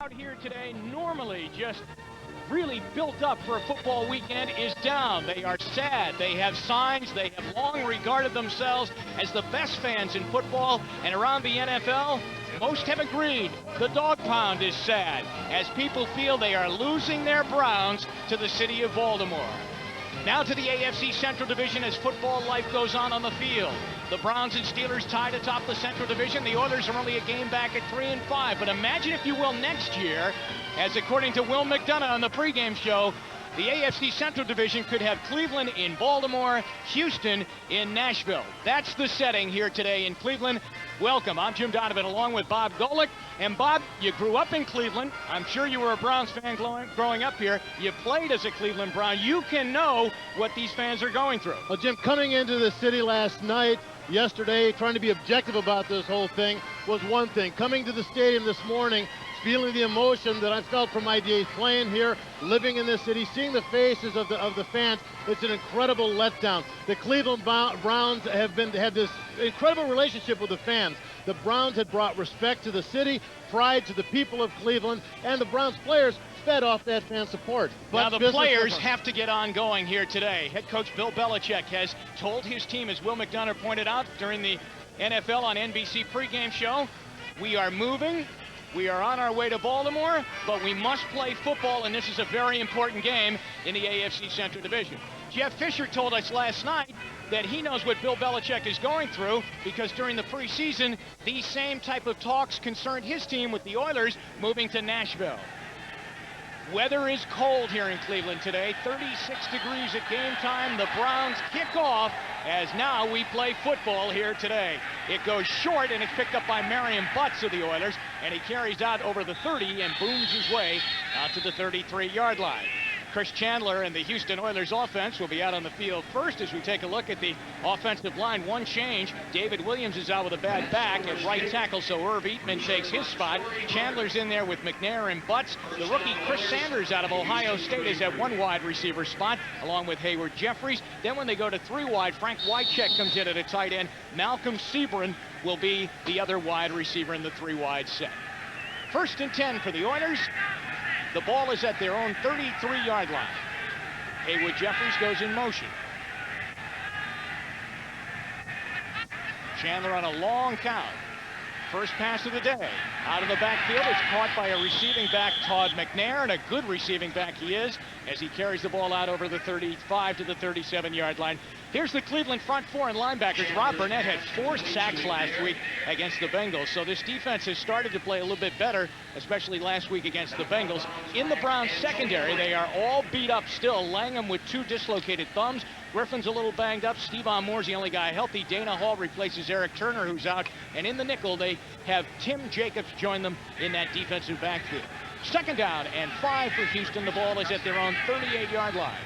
Out here today, normally just really built up for a football weekend, is down. They are sad. They have signs. They have long regarded themselves as the best fans in football and around the NFL. Most have agreed the dog pound is sad as people feel they are losing their Browns to the city of Baltimore. Now to the AFC Central Division as football life goes on the field. The Browns and Steelers tied atop the Central Division. The Oilers are only a game back at 3-5. But imagine, if you will, next year, as according to Will McDonough on the pregame show, the AFC Central Division could have Cleveland in Baltimore, Houston in Nashville. That's the setting here today in Cleveland. Welcome. I'm Jim Donovan along with Bob Golic. And Bob, you grew up in Cleveland. I'm sure you were a Browns fan growing up here. You played as a Cleveland Brown. You can know what these fans are going through. Well, Jim, coming into the city last night, yesterday, trying to be objective about this whole thing was one thing. Coming to the stadium this morning, feeling the emotion that I've felt from my days playing here, living in this city, seeing the faces of the fans, it's an incredible letdown. The Cleveland Browns had this incredible relationship with the fans. The Browns had brought respect to the city, pride to the people of Cleveland, and the Browns players fed off that fan support. But now the players have to get on going here today. Head coach Bill Belichick has told his team, as Will McDonough pointed out during the NFL on NBC pregame show, we are moving. We are on our way to Baltimore, but we must play football, and this is a very important game in the AFC Central Division. Jeff Fisher told us last night that he knows what Bill Belichick is going through because during the preseason, these same type of talks concerned his team with the Oilers moving to Nashville. Weather is cold here in Cleveland today, 36 degrees at game time. The Browns kick off as now we play football here today. It goes short and it's picked up by Marion Butts of the Oilers, and he carries out over the 30 and booms his way out to the 33-yard line. Chris Chandler and the Houston Oilers offense will be out on the field first as we take a look at the offensive line. One change. David Williams is out with a bad back at right tackle, so Irv Eatman takes his spot. Chandler's in there with McNair and Butts. The rookie Chris Sanders out of Ohio State is at one wide receiver spot, along with Hayward Jeffries. Then when they go to three wide, Frank Wycheck comes in at a tight end. Malcolm Sebrin will be the other wide receiver in the three wide set. 1st and 10 for the Oilers. The ball is at their own 33-yard line. Hayward Jeffries goes in motion. Chandler on a long count. First pass of the day. Out of the backfield, it's caught by a receiving back, Todd McNair, and a good receiving back he is as he carries the ball out over the 35 to the 37-yard line. Here's the Cleveland front four and linebackers. Rob Burnett had 4 sacks last week against the Bengals, so this defense has started to play a little bit better, especially last week against the Bengals. In the Browns secondary, they are all beat up still. Langham with 2 dislocated thumbs. Griffin's a little banged up. Stephon Moore's the only guy healthy. Dana Hall replaces Eric Turner, who's out. And in the nickel, they have Tim Jacobs join them in that defensive backfield. 2nd down and 5 for Houston. The ball is at their own 38-yard line.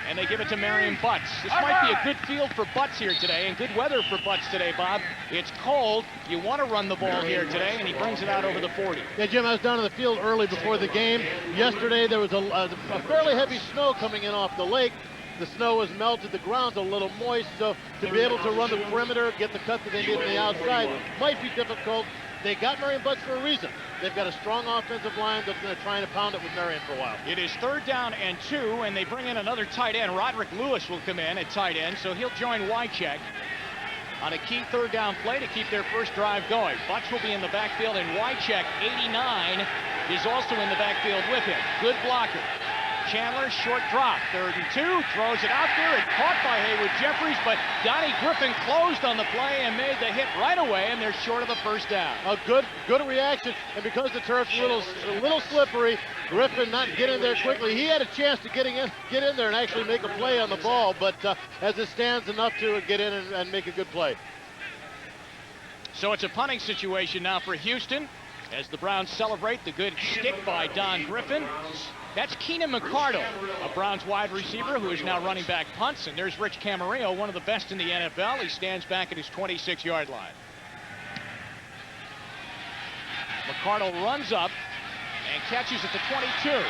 And they give it to Marion Butts. This might be a good field for Butts here today, and good weather for Butts today, Bob. It's cold. You want to run the ball here today, and he brings it out over the 40. Yeah, Jim, I was down on the field early before the game. Yesterday, there was a fairly heavy snow coming in off the lake. The snow has melted. The ground's a little moist, so to be able to run the perimeter, get the cut that they need on the outside might be difficult. They got Marion Butts for a reason. They've got a strong offensive line that's going to try and pound it with Marion for a while. It is 3rd down and 2, and they bring in another tight end. Roderick Lewis will come in at tight end, so he'll join Wycheck on a key 3rd down play to keep their first drive going. Butts will be in the backfield, and Wycheck, 89, is also in the backfield with him. Good blocker. Chandler, short drop, 3rd and 2, throws it out there and caught by Hayward Jeffries, but Donnie Griffin closed on the play and made the hit right away, and they're short of the 1st down. A good reaction, and because the turf's a little slippery, Griffin not getting there quickly. He had a chance to get in there and actually make a play on the ball, but as it stands, enough to get in and make a good play. So it's a punting situation now for Houston as the Browns celebrate the good stick by Don Griffin. That's Keenan McCardle, a Browns wide receiver who is now running back punts. And there's Rich Camarillo, one of the best in the NFL. He stands back at his 26-yard line. McCardle runs up and catches at the 22.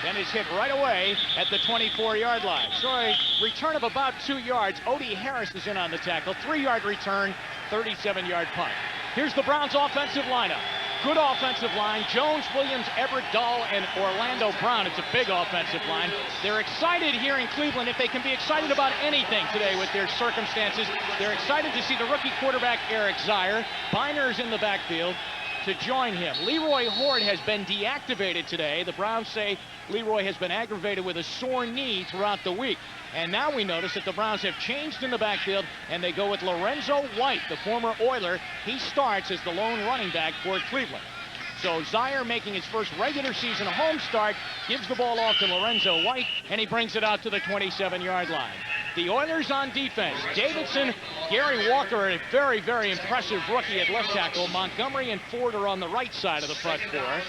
Then is hit right away at the 24-yard line. So a return of about 2 yards. Odie Harris is in on the tackle. 3-yard return, 37-yard punt. Here's the Browns offensive lineup. good offensive line. Jones, Williams, Everett, Dahl, and Orlando Brown. It's a big offensive line. They're excited here in Cleveland, if they can be excited about anything today with their circumstances. They're excited to see the rookie quarterback, Eric Zier. Biner's in the backfield to join him. Leroy Horde has been deactivated today. The Browns say Leroy has been aggravated with a sore knee throughout the week. And now we notice that the Browns have changed in the backfield, and they go with Lorenzo White, the former Oiler. He starts as the lone running back for Cleveland. So Zier, making his first regular season home start, gives the ball off to Lorenzo White, and he brings it out to the 27-yard line. The Oilers on defense. Davidson, Gary Walker, a very, very impressive rookie at left tackle. Montgomery and Ford are on the right side of the front four.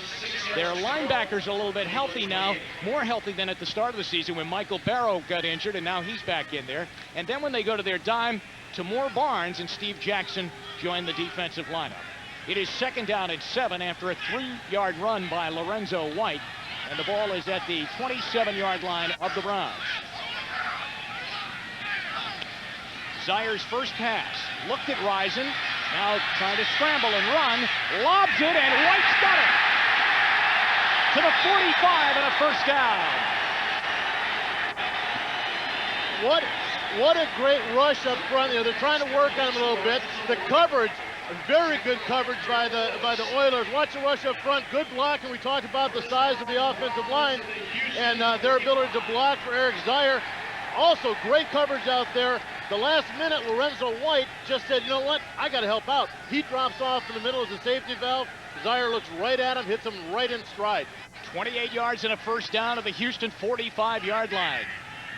Their linebackers are a little bit healthy now, more healthy than at the start of the season when Michael Barrow got injured, and now he's back in there. And then when they go to their dime, Tamor Barnes and Steve Jackson join the defensive lineup. It is 2nd down and 7 after a 3-yard run by Lorenzo White, and the ball is at the 27-yard line of the Browns. Zier's first pass, looked at Risen, now trying to scramble and run, lobs it, and White's got it! To the 45 and a first down. What a great rush up front. You know, they're trying to work on him a little bit. The coverage, very good coverage by the Oilers. Watch the rush up front, good block, and we talked about the size of the offensive line and their ability to block for Eric Zier. Also, great coverage out there. The last minute, Lorenzo White just said, you know what, I got to help out. He drops off in the middle as a safety valve. Zier looks right at him, hits him right in stride. 28 yards and a first down to the Houston 45-yard line.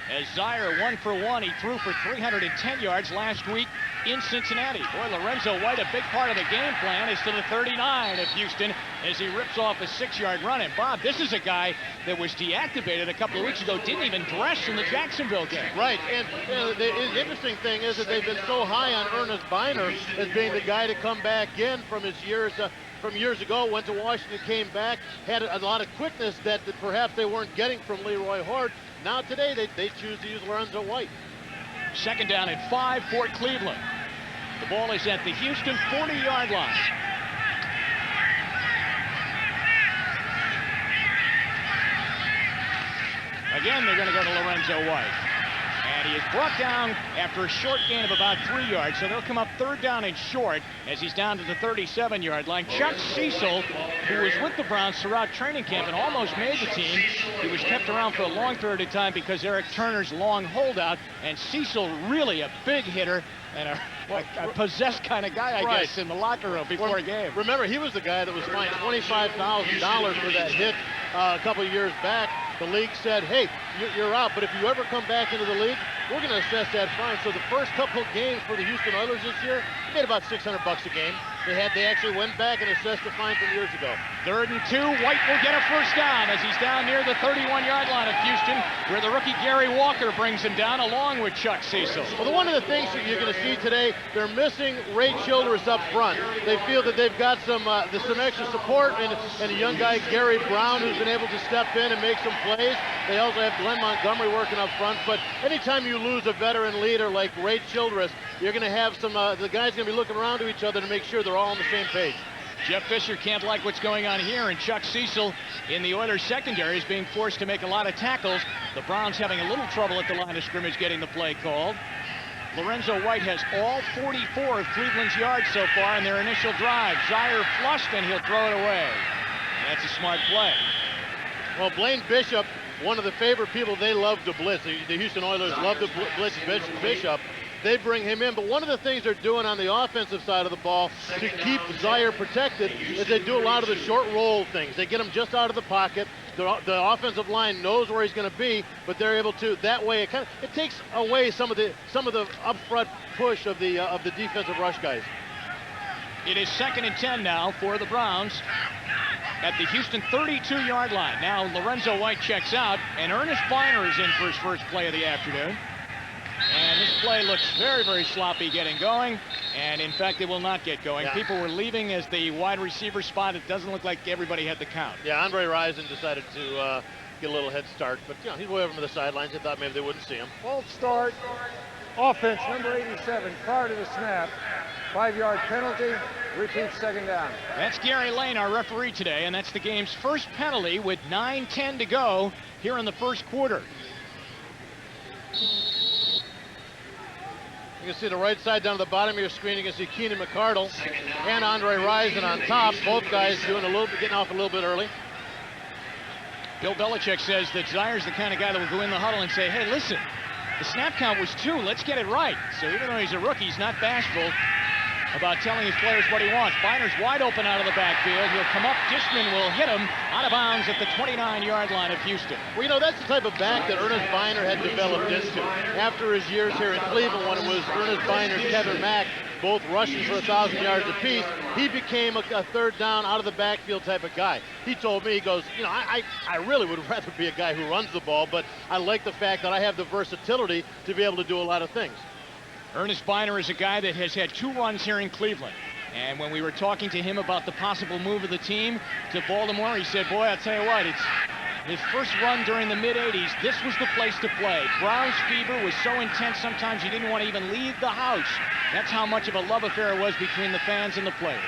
As Zier 1 for 1, he threw for 310 yards last week in Cincinnati. Boy, Lorenzo White, a big part of the game plan, is to the 39 of Houston as he rips off a 6-yard run. And Bob, this is a guy that was deactivated a couple of weeks ago, didn't even dress in the Jacksonville game. Right, and the interesting thing is that they've been so high on Ernest Biner as being the guy to come back in from his years ago, went to Washington, came back, had a lot of quickness that perhaps they weren't getting from Leroy Horde. Now today they choose to use Lorenzo White. 2nd down and 5 for Cleveland. The ball is at the Houston 40-yard line. Again, they're going to go to Lorenzo White. And he is brought down after a short gain of about 3 yards, so they'll come up 3rd down and short as he's down to the 37-yard line. Chuck Cecil, who was with the Browns throughout training camp and almost made the team, he was kept around for a long period of time because Eric Turner's long holdout, and Cecil really a big hitter and a possessed kind of guy, I guess, in the locker room before a game. Remember, he was the guy that was fined $25,000 for that hit a couple of years back. The league said, hey, you're out, but if you ever come back into the league, we're going to assess that fine. So the first couple of games for the Houston Oilers this year, they made about $600 a game. They actually went back and assessed the fine from years ago. 3rd and 2, White will get a first down as he's down near the 31-yard line of Houston, where the rookie Gary Walker brings him down along with Chuck Cecil. Well, one of the things that you're going to see today, they're missing Ray Childress up front. They feel that they've got some extra support and a young guy, Gary Brown, who's been able to step in and make some plays. They also have Glenn Montgomery working up front. But anytime you lose a veteran leader like Ray Childress, you're going to have the guys going to be looking around to each other to make sure they're all on the same page. Jeff Fisher can't like what's going on here, and Chuck Cecil in the Oilers secondary is being forced to make a lot of tackles. The Browns having a little trouble at the line of scrimmage getting the play called. Lorenzo White has all 44 of Cleveland's yards so far in their initial drive. Zier flushed, and he'll throw it away. And that's a smart play. Well, Blaine Bishop, one of the favorite people they love to blitz. The Houston Oilers love to blitz Bishop. They bring him in, but one of the things they're doing on the offensive side of the ball to keep Zier protected is they do a lot of the short roll things. They get him just out of the pocket. The offensive line knows where he's going to be, but they're able to, that way it takes away some of the upfront push of the defensive rush guys. It is 2nd and 10 now for the Browns at the Houston 32-yard line. Now Lorenzo White checks out, and Ernest Biner is in for his first play of the afternoon. And this play looks very, very sloppy getting going, and in fact it will not get going. Yeah. People were leaving as the wide receiver spot. It doesn't look like everybody had the count. Yeah, Andre Rison decided to get a little head start, but you know, he's way over to the sidelines. They thought maybe they wouldn't see him. False start, offense number 87 prior to the snap, 5-yard penalty, Repeat second down. That's Gary Lane, our referee today, and that's the game's first penalty with 9:10 to go here in the first quarter. You can see the right side down to the bottom of your screen. You can see Keenan McCardle and Andre Rison on top. Both guys doing a little bit, getting off a little bit early. Bill Belichick says that Zaire's the kind of guy that will go in the huddle and say, hey, listen, the snap count was 2. Let's get it right. So even though he's a rookie, he's not bashful about telling his players what he wants. Biner's wide open out of the backfield. He'll come up. Dishman will hit him out of bounds at the 29-yard line of Houston. Well, you know, that's the type of back that Ernest Biner had developed into. After his years here in Cleveland, when it was Ernest Biner and Kevin Mack both rushing for 1,000 yards apiece, he became a third down out of the backfield type of guy. He told me, he goes, you know, I really would rather be a guy who runs the ball, but I like the fact that I have the versatility to be able to do a lot of things. Ernest Biner is a guy that has had 2 runs here in Cleveland. And when we were talking to him about the possible move of the team to Baltimore, he said, boy, I'll tell you what, it's his first run during the mid-'80s. This was the place to play. Browns fever was so intense sometimes you didn't want to even leave the house. That's how much of a love affair it was between the fans and the players.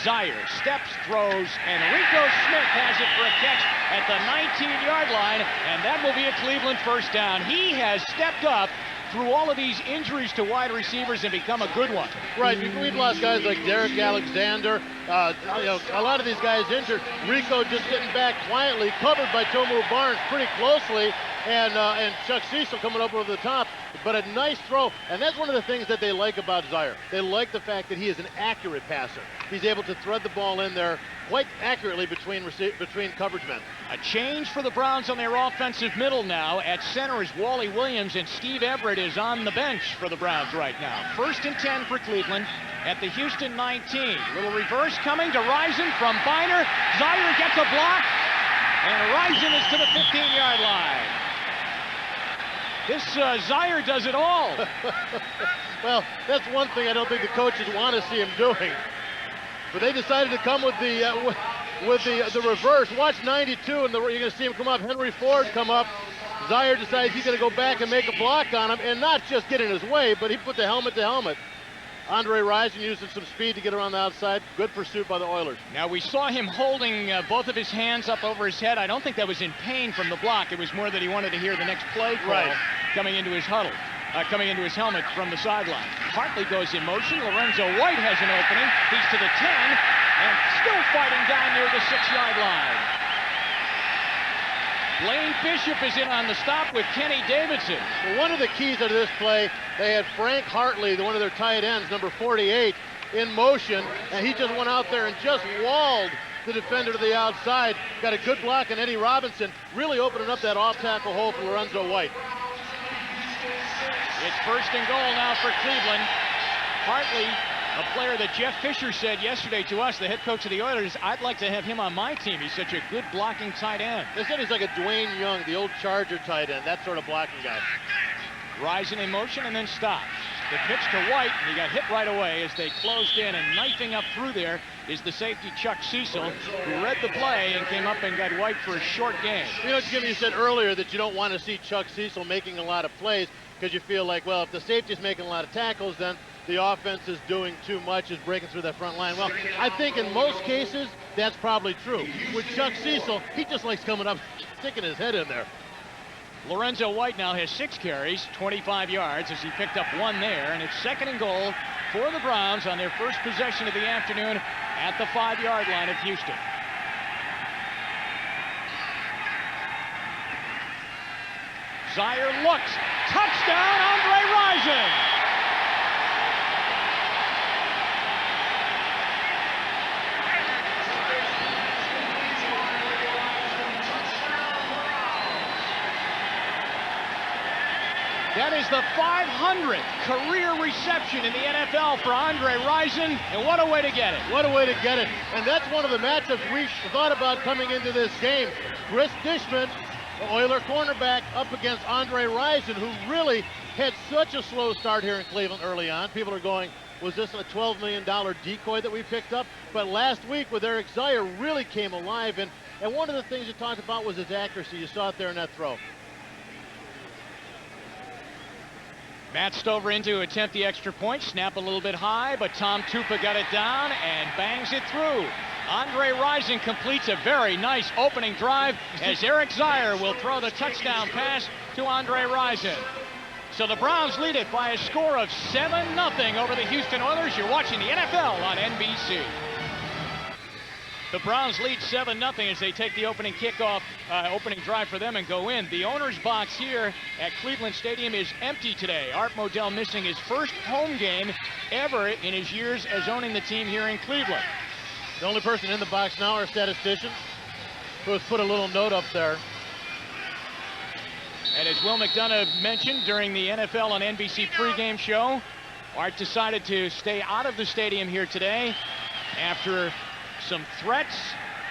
Zaire steps, throws, and Rico Smith has it for a catch at the 19-yard line, and that will be a Cleveland first down. He has stepped up through all of these injuries to wide receivers and become a good one. Right, we've lost guys like Derek Alexander, you know, a lot of these guys injured. Rico just getting back quietly, covered by Tomu Barnes pretty closely, and Chuck Cecil coming up over the top. But a nice throw, and that's one of the things that they like about Zaire. They like the fact that he is an accurate passer. He's able to thread the ball in there quite accurately between coverage men. A change for the Browns on their offensive middle now. At center is Wally Williams, and Steve Everett is on the bench for the Browns right now. 1st and 10 for Cleveland at the Houston 19. Little reverse coming to Rison from Biner. Zaire gets a block, and Rison is to the 15-yard line. This Zaire does it all. Well, that's one thing I don't think the coaches want to see him doing. But they decided to come with the reverse. Watch 92, and you're going to see him come up. Henry Ford come up. Zaire decides he's going to go back and make a block on him, and not just get in his way, but he put the helmet to helmet. Andre Rison using some speed to get around the outside. Good pursuit by the Oilers. Now, we saw him holding both of his hands up over his head. I don't think that was in pain from the block. It was more that he wanted to hear the next play call coming into his huddle, coming into his helmet from the sideline. Hartley goes in motion. Lorenzo White has an opening. He's to the 10 and still fighting down near the 6-yard line. Blaine Bishop is in on the stop with Kenny Davidson. Well, one of the keys of this play, they had Frank Hartley, one of their tight ends, number 48, in motion, and he just went out there and just walled the defender to the outside. Got a good block on Eddie Robinson, really opening up that off-tackle hole for Lorenzo White. It's 1st and goal now for Cleveland. Hartley, a player that Jeff Fisher said yesterday to us, the head coach of the Oilers, I'd like to have him on my team. He's such a good blocking tight end. They said he's like a Dwayne Young, the old Charger tight end, that sort of blocking guy. Rising in motion and then stops. The pitch to White, and he got hit right away as they closed in, and knifing up through there is the safety Chuck Cecil, who read the play and came up and got White for a short gain. You know, Jimmy, you said earlier that you don't want to see Chuck Cecil making a lot of plays because you feel like, well, if the safety's making a lot of tackles, then the offense is doing too much, is breaking through that front line. Well, I think in most cases, that's probably true. With Chuck Cecil, he just likes coming up, sticking his head in there. Lorenzo White now has 6 carries, 25 yards, as he picked up 1 there, and it's 2nd and goal for the Browns on their first possession of the afternoon at the 5-yard line of Houston. Zaire looks, touchdown, Andre Rison! That is the 500th career reception in the NFL for Andre Rison, and what a way to get it. What a way to get it. And that's one of the matchups we thought about coming into this game. Chris Dishman, the Oiler cornerback, up against Andre Rison, who really had such a slow start here in Cleveland early on. People are going, was this a $12 million decoy that we picked up? But last week with Eric Zaire really came alive, and one of the things you talked about was his accuracy. You saw it there in that throw. Matt Stover in to attempt the extra point. Snap a little bit high, but Tom Tupa got it down and bangs it through. Andre Rison completes a very nice opening drive as Eric Zier will throw the touchdown pass to Andre Rison. So the Browns lead it by a score of 7-0 over the Houston Oilers. You're watching the NFL on NBC. The Browns lead 7-0 as they take the opening kickoff, opening drive for them and go in. The owner's box here at Cleveland Stadium is empty today. Art Modell missing his first home game ever in his years as owning the team here in Cleveland. The only person in the box now are statisticians, who has put a little note up there. And as Will McDonough mentioned during the NFL on NBC pregame show, Art decided to stay out of the stadium here today after some threats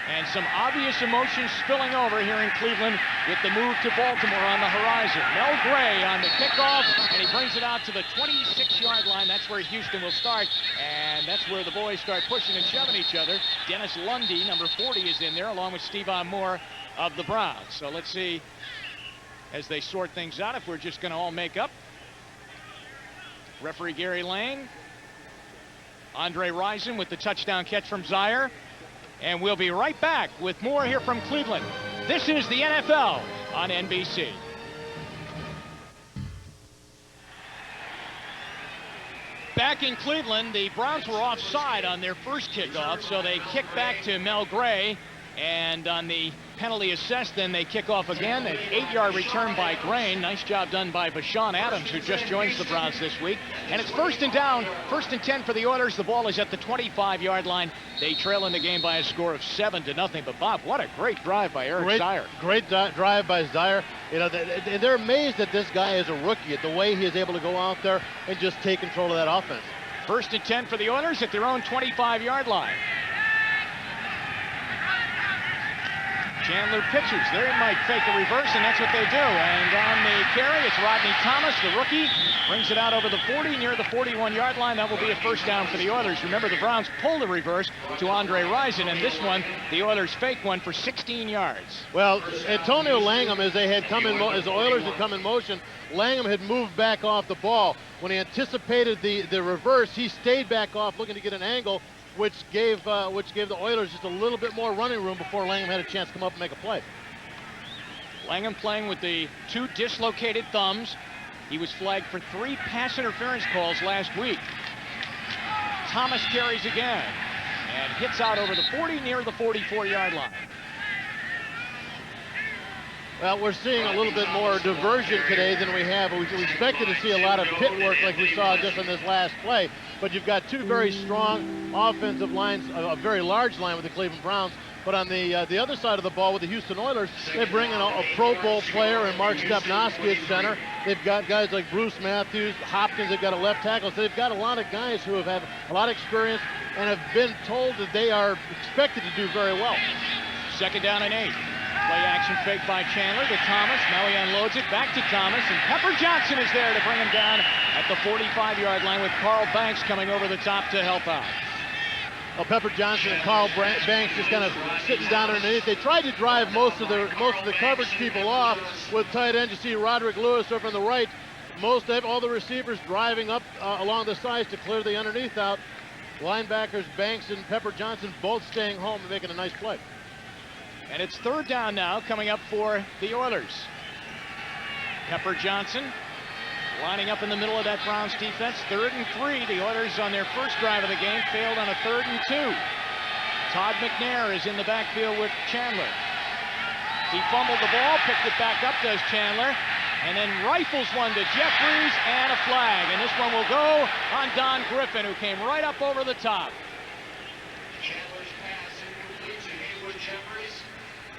and some obvious emotions spilling over here in Cleveland with the move to Baltimore on the horizon. Mel Gray on the kickoff, and he brings it out to the 26-yard line. That's where Houston will start, and that's where the boys start pushing and shoving each other. Dennis Lundy, number 40, is in there, along with Stephon Moore of the Browns. So let's see as they sort things out if we're just going to all make up. Referee Gary Lane. Andre Rison with the touchdown catch from Zier. And we'll be right back with more here from Cleveland. This is the NFL on NBC. Back in Cleveland, the Browns were offside on their first kickoff, so they kick back to Mel Gray. And on the penalty assessed, then they kick off again. An 8-yard return by Grain. Nice job done by Bashan Adams, who just joins the Browns this week. And it's first and down, 1st and 10 for the Oilers. The ball is at the 25-yard line. They trail in the game by a score of 7-0. But Bob, what a great drive by Eric Zier. Great drive by Zier. You know, they're amazed that this guy is a rookie, at the way he is able to go out there and just take control of that offense. 1st and 10 for the Oilers at their own 25-yard line. Chandler pitches. They might fake a reverse, and that's what they do. And on the carry, it's Rodney Thomas, the rookie, brings it out over the 40, near the 41-yard line. That will be a first down for the Oilers. Remember, the Browns pulled the reverse to Andre Rison, and this one, the Oilers fake one for 16 yards. Well, Antonio Langham, as the Oilers had come in motion, Langham had moved back off the ball. When he anticipated the reverse, he stayed back off, looking to get an angle, which gave the Oilers just a little bit more running room before Langham had a chance to come up and make a play. Langham playing with the 2 dislocated thumbs. He was flagged for 3 pass interference calls last week. Thomas carries again and hits out over the 40, near the 44-yard line. Well, we're seeing a little bit more diversion today than we have. We expected to see a lot of pit work like we saw just in this last play. But you've got 2 very strong offensive lines, a very large line with the Cleveland Browns. But on the other side of the ball with the Houston Oilers, they bring in a Pro Bowl player and Mark Stepnoski at center. They've got guys like Bruce Matthews, Hopkins, they've got a left tackle. So they've got a lot of guys who have had a lot of experience and have been told that they are expected to do very well. 2nd down and 8. Play action fake by Chandler to Thomas. Now he unloads it back to Thomas, and Pepper Johnson is there to bring him down at the 45-yard line with Carl Banks coming over the top to help out. Well, Pepper Johnson and Carl Banks just kind of sitting down underneath. They tried to drive most of the coverage people off with tight end. You see Roderick Lewis over on the right. All the receivers driving up along the sides to clear the underneath out. Linebackers Banks and Pepper Johnson both staying home and making a nice play. And it's 3rd down now coming up for the Oilers. Pepper Johnson lining up in the middle of that Browns defense. 3rd and 3. The Oilers on their first drive of the game failed on a 3rd and 2. Todd McNair is in the backfield with Chandler. He fumbled the ball, picked it back up, does Chandler, and then rifles one to Jeffries and a flag. And this one will go on Don Griffin, who came right up over the top.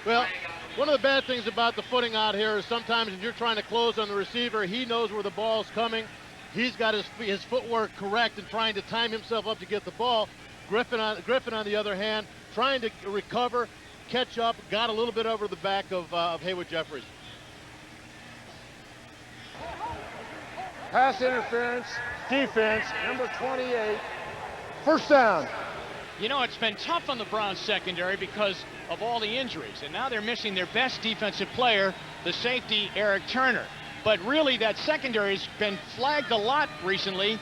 Well, one of the bad things about the footing out here is sometimes if you're trying to close on the receiver, he knows where the ball's coming. He's got his footwork correct and trying to time himself up to get the ball. Griffin on the other hand, trying to recover, catch up, got a little bit over the back of Haywood Jeffries. Pass interference, defense, number 28, 1st down. You know, it's been tough on the Browns secondary because of all the injuries, and now they're missing their best defensive player, the safety Eric Turner. But really, that secondary has been flagged a lot recently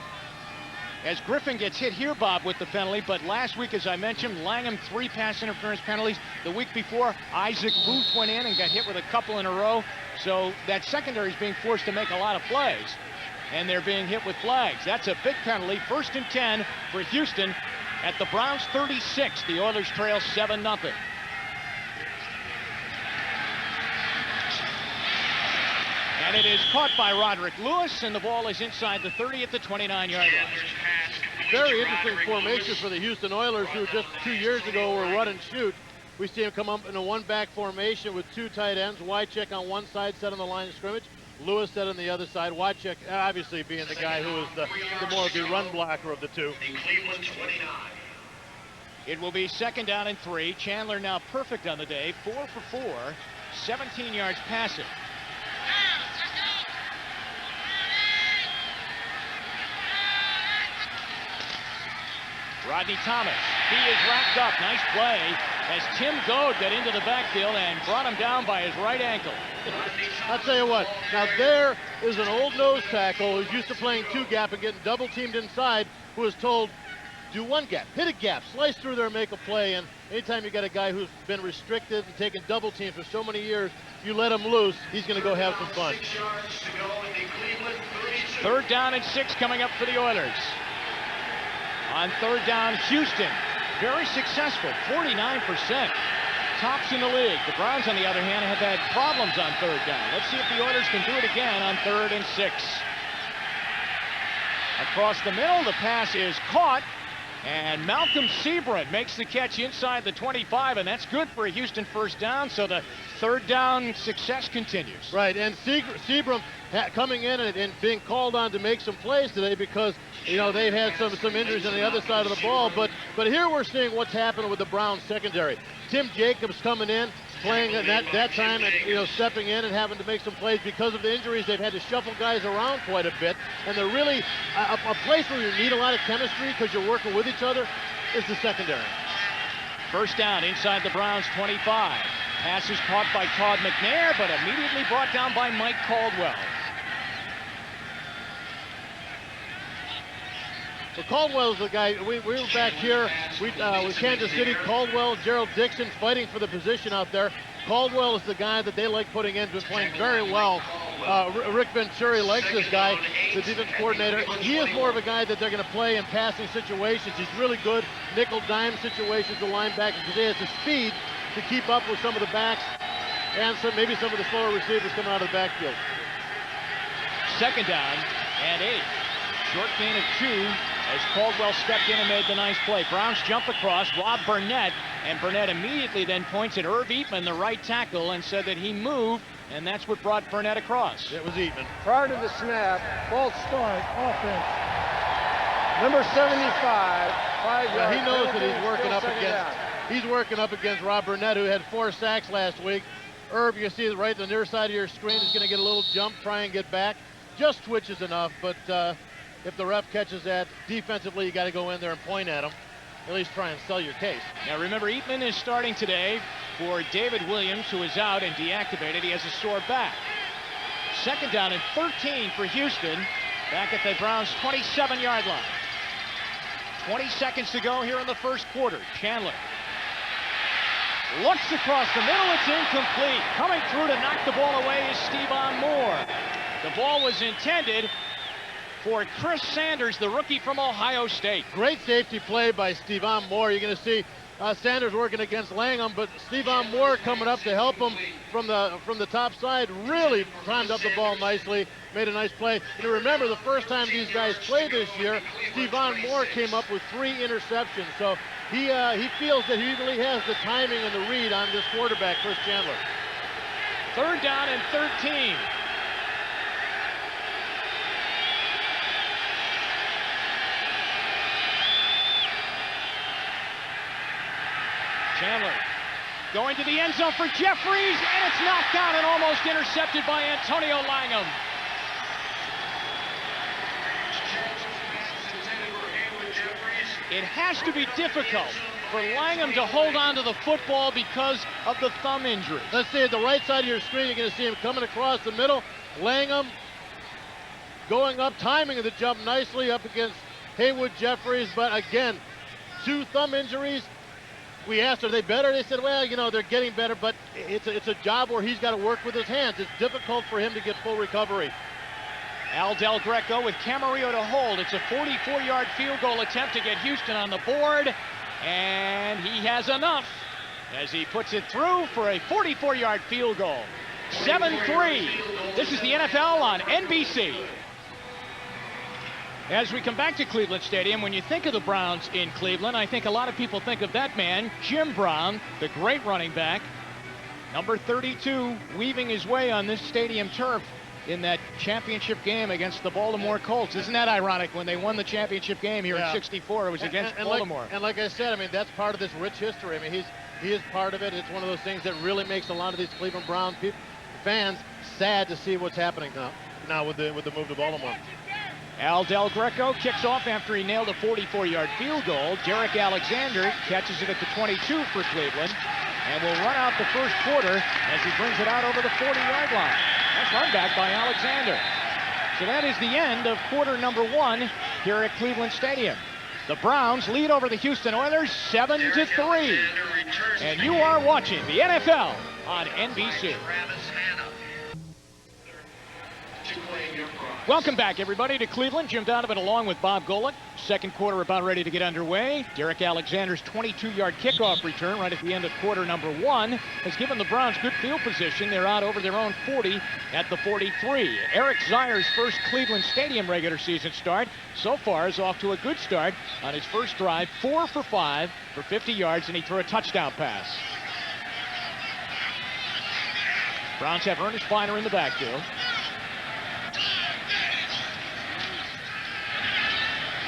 as Griffin gets hit here, Bob, with the penalty. But last week, as I mentioned, Langham 3 pass interference penalties. The week before, Isaac Booth went in and got hit with a couple in a row. So that secondary is being forced to make a lot of plays, and they're being hit with flags. That's a big penalty. 1st and 10 for Houston at the Browns 36. The Oilers trail 7-0. And it is caught by Roderick Lewis, and the ball is inside the 30 at the 29-yard line. Very interesting formation for the Houston Oilers, who just 2 years ago were run and shoot. We see him come up in a one-back formation with 2 tight ends. Wycheck on one side, set on the line of scrimmage. Lewis set on the other side. Wycheck obviously being the guy who is the more of the run blocker of the two. It will be 2nd down and 3. Chandler now perfect on the day, 4 for 4, 17 yards passing. Rodney Thomas, he is racked up. Nice play as Tim Goad got into the backfield and brought him down by his right ankle. I'll tell you what, now there is an old nose tackle who's used to playing 2-gap and getting double teamed inside, who is told, do 1-gap, hit a gap, slice through there and make a play. And anytime you got a guy who's been restricted and taken double teams for so many years, you let him loose, he's going to go have some fun. 3rd down and 6 coming up for the Oilers. On 3rd down, Houston, very successful, 49%. Tops in the league. The Browns, on the other hand, have had problems on 3rd down. Let's see if the Oilers can do it again on 3rd and 6. Across the middle, the pass is caught, and Malcolm Sebring makes the catch inside the 25, and that's good for a Houston 1st down, so the 3rd down success continues. Right, and Sebring coming in and being called on to make some plays today because, you know, they've had some injuries on the other side of the ball. But here we're seeing what's happening with the Browns secondary. Tim Jacobs coming in, playing at that time, and, you know, stepping in and having to make some plays because of the injuries. They've had to shuffle guys around quite a bit, and they're really a place where you need a lot of chemistry because you're working with each other is the secondary. 1st down inside the Browns 25. Pass is caught by Todd McNair, but immediately brought down by Mike Caldwell. So Caldwell's the guy. We were back here with Kansas City. Caldwell, Gerald Dixon fighting for the position out there. Caldwell is the guy that they like putting in. Been playing very well. Rick Venturi likes this guy, the defense coordinator. He is more of a guy that they're going to play in passing situations. He's really good nickel dime situations to linebackers because he has the speed to keep up with some of the backs and maybe some of the slower receivers coming out of the backfield. 2nd down and 8. Short gain of 2 as Caldwell stepped in and made the nice play. Browns jump across, Rob Burnett, and Burnett immediately then points at Irv Eatman, the right tackle, and said that he moved, and that's what brought Burnett across. It was Eatman. Prior to the snap, false start, offense. Number 75, 5-yard. He knows that he's working up against Rob Burnett, who had 4 sacks last week. Irv, you see right on the near side of your screen, is going to get a little jump, try and get back. Just twitches enough, but if the ref catches that, defensively you got to go in there and point at him. At least try and sell your case. Now remember, Eatman is starting today for David Williams, who is out and deactivated. He has a sore back. 2nd down and 13 for Houston, back at the Browns' 27-yard line. 20 seconds to go here in the 1st quarter. Chandler looks across the middle. It's incomplete. Coming through to knock the ball away is Stevan Moore. The ball was intended for Chris Sanders, the rookie from Ohio State. Great safety play by Stevan Moore. You're going to see Sanders working against Langham, but Stevan Moore coming up to help him from the top side. Really timed up the ball nicely, made a nice play. And remember, the first time these guys played this year, Stevan Moore came up with 3 interceptions. So he feels that he really has the timing and the read on this quarterback, Chris Chandler. 3rd down and 13. Chandler going to the end zone for Jeffries, and it's knocked down and almost intercepted by Antonio Langham. It has to be difficult for Langham to hold on to the football because of the thumb injury. Let's see, at the right side of your screen, you're going to see him coming across the middle. Langham going up, timing the jump nicely up against Haywood Jeffries, but again, 2 thumb injuries. We asked, are they better? They said, well, you know, they're getting better, but it's a job where he's got to work with his hands. It's difficult for him to get full recovery. Al Del Greco with Camarillo to hold. It's a 44-yard field goal attempt to get Houston on the board, and he has enough as he puts it through for a 44-yard field goal. 7-3. This is the NFL on NBC. As we come back to Cleveland Stadium, when you think of the Browns in Cleveland, I think a lot of people think of that man, Jim Brown, the great running back. Number 32, weaving his way on this stadium turf in that championship game against the Baltimore Colts. Isn't that ironic? When they won the championship game here in '64, it was against Baltimore. Like I said, I mean, that's part of this rich history. I mean, he is part of it. It's one of those things that really makes a lot of these Cleveland Brown fans sad to see what's happening now with the move to Baltimore. Al Del Greco kicks off after he nailed a 44-yard field goal. Derek Alexander catches it at the 22 for Cleveland and will run out the first quarter as he brings it out over the 40-yard line. That's run back by Alexander. So that is the end of quarter number 1 here at Cleveland Stadium. The Browns lead over the Houston Oilers 7-3. And you are watching the NFL on NBC. Welcome back, everybody, to Cleveland. Jim Donovan along with Bob Golic. Second quarter about ready to get underway. Derek Alexander's 22-yard kickoff return right at the end of quarter number 1 has given the Browns good field position. They're out over their own 40 at the 43. Eric Zier's first Cleveland Stadium regular season start so far is off to a good start on his first drive. 4 for 5 for 50 yards, and he threw a touchdown pass. Browns have Ernest Finer in the backfield.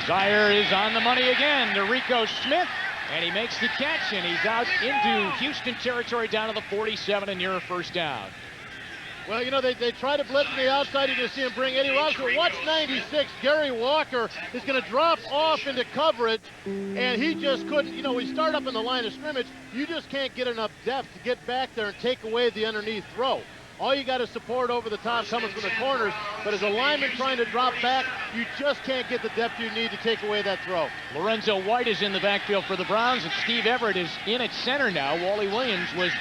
Zier is on the money again to Rico Smith, and he makes the catch, and he's out into Houston territory down to the 47 and near a first down. Well, you know, they try to blitz on the outside. You can see him bring Eddie Robinson. Watch 96. Gary Walker is going to drop off into coverage, and he just couldn't. You know, we start up in the line of scrimmage. You just can't get enough depth to get back there and take away the underneath throw. All you got is support over the top coming from the corners, but as a lineman trying to drop back, you just can't get the depth you need to take away that throw. Lorenzo White is in the backfield for the Browns, and Steve Everett is in at center now. Wally Williams was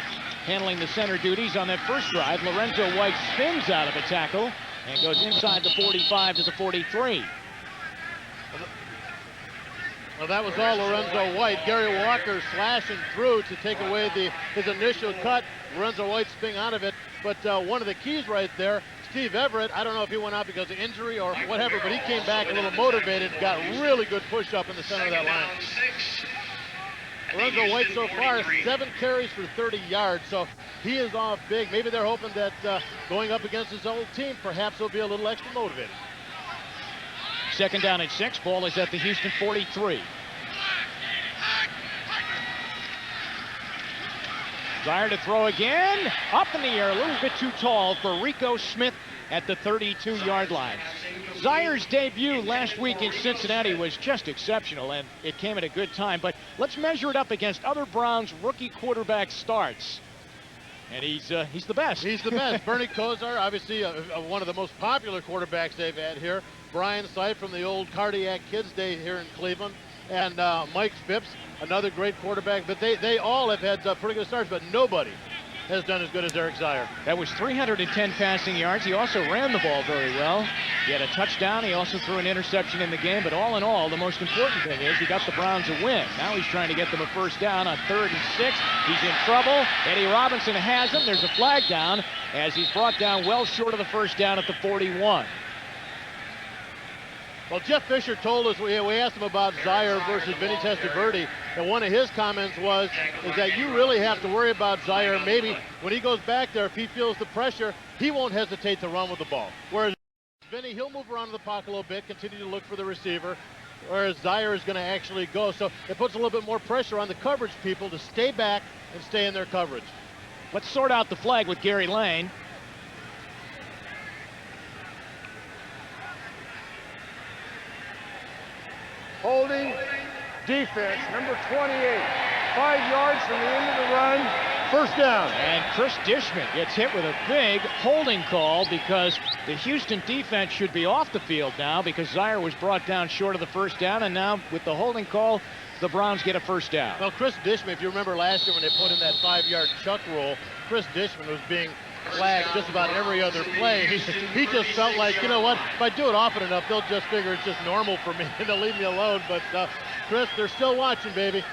handling the center duties on that first drive. Lorenzo White spins out of a tackle and goes inside the 45 to the 43. Well, that was all Lorenzo White. Gary Walker slashing through to take away his initial cut. Lorenzo White spinning out of it. But one of the keys right there, Steve Everett, I don't know if he went out because of injury or whatever, but he came back a little motivated, got really good push-up in the center of that line. Lorenzo White so far, 7 carries for 30 yards, so he is off big. Maybe they're hoping that going up against his old team, perhaps he'll be a little extra motivated. Second down and 6. Ball is at the Houston 43. Zier to throw again. Up in the air, a little bit too tall for Rico Smith at the 32-yard line. Zier's debut last week in Cincinnati was just exceptional, and it came at a good time. But let's measure it up against other Browns rookie quarterback starts. And he's the best. He's the best. Bernie Kosar, obviously one of the most popular quarterbacks they've had here. Brian Sipe from the old Cardiac Kids Day here in Cleveland. And Mike Phipps, another great quarterback. But they all have had pretty good starts, but nobody has done as good as Eric Zier. That was 310 passing yards. He also ran the ball very well. He had a touchdown. He also threw an interception in the game. But all in all, the most important thing is he got the Browns a win. Now he's trying to get them a first down on 3rd and 6. He's in trouble. Eddie Robinson has him. There's a flag down as he's brought down well short of the first down at the 41. Well, Jeff Fisher told us, we asked him about Zier versus Vinny Testaverde, and one of his comments is that you really have to worry about Zier. Maybe when he goes back there, if he feels the pressure, he won't hesitate to run with the ball. Whereas Vinny, he'll move around in the pocket a little bit, continue to look for the receiver, whereas Zier is going to actually go. So it puts a little bit more pressure on the coverage people to stay back and stay in their coverage. Let's sort out the flag with Gary Lane. Holding defense, number 28. 5 yards from the end of the run. First down. And Chris Dishman gets hit with a big holding call because the Houston defense should be off the field now because Zaire was brought down short of the first down, and now with the holding call, the Browns get a first down. Well, Chris Dishman, if you remember last year when they put in that 5-yard chuck rule, Chris Dishman was being flagged just about every other play. He just felt like, you know what, if I do it often enough, they'll just figure it's just normal for me and they'll leave me alone. But Chris, they're still watching, baby.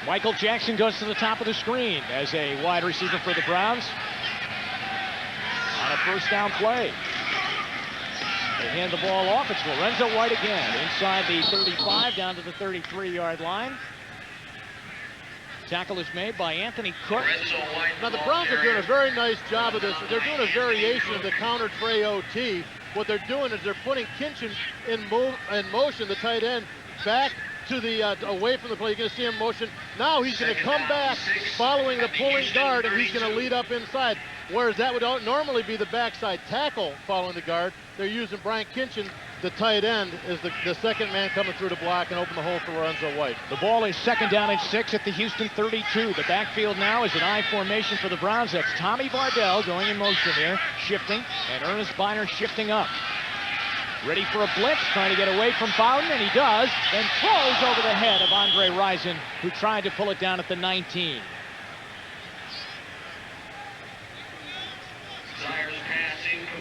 Michael Jackson goes to the top of the screen as a wide receiver for the Browns on a first down play. They hand the ball off. It's Lorenzo White again inside the 35 down to the 33-yard line. Tackle is made by Anthony Cook. Now the Browns are doing a very nice job of this. They're doing a variation of the counter tray OT. What they're doing is they're putting Kinchen in motion, the tight end, back to the away from the play. You're going to see him in motion. Now he's going to come back following the pulling guard, and he's going to lead up inside. Whereas that would normally be the backside tackle following the guard. They're using Brian Kinchen, the tight end, as the second man coming through the block and open the hole for Lorenzo White. The ball is 2nd down and 6 at the Houston 32. The backfield now is an I formation for the Browns. That's Tommy Bardell going in motion here, shifting, and Ernest Biner shifting up. Ready for a blitz, trying to get away from Bowden, and he does, then throws over the head of Andre Rison, who tried to pull it down at the 19.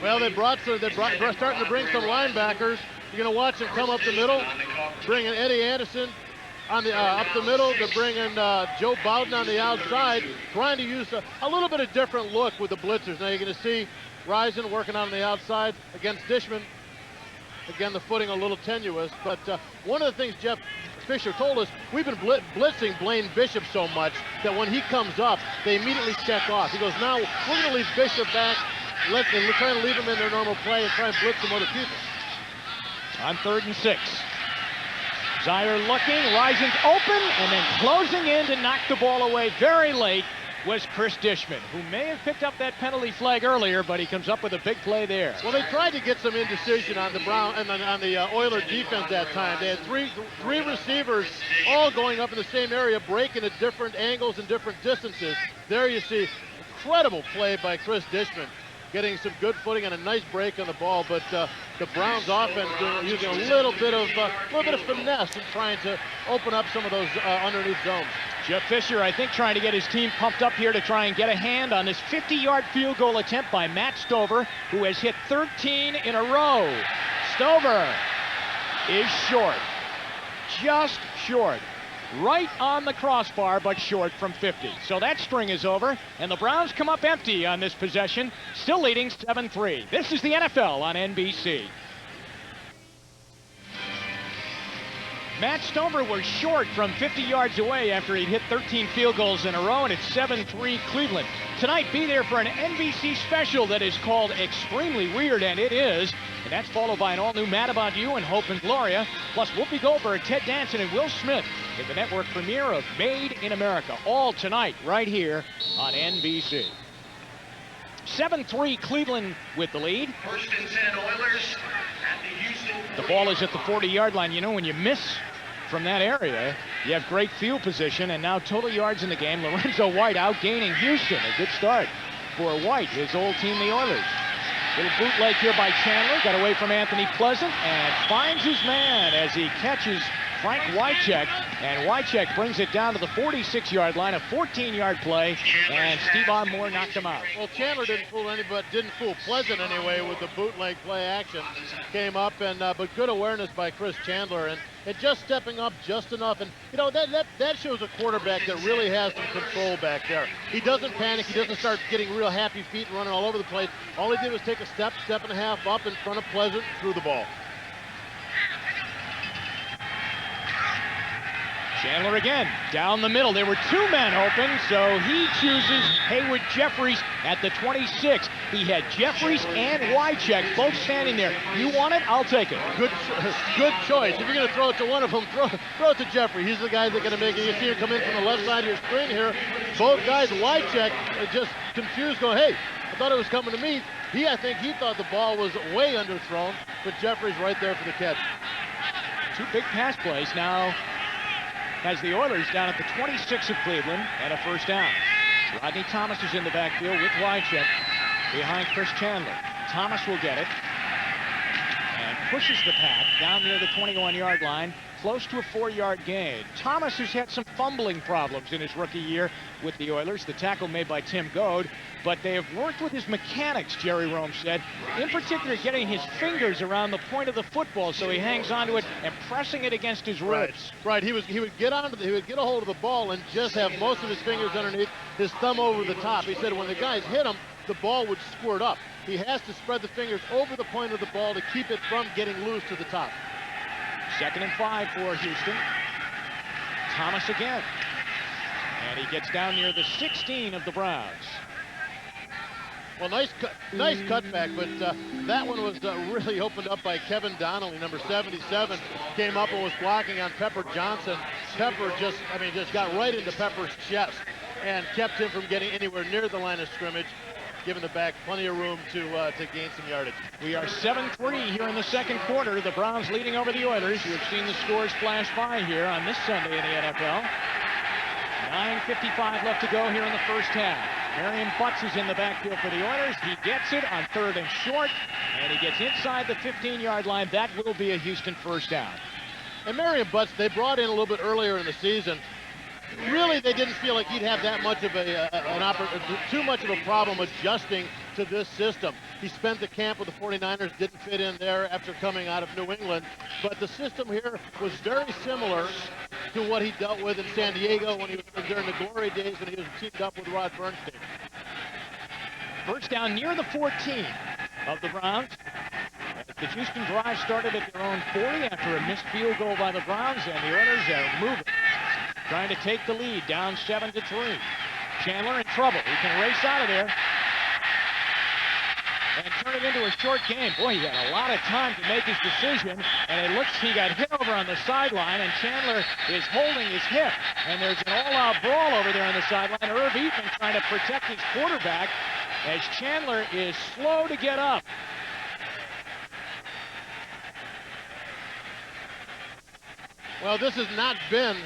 Well, they're starting to bring some linebackers. You're going to watch them come up the middle, bringing Eddie Anderson on the up the middle. They're bringing Joe Bowden on the outside, trying to use a little bit of different look with the blitzers. Now you're going to see Rison working on the outside against Dishman. Again, the footing a little tenuous, but one of the things Jeff Fisher told us, we've been blitzing Blaine Bishop so much that when he comes up, they immediately check off. He goes, now we're going to leave Bishop back. We're trying to leave them in their normal play and try and blitz some other people. On 3rd and 6. Zaire looking, Rising's open, and then closing in to knock the ball away very late was Chris Dishman, who may have picked up that penalty flag earlier, but he comes up with a big play there. Well, they tried to get some indecision on the on the Oiler defense that time. They had three receivers all going up in the same area, breaking at different angles and different distances. There you see incredible play by Chris Dishman, getting some good footing and a nice break on the ball. But the Browns offense using a little bit of finesse and trying to open up some of those underneath zones. Jeff Fisher, I think, trying to get his team pumped up here to try and get a hand on this 50-yard field goal attempt by Matt Stover, who has hit 13 in a row. Stover is short, just short. Right on the crossbar, but short from 50. So that string is over, and the Browns come up empty on this possession, still leading 7-3. This is the NFL on NBC. Matt Stover was short from 50 yards away after he'd hit 13 field goals in a row, and it's 7-3 Cleveland. Tonight, be there for an NBC special that is called Extremely Weird, and it is. And that's followed by an all-new Mad About You and Hope and Gloria, plus Whoopi Goldberg, Ted Danson, and Will Smith in the network premiere of Made in America. All tonight, right here on NBC. 7-3 Cleveland with the lead. First and 10 Oilers at the Houston. The ball is at the 40-yard line. You know, when you miss from that area, you have great field position, and now total yards in the game. Lorenzo White outgaining Houston. A good start for White, his old team, the Oilers. Little bootleg here by Chandler. Got away from Anthony Pleasant and finds his man as he catches Frank Wycheck. And Wycheck brings it down to the 46-yard line, a 14-yard play, and Steve Moore knocked him out. Well, Chandler didn't fool anybody, didn't fool Pleasant anyway with the bootleg play action. Came up, and but good awareness by Chris Chandler, and just stepping up just enough. And you know that shows a quarterback that really has some control back there. He doesn't panic. He doesn't start getting real happy feet and running all over the place. All he did was take a step and a half up in front of Pleasant, threw the ball. Chandler again, down the middle. There were two men open, so he chooses Haywood Jeffries at the 26. He had Jeffries and Wycheck both standing there. You want it? I'll take it. Good choice. If you're going to throw it to one of them, throw it to Jeffrey. He's the guy that's going to make it. You see him come in from the left side of your screen here. Both guys, Wycheck, just confused, going, hey, I thought it was coming to me. I think he thought the ball was way underthrown, but Jeffries right there for the catch. Two big pass plays now has the Oilers down at the 26 of Cleveland and a first down. Rodney Thomas is in the backfield with Wycheck behind Chris Chandler. Thomas will get it and pushes the pack down near the 21-yard line, close to a 4-yard gain. Thomas has had some fumbling problems in his rookie year with the Oilers. The tackle made by Tim Goad, but they have worked with his mechanics, Jerry Rome said, in particular getting his fingers around the point of the football so he hangs onto it and pressing it against his ribs. Right. He would get a hold of the ball and just have most of his fingers underneath, his thumb over the top. He said when the guys hit him, the ball would squirt up. He has to spread the fingers over the point of the ball to keep it from getting loose to the top. 2nd and 5 for Houston. Thomas again. And he gets down near the 16 of the Browns. Well, nice cutback, but that one was really opened up by Kevin Donnelly, number 77, came up and was blocking on Pepper Johnson. Pepper just got right into Pepper's chest and kept him from getting anywhere near the line of scrimmage, giving the back plenty of room to gain some yardage. We are 7-3 here in the second quarter. The Browns leading over the Oilers. You have seen the scores flash by here on this Sunday in the NFL. 9:55 left to go here in the first half. Marion Butts is in the backfield for the Oilers. He gets it on 3rd and short, and he gets inside the 15-yard line. That will be a Houston first down. And Marion Butts, they brought in a little bit earlier in the season. Really, they didn't feel like he'd have that much of too much of a problem adjusting to this system. He spent the camp with the 49ers, didn't fit in there after coming out of New England. But the system here was very similar to what he dealt with in San Diego when he was during the glory days when he was teamed up with Rod Bernstein. First down near the 14 of the Browns. The Houston drive started at their own 40 after a missed field goal by the Browns, and the Oilers are moving, trying to take the lead, down 7-3. Chandler in trouble. He can race out of there and turn it into a short game. Boy, he had a lot of time to make his decision, and it looks he got hit over on the sideline, and Chandler is holding his hip, and there's an all-out brawl over there on the sideline. Irv Eaton trying to protect his quarterback as Chandler is slow to get up. Well, this has not been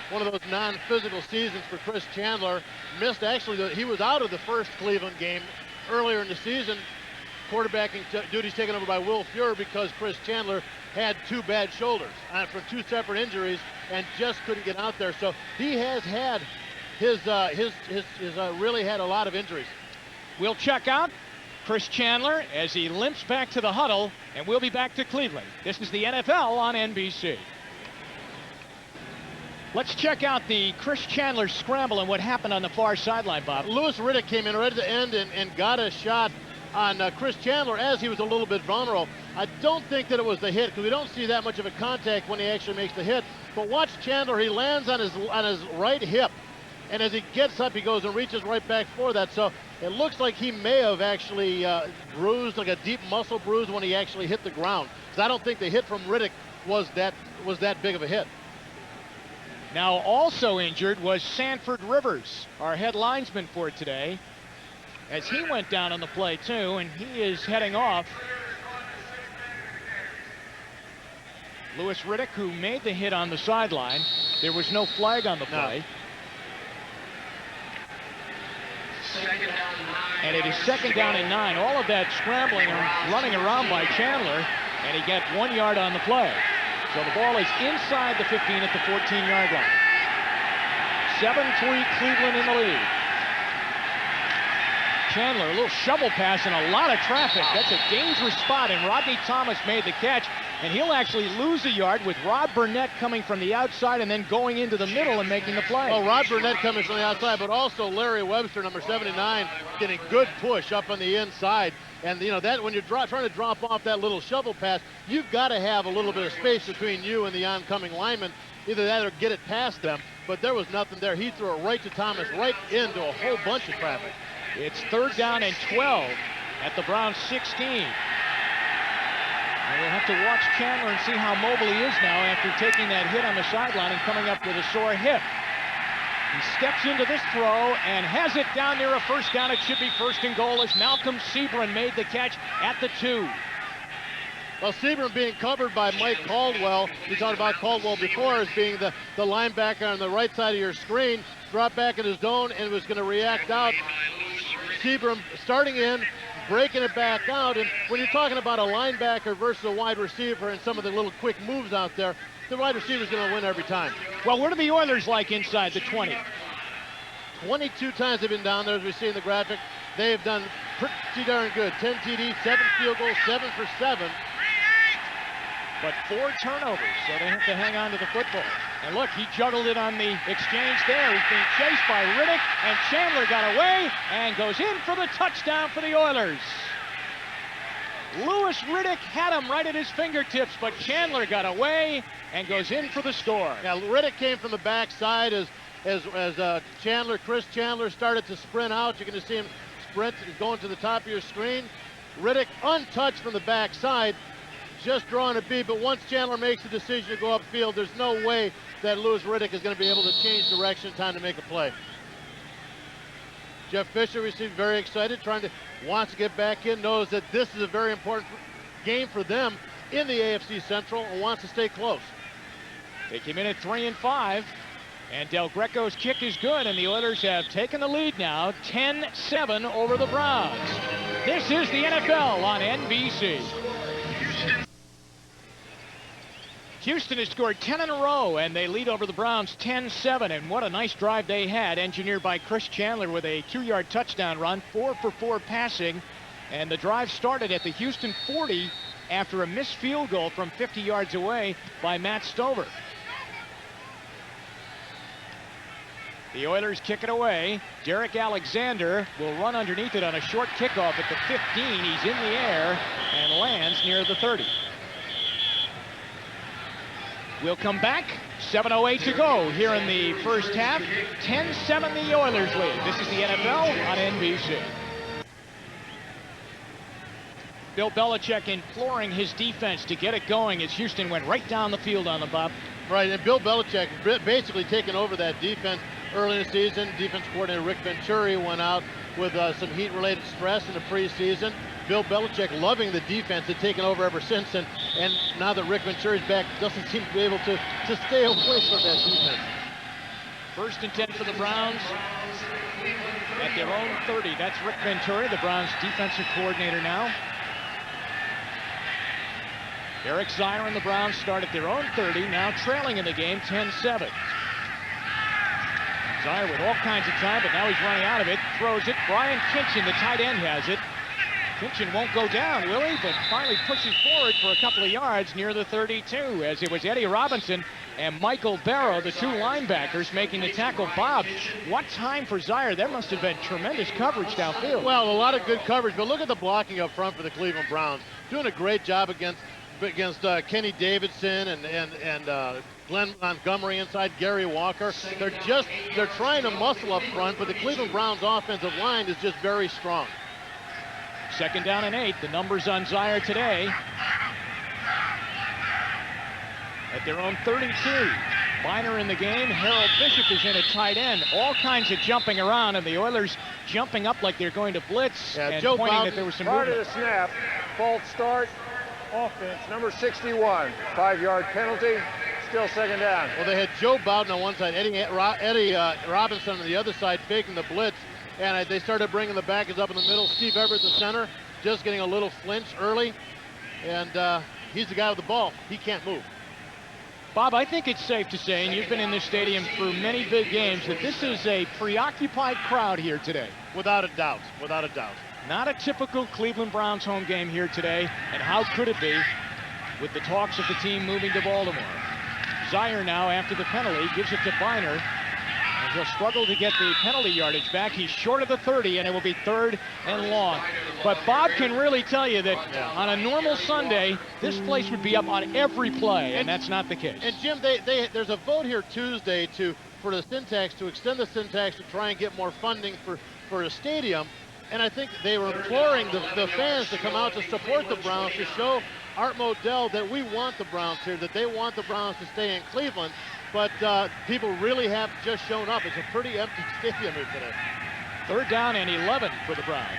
one of those non-physical seasons for Chris Chandler. He was out of the first Cleveland game earlier in the season. Quarterbacking duties taken over by Will Fuhr because Chris Chandler had 2 bad shoulders from 2 separate injuries and just couldn't get out there. So he has had really had a lot of injuries. We'll check out Chris Chandler as he limps back to the huddle, and we'll be back to Cleveland. This is the NFL on NBC. Let's check out the Chris Chandler scramble and what happened on the far sideline, Bob. Louis Riddick came in right at the end and got a shot on Chris Chandler as he was a little bit vulnerable. I don't think that it was the hit because we don't see that much of a contact when he actually makes the hit. But watch Chandler, he lands on his right hip. And as he gets up, he goes and reaches right back for that. So it looks like he may have actually bruised, like a deep muscle bruise when he actually hit the ground. Because I don't think the hit from Riddick was that big of a hit. Now also injured was Sanford Rivers, our head linesman for today, as he went down on the play too, and he is heading off. Louis Riddick, who made the hit on the sideline, there was no flag on the play. No. And it is 2nd down and 9. All of that scrambling and running around by Chandler, and he got 1 yard on the play. So the ball is inside the 15 at the 14-yard line. 7-3 Cleveland in the lead. Chandler, a little shovel pass and a lot of traffic. That's a dangerous spot, and Rodney Thomas made the catch, and he'll actually lose a yard with Rod Burnett coming from the outside and then going into the middle and making the play. Well, Rod Burnett coming from the outside, but also Larry Webster, number 79, getting good push up on the inside. And, you know, that when you're trying to drop off that little shovel pass, you've got to have a little bit of space between you and the oncoming lineman. Either that or get it past them, but there was nothing there. He threw it right to Thomas, right into a whole bunch of traffic. It's 3rd down and 12 at the Browns 16. And we'll have to watch Chandler and see how mobile he is now after taking that hit on the sideline and coming up with a sore hip. He steps into this throw and has it down near a first down. It should be 1st and goal as Malcolm Sebring made the catch at the 2. Well, Sebring being covered by Mike Caldwell. We talked about Caldwell before as being the linebacker on the right side of your screen. dropped back in his zone and was going to react out. Seabram starting in, breaking it back out. And when you're talking about a linebacker versus a wide receiver and some of the little quick moves out there, the wide receiver is going to win every time. Well, what are the Oilers like inside the 20? 22 times they've been down there, as we see in the graphic. They have done pretty darn good. 10 TDs, 7 field goals, 7 for 7. But 4 turnovers, so they have to hang on to the football. And look, he juggled it on the exchange there. He's being chased by Riddick, and Chandler got away and goes in for the touchdown for the Oilers. Louis Riddick had him right at his fingertips, but Chandler got away and goes in for the score. Now, Riddick came from the backside as Chris Chandler started to sprint out. You're going to see him sprint, going to the top of your screen. Riddick untouched from the backside, just drawing a beat, but once Chandler makes the decision to go upfield, there's no way that Louis Riddick is going to be able to change direction in time to make a play. Jeff Fisher received very excited, wants to get back in, knows that this is a very important game for them in the AFC Central and wants to stay close. They came in at 3-5, and Del Greco's kick is good, and the Oilers have taken the lead now, 10-7 over the Browns. This is the NFL on NBC. Houston has scored 10 in a row, and they lead over the Browns 10-7. And what a nice drive they had, engineered by Chris Chandler with a 2-yard touchdown run, 4 for 4 passing. And the drive started at the Houston 40 after a missed field goal from 50 yards away by Matt Stover. The Oilers kick it away. Derek Alexander will run underneath it on a short kickoff at the 15. He's in the air and lands near the 30. We'll come back. 7:08 to go here in the first half. 10-7 the Oilers lead. This is the NFL on NBC. Bill Belichick imploring his defense to get it going as Houston went right down the field on the Bob. Right, and Bill Belichick basically taking over that defense early in the season. Defense coordinator Rick Venturi went out with some heat-related stress in the preseason. Bill Belichick loving the defense and taking over ever since, and now that Rick Venturi's back, doesn't seem to be able to stay away from that defense. 1st and 10 for the Browns at their own 30. That's Rick Venturi, the Browns defensive coordinator now. Eric Zier and the Browns start at their own 30, now trailing in the game 10-7. Zier with all kinds of time, but now he's running out of it, throws it. Brian Kitchen, the tight end, has it. Kitchen won't go down, will he? But finally pushes forward for a couple of yards near the 32, as it was Eddie Robinson and Michael Barrow, the 2 linebackers, making the tackle. Bob, what time for Zier? That must have been tremendous coverage downfield. Well, a lot of good coverage, but look at the blocking up front for the Cleveland Browns. Doing a great job against Kenny Davidson and Glenn Montgomery inside, Gary Walker. They're trying to muscle up front, but the Cleveland Browns offensive line is just very strong. 2nd down and 8. The numbers on Zier today. At their own 32. Biner in the game. Harold Bishop is in at tight end. All kinds of jumping around, and the Oilers jumping up like they're going to blitz, and Joe pointing Bowden, that there was some prior to movement. the snap, false start, offense, number 61, 5-yard penalty, still 2nd down. Well, they had Joe Bowden on one side, Eddie Robinson on the other side faking the blitz, and they started bringing the backers up in the middle. Steve Everett, the center, just getting a little flinch early, and he's the guy with the ball. He can't move. Bob, I think it's safe to say, and you've been in this stadium through many big games, that this is a preoccupied crowd here today. Without a doubt, without a doubt. Not a typical Cleveland Browns home game here today, and how could it be with the talks of the team moving to Baltimore? Zier now, after the penalty, gives it to Biner, and he'll struggle to get the penalty yardage back. He's short of the 30, and it will be 3rd and long. But Bob can really tell you that on a normal Sunday, this place would be up on every play, and that's not the case. And Jim, there's a vote here Tuesday for the Syntax, to extend the Syntax to try and get more funding for a stadium. And I think they were imploring the fans to come out to support the Browns, to show Art Modell that we want the Browns here, that they want the Browns to stay in Cleveland. But people really have just shown up. It's a pretty empty stadium here today. 3rd down and 11 for the Browns.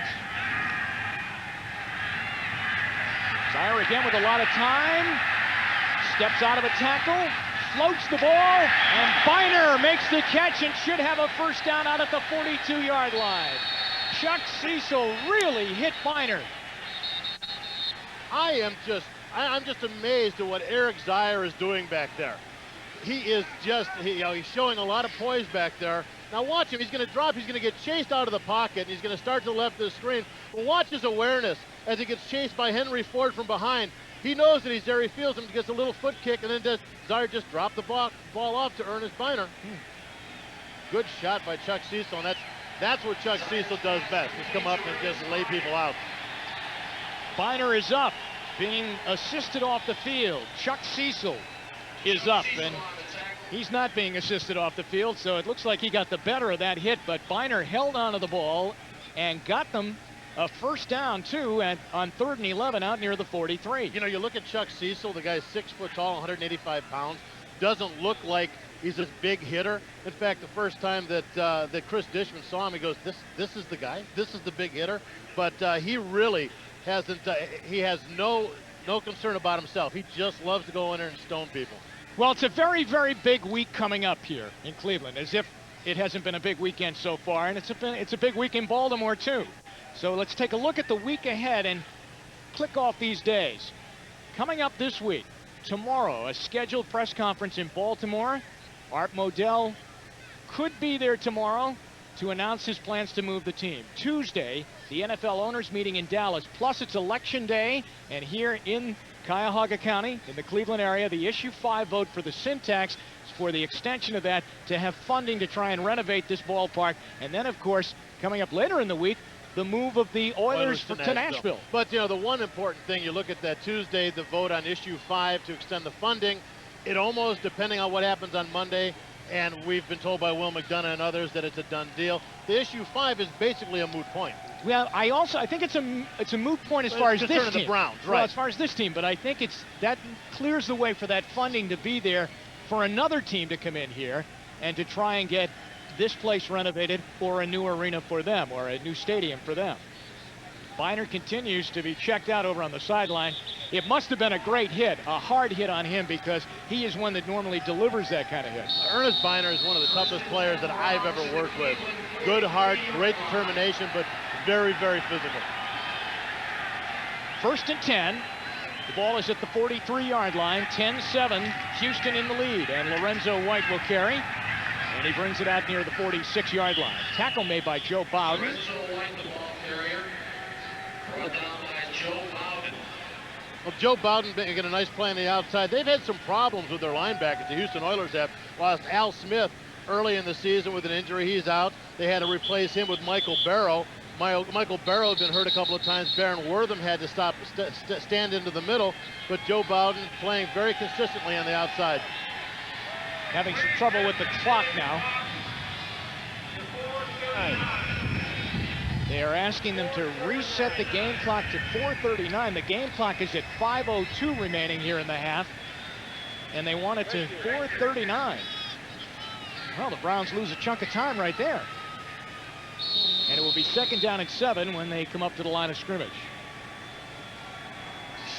Zier again with a lot of time. Steps out of a tackle. floats the ball, and Biner makes the catch and should have a first down out at the 42-yard line. Chuck Cecil really hit Biner. I'm just amazed at what Eric Zier is doing back there. He is just, he's showing a lot of poise back there. Now watch him, he's going to drop, he's going to get chased out of the pocket, and he's going to start to the left of the screen. But watch his awareness as he gets chased by Henry Ford from behind. He knows that he's there, he feels him, gets a little foot kick, and then Zier just dropped the ball off to Ernest Biner. Good shot by Chuck Cecil, and that's what Chuck Cecil does best, is come up and just lay people out. Biner is up, being assisted off the field. Chuck Cecil is up, and he's not being assisted off the field, so it looks like he got the better of that hit, but Biner held onto the ball and got them a first down, too, on 3rd and 11 out near the 43. You know, you look at Chuck Cecil, the guy's 6 foot tall, 185 pounds, doesn't look like he's a big hitter. In fact, the first time that Chris Dishman saw him, he goes, this is the guy, this is the big hitter, but he really hasn't, he has no concern about himself. He just loves to go in there and stone people. Well, it's a very, very big week coming up here in Cleveland, as if it hasn't been a big weekend so far, and it's a big week in Baltimore, too. So let's take a look at the week ahead and click off these days. Coming up this week, tomorrow, a scheduled press conference in Baltimore. Art Modell could be there tomorrow to announce his plans to move the team. Tuesday, the NFL owners meeting in Dallas, plus it's election day, and here in Cuyahoga County, in the Cleveland area, the issue 5 vote for the Syntax is for the extension of that to have funding to try and renovate this ballpark. And then, of course, coming up later in the week, the move of the Oilers to Nashville. But, you know, the one important thing, you look at that Tuesday, the vote on issue 5 to extend the funding, it almost, depending on what happens on Monday, and we've been told by Will McDonough and others that it's a done deal, the issue 5 is basically a moot point. Well, I think it's a moot point as far as this team. The Browns, right? Well, as far as this team, but I think that clears the way for that funding to be there for another team to come in here and to try and get this place renovated or a new arena for them or a new stadium for them. Biner continues to be checked out over on the sideline. It must have been a great hit, a hard hit on him, because he is one that normally delivers that kind of hit. Ernest Biner is one of the toughest players that I've ever worked with. Good heart, great determination, but very, very physical. 1st and 10. The ball is at the 43-yard line. 10-7, Houston in the lead, and Lorenzo White will carry. And he brings it out near the 46-yard line. Tackle made by Joe Bowden. Lorenzo White, the ball carrier. Brought down by Joe Bowden. Well, Joe Bowden getting a nice play on the outside. They've had some problems with their linebackers. The Houston Oilers have lost Al Smith early in the season with an injury. He's out. They had to replace him with Michael Barrow. Michael Barrow had been hurt a couple of times. Baron Wortham had to stand into the middle, but Joe Bowden playing very consistently on the outside. Having some trouble with the clock now. They are asking them to reset the game clock to 4:39. The game clock is at 5:02 remaining here in the half, and they want it to 4:39. Well, the Browns lose a chunk of time right there. And it will be 2nd down and 7 when they come up to the line of scrimmage.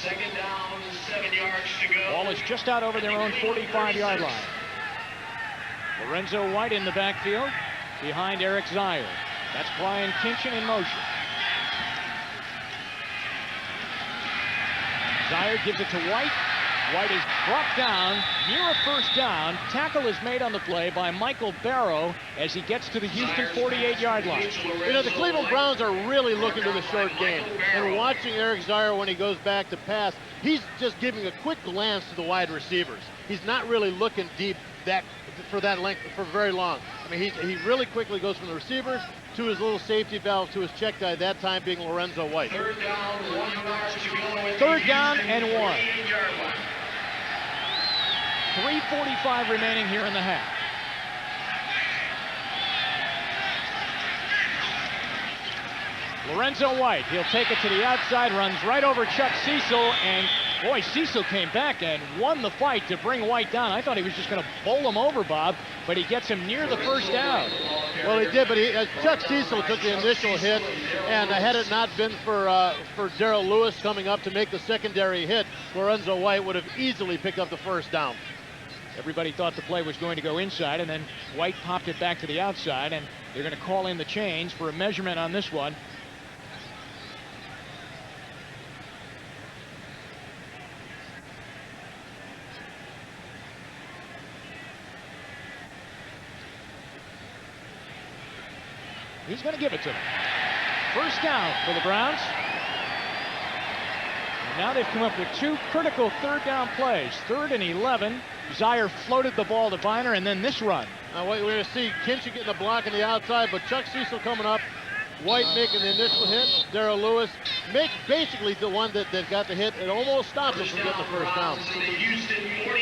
2nd down, 7 yards to go. Ball is just out over their own 45-yard line. Lorenzo White in the backfield behind Eric Zier. That's Brian Kinchin in motion. Zier gives it to White. White is brought down near a first down. Tackle is made on the play by Michael Barrow as he gets to the Houston 48-yard line. You know, the Cleveland Browns are really looking to the short game. And watching Eric Zier when he goes back to pass, he's just giving a quick glance to the wide receivers. He's not really looking deep for that length for very long. I mean, he really quickly goes from the receivers to his little safety valve to his check guy, that time being Lorenzo White. 3rd down, 1 yard to go. 3rd down and 1. 3:45 remaining here in the half. Lorenzo White, he'll take it to the outside, runs right over Chuck Cecil, and boy, Cecil came back and won the fight to bring White down. I thought he was just going to bowl him over, Bob, but he gets him near the first down. Well, he did, but Chuck Cecil took the initial hit, and had it not been for Darrell Lewis coming up to make the secondary hit, Lorenzo White would have easily picked up the first down. Everybody thought the play was going to go inside, and then White popped it back to the outside, and they're going to call in the chains for a measurement on this one. He's going to give it to them. First down for the Browns. And now they've come up with 2 critical third down plays. 3rd and 11. Zaire floated the ball to Viner, and then this run. Now we're going to see Kinchy getting a block on the outside, but Chuck Cecil coming up. White making the initial hit. Darrell Lewis basically the one that got the hit. It almost stopped him from getting the first down.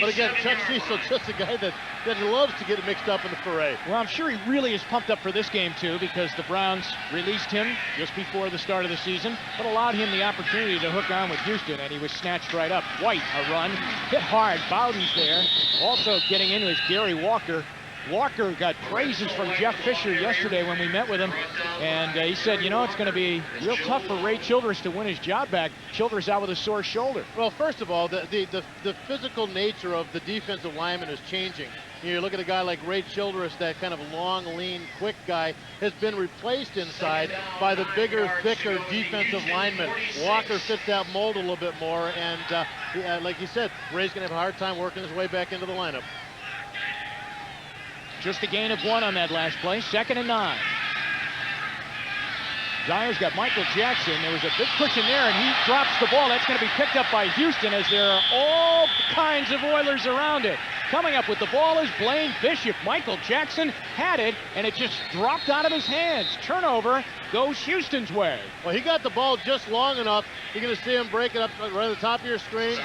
But again, Chuck Cecil just a guy that loves to get mixed up in the fray. Well, I'm sure he really is pumped up for this game, too, because the Browns released him just before the start of the season, but allowed him the opportunity to hook on with Houston, and he was snatched right up. White, a run, hit hard. Bowden's there. Also getting into is Gary Walker. Walker got praises from Jeff Fisher yesterday when we met with him, and he said, you know, it's going to be real tough for Ray Childress to win his job back. Childress out with a sore shoulder. Well, first of all, the physical nature of the defensive lineman is changing. You look at a guy like Ray Childress, that kind of long, lean, quick guy, has been replaced inside by the bigger, thicker defensive lineman. Walker fits that mold a little bit more, and like you said, Ray's going to have a hard time working his way back into the lineup. Just a gain of 1 on that last play. 2nd and 9. Zaire's got Michael Jackson. There was a big cushion there, and he drops the ball. That's going to be picked up by Houston, as there are all kinds of Oilers around it. Coming up with the ball is Blaine Bishop. Michael Jackson had it, and it just dropped out of his hands. Turnover goes Houston's way. Well, he got the ball just long enough. You're going to see him break it up right at the top of your screen.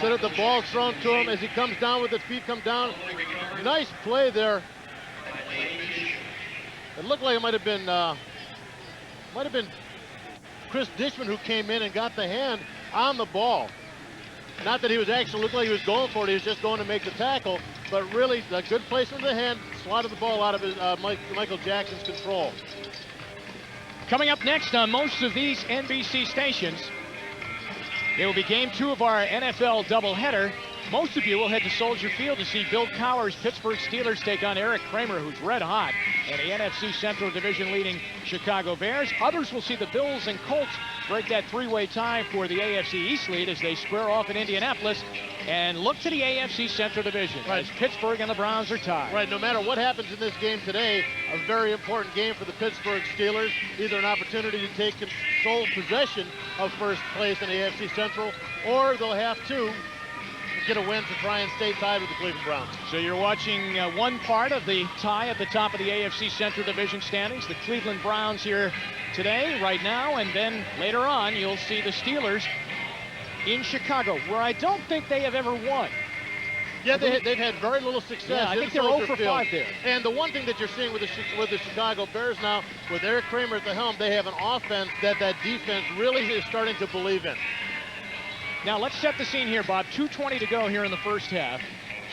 So that the ball's thrown to him as he comes down with his feet come down. Nice play there. It looked like it might have been Chris Dishman who came in and got the hand on the ball. Not that he was actually looked like he was going for it. He was just going to make the tackle. But really, a good placement of the hand, slotted the ball out of his, Michael Jackson's control. Coming up next on most of these NBC stations, it will be game 2 of our NFL doubleheader. Most of you will head to Soldier Field to see Bill Cowher's Pittsburgh Steelers take on Eric Kramer, who's red hot, and the NFC Central Division leading Chicago Bears. Others will see the Bills and Colts break that 3-way tie for the AFC East lead as they square off in Indianapolis and look to the AFC Central Division, as Pittsburgh and the Browns are tied. Right, no matter what happens in this game today, a very important game for the Pittsburgh Steelers. Either an opportunity to take sole possession of first place in AFC Central, or they'll have to get a win to try and stay tied with the Cleveland Browns. So you're watching one part of the tie at the top of the AFC Central Division standings. The Cleveland Browns here today, right now, and then later on you'll see the Steelers in Chicago, where I don't think they have ever won. Yeah, they've had very little success. Yeah, I think they're 0 for 5 there. And the one thing that you're seeing with the Chicago Bears now, with Eric Kramer at the helm, they have an offense that defense really is starting to believe in. Now let's set the scene here, Bob. 2:20 to go here in the first half.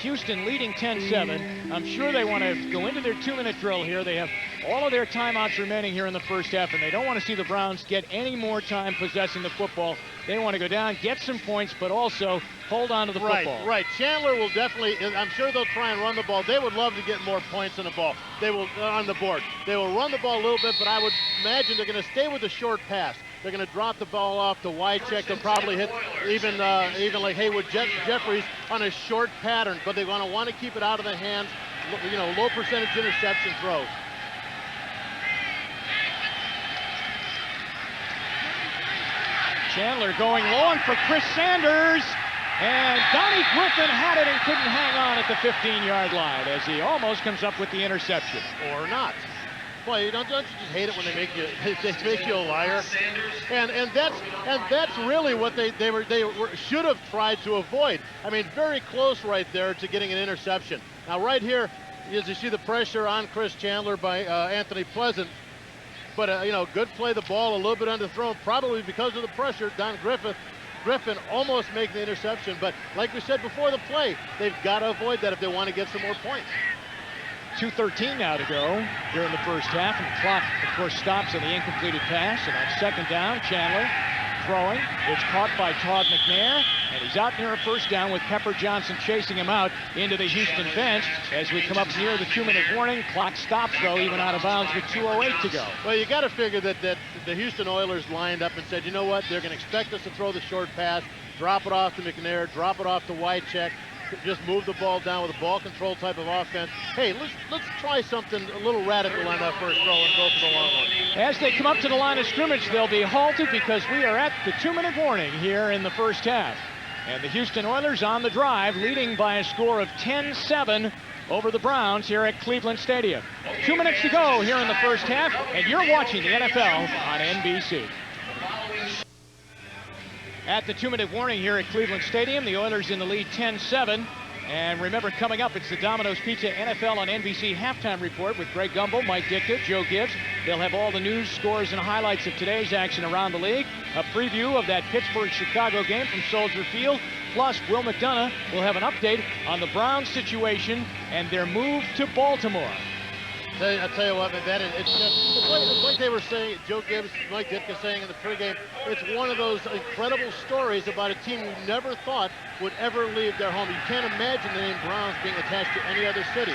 Houston leading 10-7. I'm sure they want to go into their 2-minute drill here. They have all of their timeouts remaining here in the first half, and they don't want to see the Browns get any more time possessing the football. They want to go down, get some points, but also hold on to the football. Right. Chandler will definitely, I'm sure they'll try and run the ball. They would love to get more points on the ball. They will, on the board. They will run the ball a little bit, but I would imagine they're going to stay with the short pass. They're going to drop the ball off to Wycheck. They'll probably hit even like Haywood Jeffries on a short pattern, but they're going to want to keep it out of the hands, low percentage interception throws. Chandler going long for Chris Sanders, and Donnie Griffin had it and couldn't hang on at the 15-yard line as he almost comes up with the interception. Or not. Boy, don't you just hate it when they make you a liar? And that's really what they should have tried to avoid. I mean, very close right there to getting an interception. Now right here, as you see the pressure on Chris Chandler by Anthony Pleasant. But good play, the ball a little bit underthrown, probably because of the pressure. Don Griffin almost making the interception, but like we said before the play, they've got to avoid that if they want to get some more points. 2:13 now to go during the first half, and the clock, of course, stops on the incompleted pass, and on second down, Chandler throwing. It's caught by Todd McNair, and he's out near a first down with Pepper Johnson chasing him out into the Houston bench. As we come up near the 2-minute warning, clock stops, though, even out of bounds with 2:08 to go. Well, you got to figure that the Houston Oilers lined up and said, you know what, they're going to expect us to throw the short pass, drop it off to McNair, drop it off to Wycheck, just move the ball down with a ball control type of offense. Hey, let's try something a little radical on that first throw and go for the long one. As they come up to the line of scrimmage, they'll be halted because we are at the 2-minute warning here in the first half. And the Houston Oilers on the drive, leading by a score of 10-7 over the Browns here at Cleveland Stadium. 2 minutes to go here in the first half, and you're watching the NFL on NBC. At the 2-minute warning here at Cleveland Stadium, the Oilers in the lead 10-7. And remember, coming up, it's the Domino's Pizza NFL on NBC halftime report with Greg Gumbel, Mike Ditka, Joe Gibbs. They'll have all the news, scores, and highlights of today's action around the league. A preview of that Pittsburgh-Chicago game from Soldier Field. Plus, Will McDonough will have an update on the Browns situation and their move to Baltimore. I tell you what, man, it's like they were saying, Joe Gibbs, Mike Ditka saying in the pregame, it's one of those incredible stories about a team you never thought would ever leave their home. You can't imagine the name Browns being attached to any other city.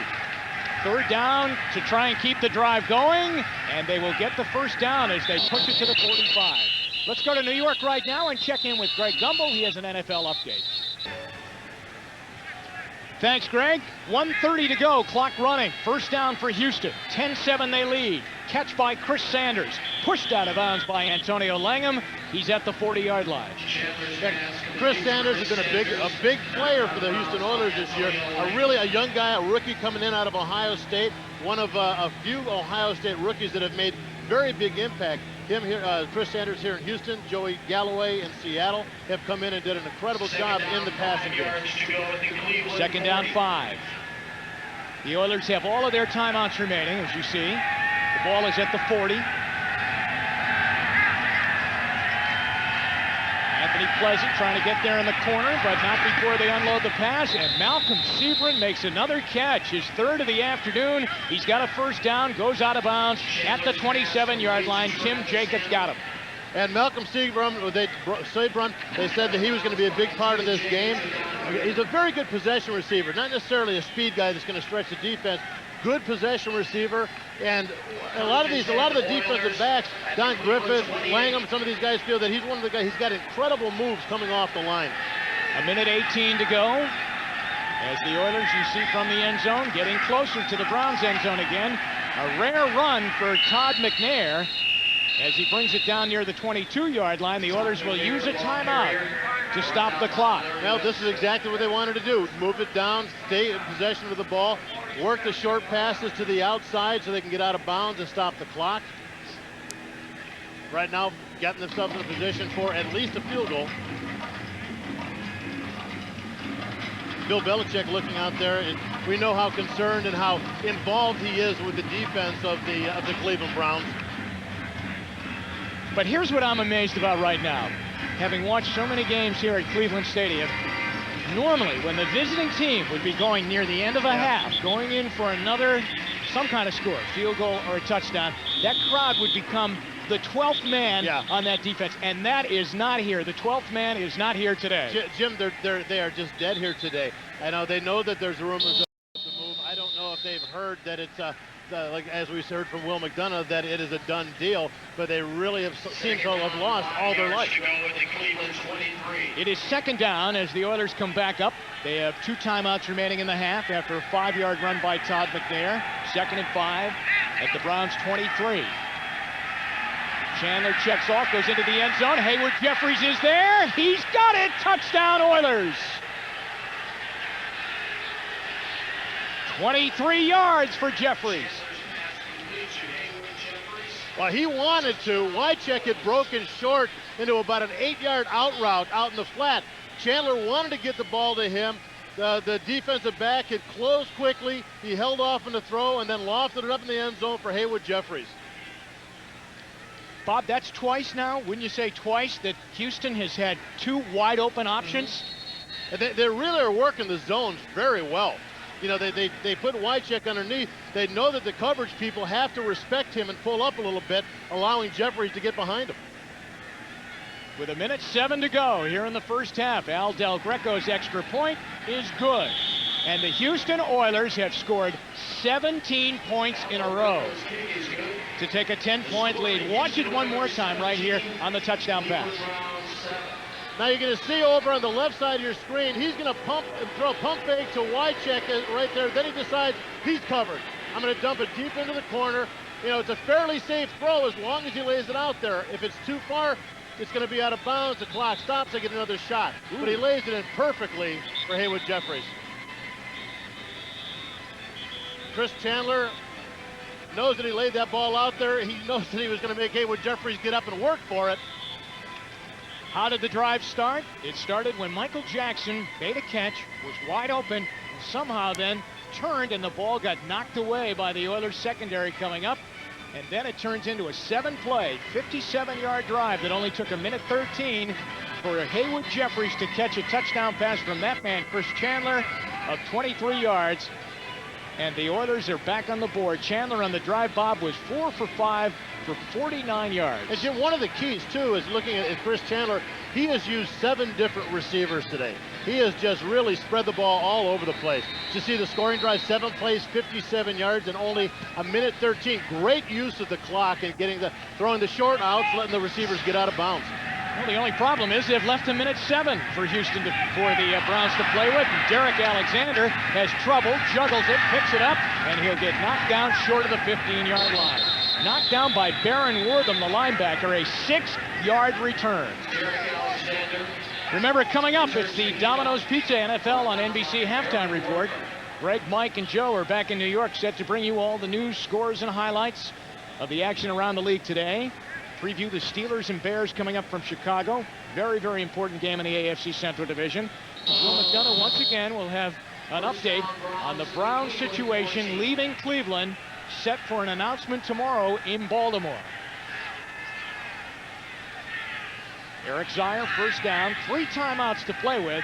Third down to try and keep the drive going, and they will get the first down as they push it to the 45. Let's go to New York right now and check in with Greg Gumbel. He has an NFL update. Thanks, Greg. 1:30 to go, clock running. First down for Houston. 10-7 they lead. Catch by Chris Sanders. Pushed out of bounds by Antonio Langham. He's at the 40-yard line. Chris Sanders has been a big player for the Houston Oilers this year. A young guy, a rookie coming in out of Ohio State. One of a few Ohio State rookies that have made very big impact. Him here, Chris Sanders here in Houston, Joey Galloway in Seattle have come in and did an incredible job in the passing game. Second down 5. The Oilers have all of their timeouts remaining, as you see. The ball is at the 40. Anthony Pleasant trying to get there in the corner, but not before they unload the pass. And Malcolm Sebrin makes another catch, his third of the afternoon. He's got a first down, goes out of bounds at the 27-yard line. Tim Jacobs got him. And Malcolm Sebrin, they said that he was going to be a big part of this game. He's a very good possession receiver, not necessarily a speed guy that's going to stretch the defense. Good possession receiver, and a lot of the defensive backs, Don Griffith, Langham, some of these guys feel that he's one of the guys. He's got incredible moves coming off the line. A minute 18 to go. As the Oilers, you see from the end zone, getting closer to the Browns end zone again. A rare run for Todd McNair. As he brings it down near the 22-yard line, the Oilers will use a timeout to stop the clock. Well, this is exactly what they wanted to do. Move it down, stay in possession of the ball, work the short passes to the outside so they can get out of bounds and stop the clock. Right now, getting themselves in a position for at least a field goal. Bill Belichick looking out there, and we know how concerned and how involved he is with the defense of the Cleveland Browns. But here's what I'm amazed about right now. Having watched so many games here at Cleveland Stadium, normally when the visiting team would be going near the end of a half, going in for some kind of score, field goal or a touchdown, that crowd would become the 12th man on that defense, and that is not here. The 12th man is not here today. Jim, they are just dead here today. I know they know that there's rumors of the move. I don't know if they've heard that it's like as we heard from Will McDonough, that it is a done deal, but they really seem to have lost all their life. It is second down as the Oilers come back up. They have 2 timeouts remaining in the half after a 5-yard run by Todd McNair. 2nd and 5 at the Browns 23. Chandler checks off, goes into the end zone. Hayward Jeffries is there. He's got it. Touchdown Oilers. 23 yards for Jeffries. Well, he wanted to. Wycheck had broken short into about an 8-yard out route out in the flat. Chandler wanted to get the ball to him. The defensive back had closed quickly. He held off in the throw and then lofted it up in the end zone for Hayward Jeffries. Bob, that's twice now, wouldn't you say twice, that Houston has had 2 wide open options? And they really are working the zones very well. You know, they put Wycheck underneath. They know that the coverage people have to respect him and pull up a little bit, allowing Jeffries to get behind him. with 1:07 to go here in the first half. Al Del Greco's extra point is good. And the Houston Oilers have scored 17 points in a row to take a 10-point lead. Watch it one more time right here on the touchdown pass. Now you're going to see over on the left side of your screen, he's going to throw a pump fake to Wycheck right there. Then he decides he's covered. I'm going to dump it deep into the corner. You know, it's a fairly safe throw as long as he lays it out there. If it's too far, it's going to be out of bounds. The clock stops. I get another shot. Ooh. But he lays it in perfectly for Haywood Jeffries. Chris Chandler knows that he laid that ball out there. He knows that he was going to make Haywood Jeffries get up and work for it. How did the drive start? It started when Michael Jackson made a catch, was wide open, and somehow then turned, and the ball got knocked away by the Oilers secondary coming up. And then it turns into a 7-play, 57-yard drive that only took 1:13 for Haywood Jeffries to catch a touchdown pass from that man, Chris Chandler, of 23 yards. And the Oilers are back on the board. Chandler on the drive, Bob, was 4 for 5 for 49 yards. And Jim, one of the keys, too, is looking at Chris Chandler. He has used 7 different receivers today. He has just really spread the ball all over the place. You see the scoring drive, 7 plays, 57 yards, and only 1:13. Great use of the clock and throwing the short outs, letting the receivers get out of bounds. Well, the only problem is they've left 1:07 for Houston for the Browns to play with. And Derek Alexander has trouble, juggles it, picks it up, and he'll get knocked down short of the 15-yard line. Knocked down by Baron Wortham, the linebacker, a 6-yard return. Remember, coming up, it's the Domino's Pizza NFL on NBC Halftime Report. Greg, Mike, and Joe are back in New York, set to bring you all the news, scores, and highlights of the action around the league today. Preview the Steelers and Bears coming up from Chicago. Very, very important game in the AFC Central Division. Will McDonough once again will have an update on the Browns situation leaving Cleveland, set for an announcement tomorrow in Baltimore. Eric Zier, first down, 3 timeouts to play with,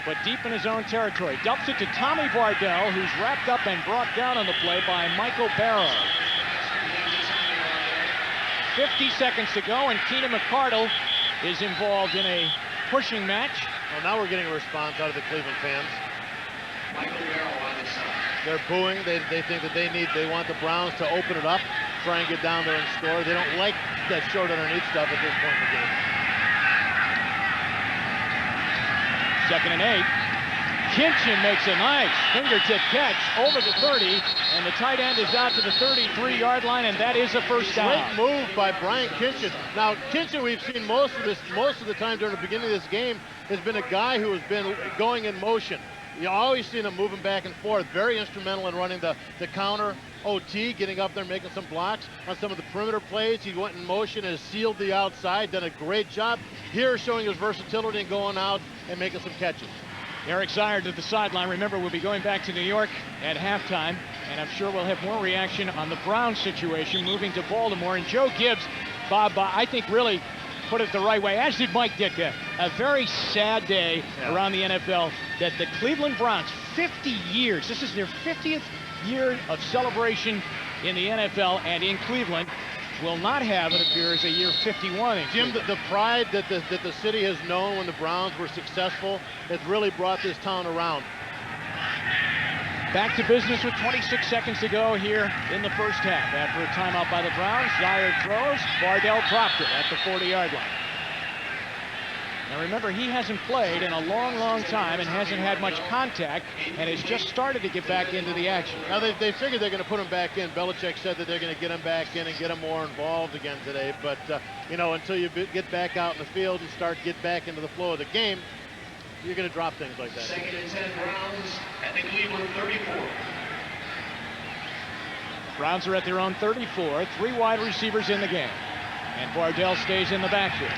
but deep in his own territory. Dumps it to Tommy Bardell, who's wrapped up and brought down on the play by Michael Barrow. 50 seconds to go, and Keenan McCardle is involved in a pushing match. Well, now we're getting a response out of the Cleveland fans. Michael Barrow on the side. They're booing. They think that they want the Browns to open it up, try and get down there and score. They don't like that short underneath stuff at this point in the game. 2nd and 8. Kinchin makes a nice fingertip catch over the 30, and the tight end is out to the 33-yard line, and that is a first down. Great move by Brian Kinchin. Now, Kinchin, we've seen most of the time during the beginning of this game, has been a guy who has been going in motion. You always seen him moving back and forth. Very instrumental in running the counter OT, getting up there, making some blocks on some of the perimeter plays. He went in motion and sealed the outside, done a great job here, showing his versatility and going out and making some catches. Eric Zier to the sideline. Remember, we'll be going back to New York at halftime, and I'm sure we'll have more reaction on the Browns situation moving to Baltimore. And Joe Gibbs, Bob, I think really put it the right way, as did Mike Ditka. A very sad day around the NFL that the Cleveland Browns, 50 years, this is their 50th year of celebration in the NFL and in Cleveland, will not have, it appears, a year 51. Jim, the pride that the city has known when the Browns were successful has really brought this town around. Back to business with 26 seconds to go here in the first half. After a timeout by the Browns, Zier throws, Bardell dropped it at the 40-yard line. Now remember, he hasn't played in a long, long time and hasn't had much contact and has just started to get back into the action. Now they figured they're going to put him back in. Belichick said that they're going to get him back in and get him more involved again today. But, you know, until you get back out in the field and get back into the flow of the game, you're going to drop things like that. 2nd and 10 Browns at the Cleveland 34. Browns are at their own 34. 3 wide receivers in the game. And Bardell stays in the backfield.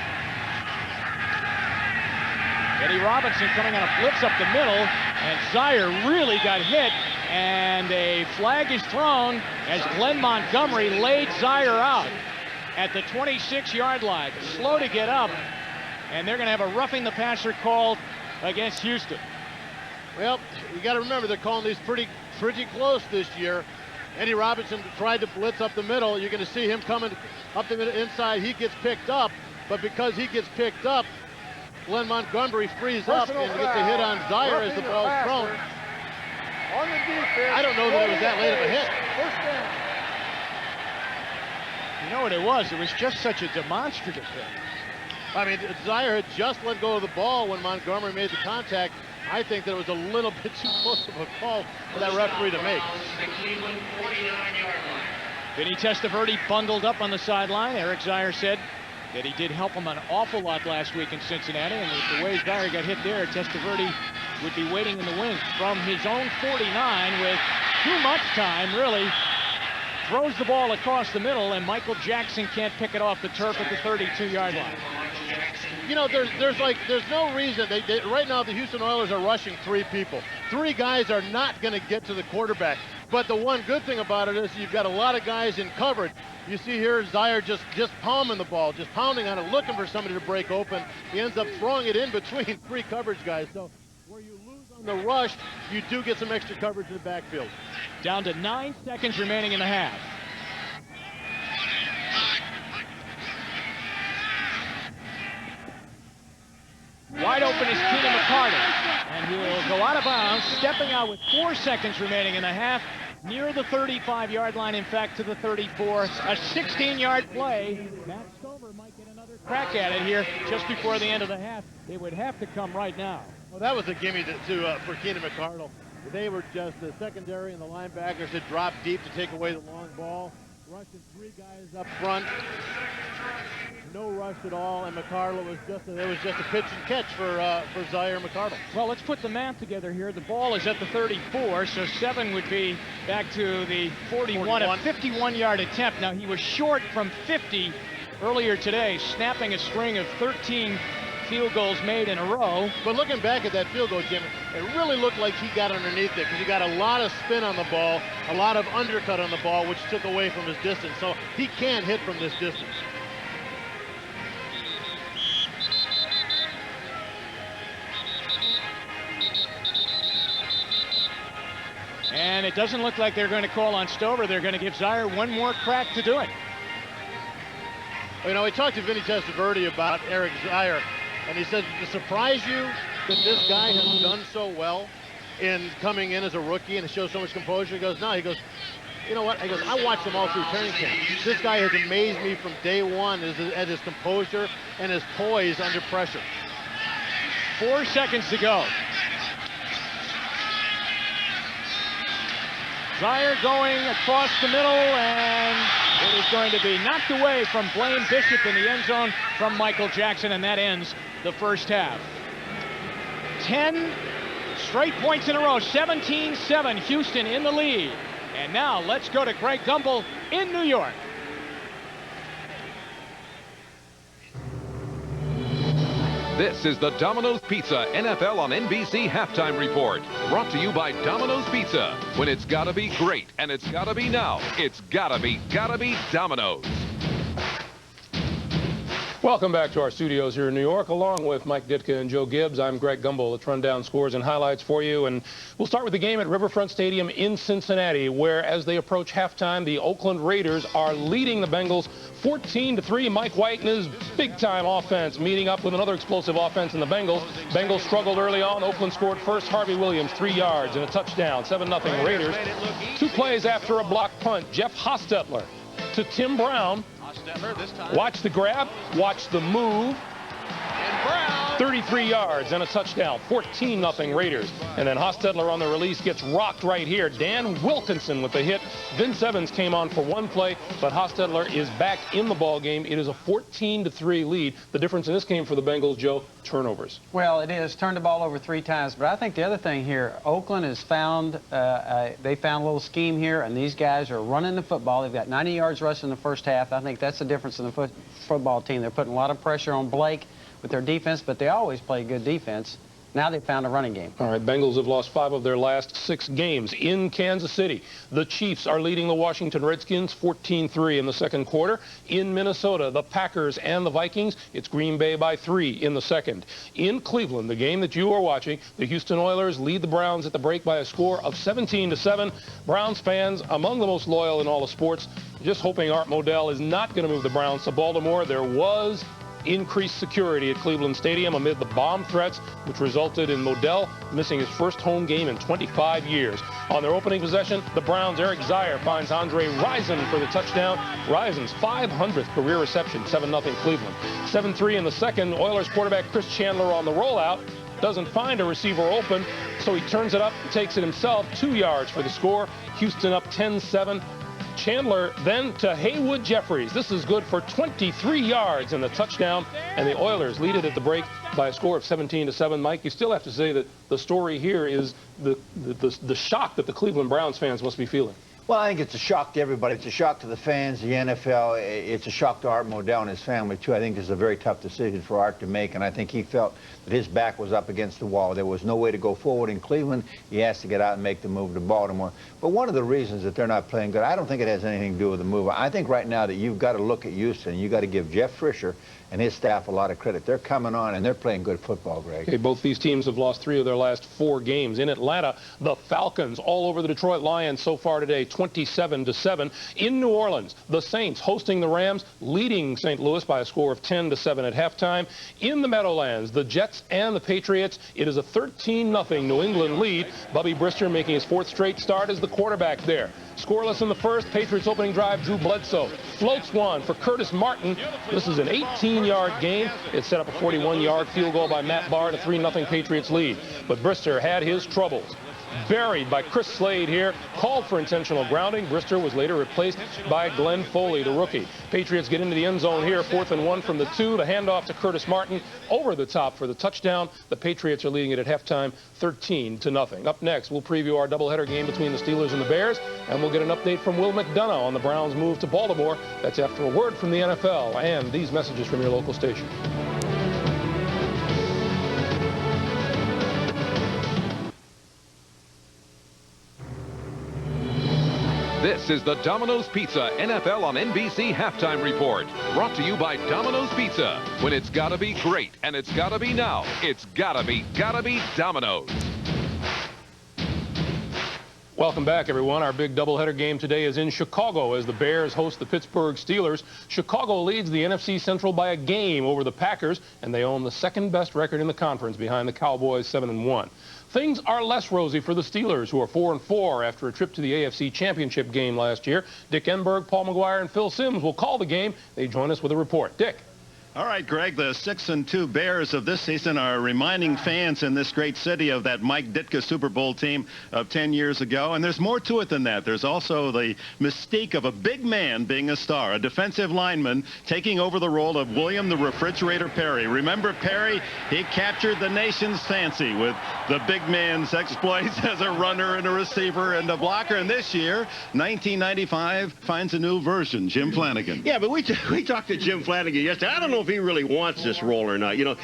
Eddie Robinson coming on a blitz up the middle, and Zier really got hit, and a flag is thrown as Glenn Montgomery laid Zier out at the 26-yard line. Slow to get up, and they're going to have a roughing the passer called against Houston. Well, you got to remember they're calling these pretty close this year. Eddie Robinson tried to blitz up the middle. You're going to see him coming up the middle inside. He gets picked up. but because he gets picked up, Glenn Montgomery frees up and gets a hit on Zier as the ball's thrown. On the defense. I don't know that it was that late of a hit. First down. You know what it was? It was just such a demonstrative hit. I mean, Zier had just let go of the ball when Montgomery made the contact. I think that it was a little bit too close of a call for that referee to make. Vinny Testaverde bundled up on the sideline. Eric Zier said that he did help him an awful lot last week in Cincinnati, and with the way Zier got hit there, Testaverde would be waiting in the wings from his own 49 with too much time, really. Throws the ball across the middle, and Michael Jackson can't pick it off the turf at the 32-yard line. You know, there's no reason. Right now, the Houston Oilers are rushing 3 people. 3 guys are not going to get to the quarterback. But the one good thing about it is you've got a lot of guys in coverage. You see here Zier just palming the ball, just pounding on it, looking for somebody to break open. He ends up throwing it in between 3 coverage guys. So where you lose on the rush, you do get some extra coverage in the backfield. Down to 9 seconds remaining in the half. Wide open is Keenan McCardle, and he'll go out of bounds, stepping out with 4 seconds remaining in the half, near the 35-yard line, in fact, to the 34. A 16-yard play. Matt Stover might get another crack at it here just before the end of the half. They would have to come right now. Well, that was a gimme for Keenan McCardle. They were just the secondary and the linebackers had dropped deep to take away the long ball. Rushing 3 guys up front. No rush at all, and McCardle was just a pitch and catch for Zier McCardle. Well, let's put the math together here. The ball is at the 34, so 7 would be back to the 41. A 51-yard attempt. Now, he was short from 50 earlier today, snapping a string of 13 field goals made in a row. But looking back at that field goal, Jim, it really looked like he got underneath it because he got a lot of spin on the ball, a lot of undercut on the ball, which took away from his distance. So he can hit from this distance. And it doesn't look like they're going to call on Stover. They're going to give Zier one more crack to do it. You know, we talked to Vinny Testaverde about Eric Zier, and he said, does it surprise you that this guy has done so well in coming in as a rookie and shows so much composure? He goes, no. He goes, you know what? He goes, I watched him all through training camp. This guy has amazed me from day one at his composure and his poise under pressure. 4 seconds to go. Zier going across the middle, and it is going to be knocked away from Blaine Bishop in the end zone from Michael Jackson, and that ends the first half. 10 straight points in a row, 17-7, Houston in the lead. And now let's go to Greg Gumbel in New York. This is the Domino's Pizza NFL on NBC Halftime Report. Brought to you by Domino's Pizza. When it's gotta be great and it's gotta be now, it's gotta be Domino's. Welcome back to our studios here in New York, along with Mike Ditka and Joe Gibbs. I'm Greg Gumbel. Let's run down scores and highlights for you. And we'll start with the game at Riverfront Stadium in Cincinnati, where as they approach halftime, the Oakland Raiders are leading the Bengals 14-3. Mike White and his big-time offense meeting up with another explosive offense in the Bengals. Bengals struggled early on. Oakland scored first. Harvey Williams, 3 yards and a touchdown. 7-0 Raiders. 2 plays after a block punt. Jeff Hostetler to Tim Brown. Watch the grab, watch the move. 33 yards and a touchdown. 14-0 Raiders. And then Hostetler on the release gets rocked right here. Dan Wilkinson with the hit. Vince Evans came on for 1 play, but Hostetler is back in the ball game. It is a 14-3 lead. The difference in this game for the Bengals, Joe, turnovers. Well, it is. Turned the ball over 3 times. But I think the other thing here, Oakland has found, they found a little scheme here, and these guys are running the football. They've got 90 yards rushing in the first half. I think that's the difference in the football team. They're putting a lot of pressure on Blake with their defense, but they always play good defense. Now they've found a running game. All right, Bengals have lost 5 of their last 6 games in Kansas City. The Chiefs are leading the Washington Redskins 14-3 in the second quarter. In Minnesota, the Packers and the Vikings, it's Green Bay by 3 in the second. In Cleveland, the game that you are watching, the Houston Oilers lead the Browns at the break by a score of 17-7. Browns fans, among the most loyal in all of sports, just hoping Art Modell is not going to move the Browns to Baltimore. There was increased security at Cleveland Stadium amid the bomb threats, which resulted in Modell missing his first home game in 25 years. On their opening possession, the Browns' Eric Zier finds Andre Rison for the touchdown. Rison's 500th career reception, 7-0 Cleveland. 7-3 in the second, Oilers quarterback Chris Chandler on the rollout doesn't find a receiver open, so he turns it up and takes it himself, 2 yards for the score. Houston up 10-7. Chandler then to Haywood Jeffries. This is good for 23 yards in the touchdown, and the Oilers lead it at the break by a score of 17-7. Mike, you still have to say that the story here is the shock that the Cleveland Browns fans must be feeling. Well, I think it's a shock to everybody. It's a shock to the fans, the NFL. It's a shock to Art Modell and his family, too. I think this is a very tough decision for Art to make, and I think he felt that his back was up against the wall. There was no way to go forward in Cleveland. He has to get out and make the move to Baltimore. But one of the reasons that they're not playing good, I don't think it has anything to do with the move. I think right now that you've got to look at Houston, and you've got to give Jeff Fisher and his staff a lot of credit. They're coming on, and they're playing good football, Greg. Okay, both these teams have lost 3 of their last 4 games. In Atlanta, the Falcons all over the Detroit Lions so far today, 27-7. In New Orleans, the Saints hosting the Rams, leading St. Louis by a score of 10-7 at halftime. In the Meadowlands, the Jets and the Patriots, it is a 13-0 New England lead. Bubby Brister making his 4th straight start as the quarterback there. Scoreless in the first, Patriots opening drive, Drew Bledsoe floats one for Curtis Martin. This is an 18-yard gain. It set up a 41-yard field goal by Matt Barr to 3-0 Patriots lead. But Brister had his troubles. Buried by Chris Slade here, called for intentional grounding. Brister was later replaced by Glenn Foley, the rookie. Patriots get into the end zone here, 4th and 1 from the 2. The handoff to Curtis Martin over the top for the touchdown. The Patriots are leading it at halftime, 13-0. Up next, we'll preview our doubleheader game between the Steelers and the Bears, and we'll get an update from Will McDonough on the Browns' move to Baltimore. That's after a word from the NFL and these messages from your local station. This is the Domino's Pizza NFL on NBC Halftime Report. Brought to you by Domino's Pizza. When it's gotta be great and it's gotta be now, it's gotta be Domino's. Welcome back, everyone. Our big doubleheader game today is in Chicago as the Bears host the Pittsburgh Steelers. Chicago leads the NFC Central by a game over the Packers, and they own the 2nd-best record in the conference behind the Cowboys, 7-1. Things are less rosy for the Steelers, who are 4-4 after a trip to the AFC Championship game last year. Dick Enberg, Paul McGuire, and Phil Simms will call the game. They join us with a report. Dick. All right, Greg, the 6-2 Bears of this season are reminding fans in this great city of that Mike Ditka Super Bowl team of 10 years ago. And there's more to it than that. There's also the mystique of a big man being a star, a defensive lineman taking over the role of William the Refrigerator Perry. Remember Perry? He captured the nation's fancy with the big man's exploits as a runner and a receiver and a blocker. And this year, 1995, finds a new version, Jim Flanagan. Yeah, but we talked to Jim Flanagan yesterday. I don't know if he really wants this role or not. You know,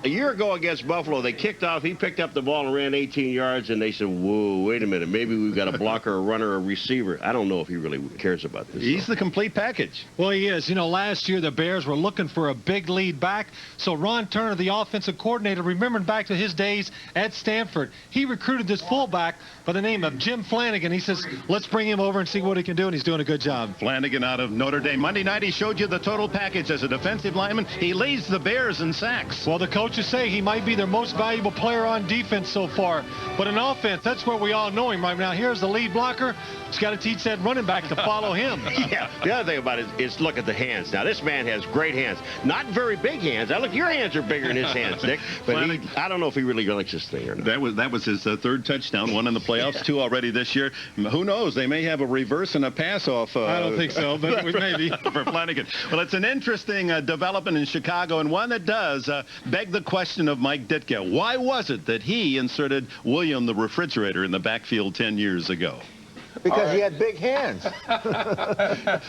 a year ago against Buffalo, they kicked off. He picked up the ball and ran 18 yards, and they said, whoa, wait a minute. Maybe we've got a blocker, a runner, a receiver. I don't know if he really cares about this. He's the complete package. Well, he is. You know, last year the Bears were looking for a big lead back. So Ron Turner, the offensive coordinator, remembering back to his days at Stanford, he recruited this fullback by the name of Jim Flanagan. He says, let's bring him over and see what he can do, and he's doing a good job. Flanagan out of Notre Dame. Monday night, he showed you the total package as a defensive lineman. He leads the Bears in sacks. Well, the coaches say he might be their most valuable player on defense so far. But in offense, that's where we all know him right now. Here's the lead blocker. He's got to teach that running back to follow him. Yeah, the other thing about it is look at the hands. Now, this man has great hands. Not very big hands. Now, look, your hands are bigger than his hands, Dick. But I don't know if he really likes this thing or not. That was his 3rd touchdown, 1 in the playoffs, yeah. 2 already this year. Who knows? They may have a reverse and a pass-off. I don't think so, but maybe. For Flanagan. Well, it's an interesting development in Chicago, and one that does beg the question of Mike Ditka. Why was it that he inserted William the Refrigerator in the backfield 10 years ago? Because he had big hands.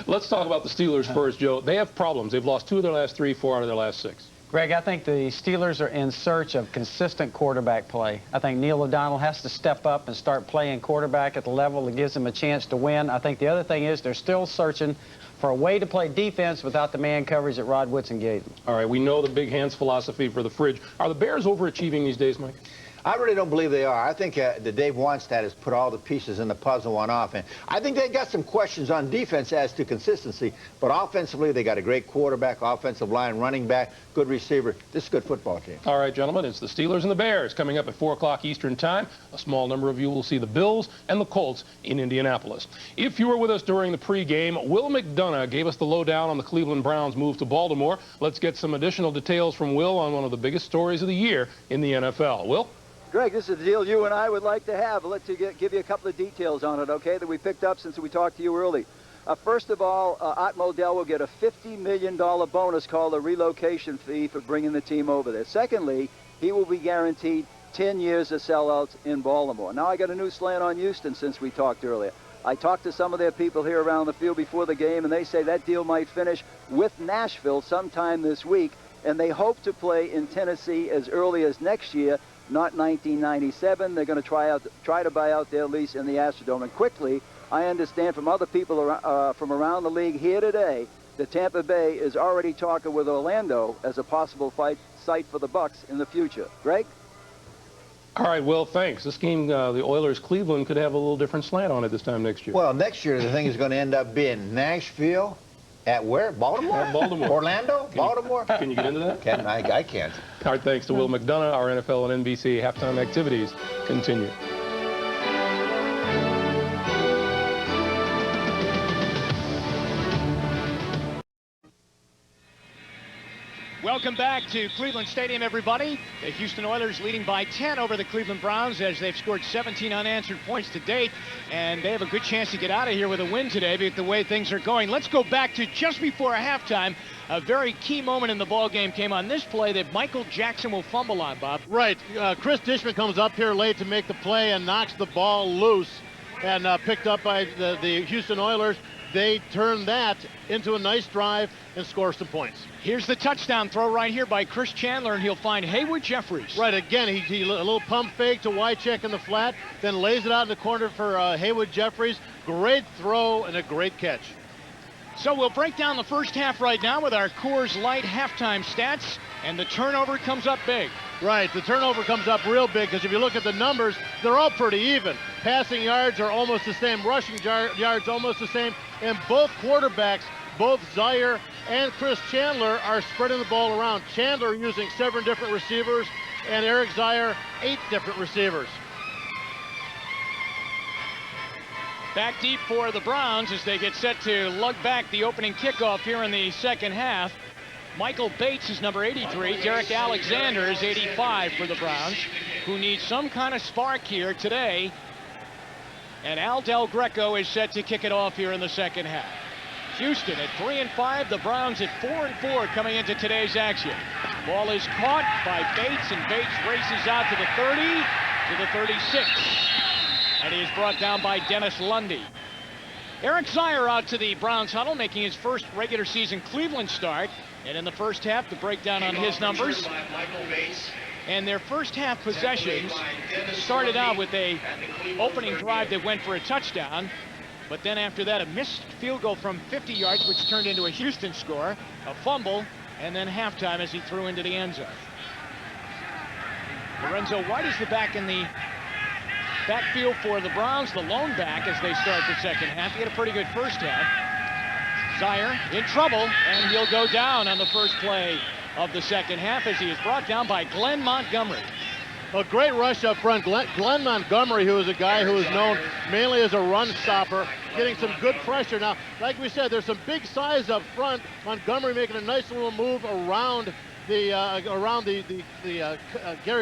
Let's talk about the Steelers first, Joe. They have problems. They've lost 2 of their last 3, 4 out of their last 6. Greg, I think the Steelers are in search of consistent quarterback play. I think Neil O'Donnell has to step up and start playing quarterback at the level that gives them a chance to win. I think the other thing is they're still searching for a way to play defense without the man coverage that Rod Woodson gave them. All right, we know the big hands philosophy for the fridge. Are the Bears overachieving these days, Mike? I really don't believe they are. I think that Dave Wannstedt has put all the pieces in the puzzle on offense. I think they got some questions on defense as to consistency, but offensively they got a great quarterback, offensive line, running back, good receiver. This is a good football team. All right, gentlemen, it's the Steelers and the Bears coming up at 4 o'clock Eastern Time. A small number of you will see the Bills and the Colts in Indianapolis. If you were with us during the pregame, Will McDonough gave us the lowdown on the Cleveland Browns' move to Baltimore. Let's get some additional details from Will on one of the biggest stories of the year in the NFL. Will? Greg, this is the deal you and I would like to have. Let's give you a couple of details on it, okay, that we picked up since we talked to you early. First of all, Art Modell will get a $50 million bonus called a relocation fee for bringing the team over there. Secondly, he will be guaranteed 10 years of sellouts in Baltimore. Now I got a new slant on Houston since we talked earlier. I talked to some of their people here around the field before the game, and they say that deal might finish with Nashville sometime this week, and they hope to play in Tennessee as early as next year, not 1997. They're going to try to buy out their lease in the Astrodome. And quickly, I understand from other people from around the league here today that Tampa Bay is already talking with Orlando as a possible site for the Bucs in the future. Greg? All right, Will, thanks. This game, the Oilers-Cleveland, could have a little different slant on it this time next year. Well, next year the thing is going to end up being Nashville. At where? Baltimore? At Baltimore. Orlando? Baltimore? Can you get into that? I can't. All right, thanks to Will McDonough. Our NFL and NBC halftime activities continue. Welcome back to Cleveland Stadium, everybody. The Houston Oilers leading by 10 over the Cleveland Browns as they've scored 17 unanswered points to date, and they have a good chance to get out of here with a win today with the way things are going. Let's go back to just before halftime. A very key moment in the ball game came on this play that Michael Jackson will fumble on, Bob. Right. Chris Dishman comes up here late to make the play and knocks the ball loose and picked up by the Houston Oilers. They turn that into a nice drive and score some points. Here's the touchdown throw right here by Chris Chandler, and he'll find Haywood Jeffries. Right, again, he a little pump fake to Wycheck in the flat, then lays it out in the corner for Haywood Jeffries. Great throw and a great catch. So we'll break down the first half right now with our Coors Light halftime stats, and the turnover comes up big. Right, the turnover comes up real big because if you look at the numbers, they're all pretty even. Passing yards are almost the same, rushing yards almost the same, and both quarterbacks, both Zaire and Chris Chandler, are spreading the ball around. Chandler using 7 different receivers, and Eric Zaire 8 different receivers. Back deep for the Browns as they get set to lug back the opening kickoff here in the second half. Michael Bates is number 83. Derek Alexander is 85 for the Browns, who need some kind of spark here today. And Al Del Greco is set to kick it off here in the second half. Houston at 3-5, the Browns at 4-4 coming into today's action. Ball is caught by Bates, and Bates races out to the 30, to the 36. And he is brought down by Dennis Lundy. Eric Zaire out to the Browns huddle, making his first regular season Cleveland start. And in the first half, the breakdown on his numbers. And their first half possessions started out with a opening drive that went for a touchdown. But then after that, a missed field goal from 50 yards, which turned into a Houston score, a fumble, and then halftime as he threw into the end zone. Lorenzo White is the back in the backfield for the Browns, the lone back as they start the second half. He had a pretty good first half. Zaire in trouble, and he'll go down on the first play of the second half as he is brought down by Glenn Montgomery. A great rush up front. Glenn Montgomery, who is a guy who is known mainly as a run stopper, getting some good pressure. Now, like we said, there's some big size up front. Montgomery making a nice little move around Gary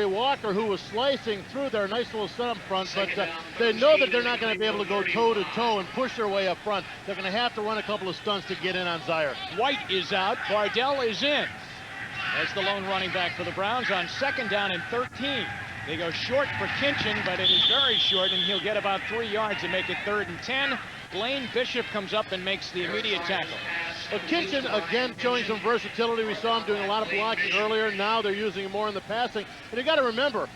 Walker, who was slicing through their nice little set up front, but they know that they're not going to be able to go toe-to-toe and push their way up front. They're going to have to run a couple of stunts to get in on Zaire. White is out. Bardell is in as the lone running back for the Browns on second down and 13. They go short for Kinchin, but it is very short, and he'll get about 3 yards and make it 3rd and 10. Blaine Bishop comes up and makes the immediate tackle. Kinchin, again, showing some versatility. We saw him doing a lot of blocking earlier. Now they're using him more in the passing. And you got to remember,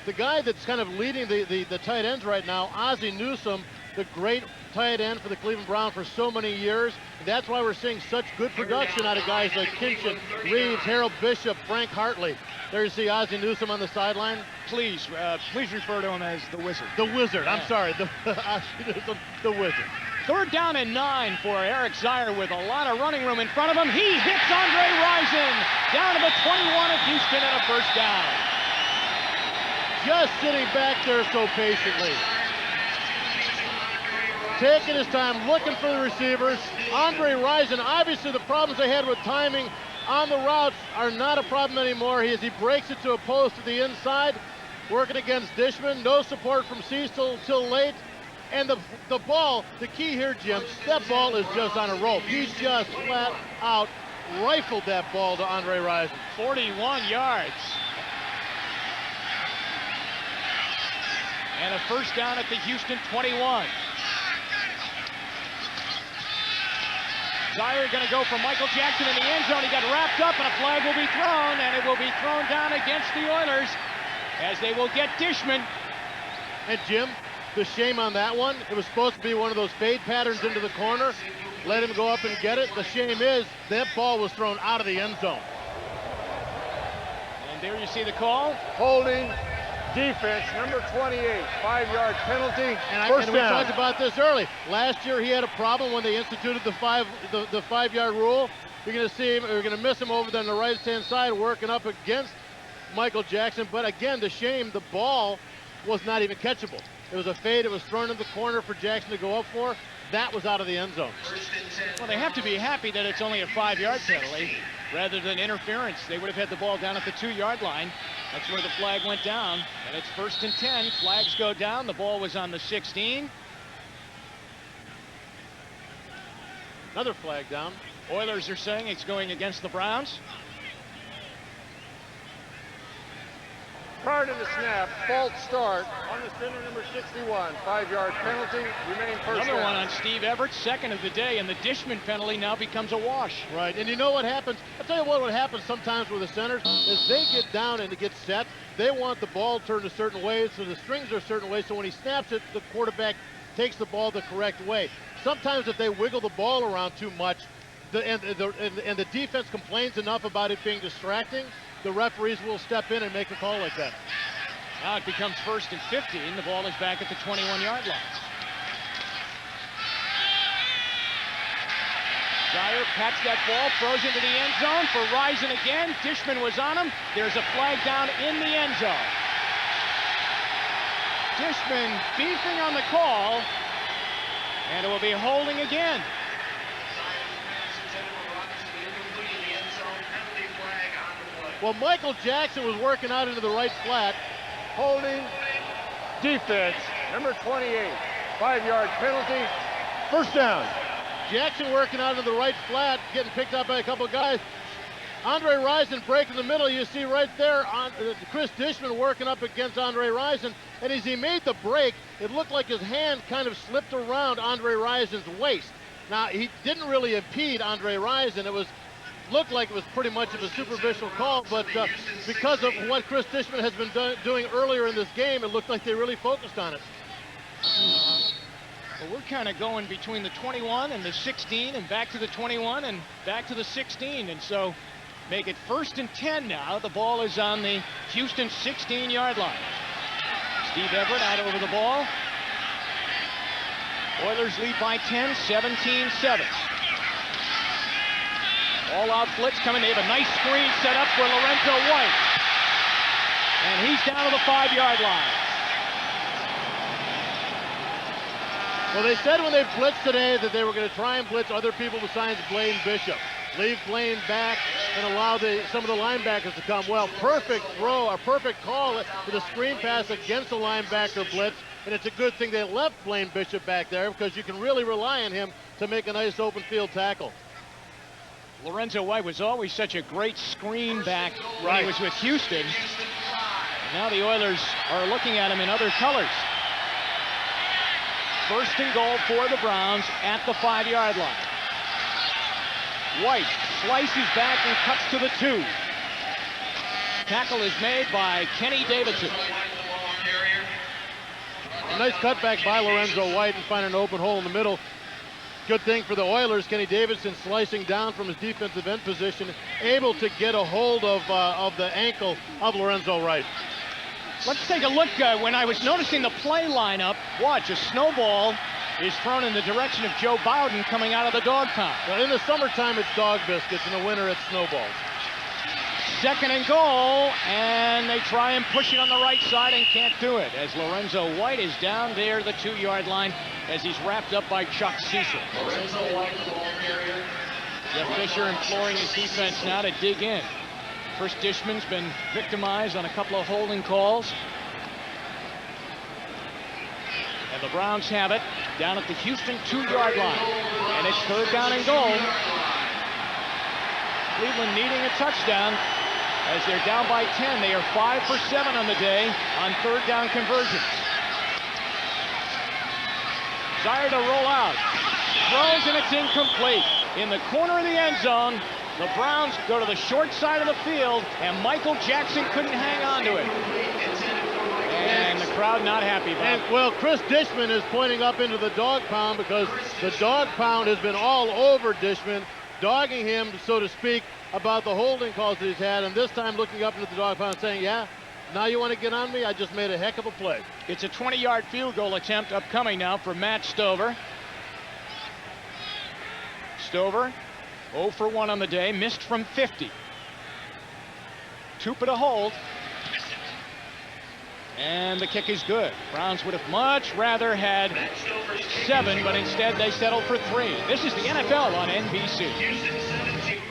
the guy that's kind of leading the tight ends right now, Ozzie Newsome, the great tight end for the Cleveland Browns for so many years. And that's why we're seeing such good production out of guys like Kinchin, Reeves, Harold Bishop, Frank Hartley. There you see Ozzie Newsome on the sideline. Please refer to him as the Wizard. The Wizard, Yeah. I'm sorry, Ozzie Newsome, the Wizard. 3rd down and 9 for Eric Zier with a lot of running room in front of him. He hits Andre Rison down to the 21 of Houston and a 1st down. Just sitting back there so patiently. Taking his time, looking for the receivers. Andre Rison, obviously the problems they had with timing on the routes are not a problem anymore. As he breaks it to a post to the inside, working against Dishman. No support from Cecil till late. And the ball, the key here, Jim, that ball is just on a rope. He just flat out rifled that ball to Andre Rison. 41 yards. And a 1st down at the Houston 21. Zier going to go for Michael Jackson in the end zone. He got wrapped up, and a flag will be thrown, and it will be thrown down against the Oilers as they will get Dishman. And Jim, the shame on that one, it was supposed to be one of those fade patterns into the corner. Let him go up and get it. The shame is that ball was thrown out of the end zone. And there you see the call. Holding defense, number 28, 5-yard penalty. And we talked about this early. Last year he had a problem when they instituted the 5-yard rule. You're going to see him, you're going to miss him over there on the right-hand side working up against Michael Jackson. But again, the shame, the ball was not even catchable. It was a fade. It was thrown in the corner for Jackson to go up for. That was out of the end zone. Well, they have to be happy that it's only a 5-yard penalty rather than interference. They would have had the ball down at the 2-yard line. That's where the flag went down. And it's 1st and 10. Flags go down. The ball was on the 16. Another flag down. Oilers are saying it's going against the Browns. Prior to the snap, false start on the center, number 61. 5-yard penalty, remaining 1st Another down. one on Steve Everett, 2nd of the day, and the Dishman penalty now becomes a wash. Right, and you know what happens? I'll tell you what happens sometimes with the centers is they get down and they get set. They want the ball turned a certain way, so the strings are a certain way, so when he snaps it, the quarterback takes the ball the correct way. Sometimes if they wiggle the ball around too much, and the defense complains enough about it being distracting, the referees will step in and make a call like that. Now it becomes 1st and 15. The ball is back at the 21-yard line. Zier pats that ball, throws into the end zone for Rison again. Dishman was on him. There's a flag down in the end zone. Dishman beefing on the call, and it will be holding again. Well, Michael Jackson was working out into the right flat. Holding defense, number 28. 5-yard penalty, 1st down. Jackson working out into the right flat, getting picked up by a couple of guys. Andre Rison breaking the middle. You see right there on Chris Dishman working up against Andre Rison. And as he made the break, it looked like his hand kind of slipped around Andre Rison's waist. Now, he didn't really impede Andre Rison. It looked like it was pretty much of a superficial call, but because of what Chris Dishman has been doing earlier in this game, it looked like they really focused on it. Well, we're kind of going between the 21 and the 16 and back to the 21 and back to the 16, and so make it 1st and 10 now. The ball is on the Houston 16-yard line. Steve Everett out over the ball. Oilers lead by 10, 17-7. All-out blitz coming. They have a nice screen set up for Lorenzo White. And he's down to the 5-yard line. Well, they said when they blitzed today that they were going to try and blitz other people besides Blaine Bishop. Leave Blaine back and allow some of the linebackers to come. Well, perfect throw, a perfect call for the screen pass against the linebacker blitz. And it's a good thing they left Blaine Bishop back there because you can really rely on him to make a nice open field tackle. Lorenzo White was always such a great screen back when he was with Houston. Now the Oilers are looking at him in other colors. 1st and goal for the Browns at the 5-yard line. White slices back and cuts to the 2. Tackle is made by Kenny Davidson. A nice cutback by Lorenzo White and find an open hole in the middle. Good thing for the Oilers, Kenny Davidson slicing down from his defensive end position, able to get a hold of the ankle of Lorenzo Wright. Let's take a look. When I was noticing the play lineup, watch, a snowball is thrown in the direction of Joe Bowden coming out of the dog pound. Well, in the summertime, it's dog biscuits. In the winter, it's snowballs. 2nd and goal, and they try and push it on the right side and can't do it, as Lorenzo White is down there, the 2-yard line, as he's wrapped up by Chuck Cecil. Lorenzo White, the ball carrier. Jeff Fisher imploring his defense now to dig in. Chris Dishman's been victimized on a couple of holding calls. And the Browns have it down at the Houston 2-yard line. And it's 3rd down and goal. Cleveland needing a touchdown as they're down by 10. They are 5 for 7 on the day on 3rd down conversions. Desired to roll out. Throws, and it's incomplete. In the corner of the end zone, the Browns go to the short side of the field, and Michael Jackson couldn't hang on to it. And the crowd not happy about it. And, well, Chris Dishman is pointing up into the dog pound because the dog pound has been all over Dishman, dogging him, so to speak, about the holding calls that he's had, and this time looking up into the dog pound saying, yeah, now you want to get on me? I just made a heck of a play. It's a 20-yard field goal attempt upcoming now for Matt Stover. Stover, 0 for 1 on the day, missed from 50. Tupa to hold. And the kick is good. Browns would have much rather had 7, but instead they settled for 3. This is the NFL on NBC.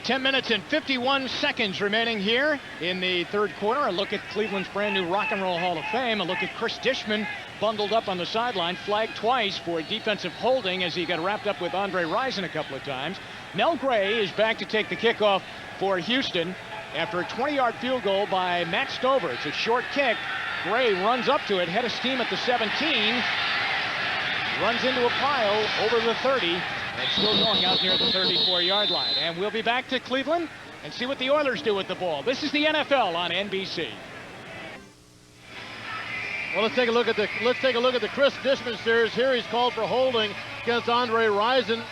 10 minutes and 51 seconds remaining here in the 3rd quarter. A look at Cleveland's brand new Rock and Roll Hall of Fame. A look at Chris Dishman bundled up on the sideline, flagged twice for defensive holding as he got wrapped up with Andre Rison a couple of times. Mel Gray is back to take the kickoff for Houston after a 20-yard field goal by Matt Stover. It's a short kick. Gray runs up to it, head of steam at the 17, runs into a pile over the 30, and still going out near the 34-yard line. And we'll be back to Cleveland and see what the Oilers do with the ball. This is the NFL on NBC. Well, let's take a look at the Chris Dishman series. Here he's called for holding against Andre Rison.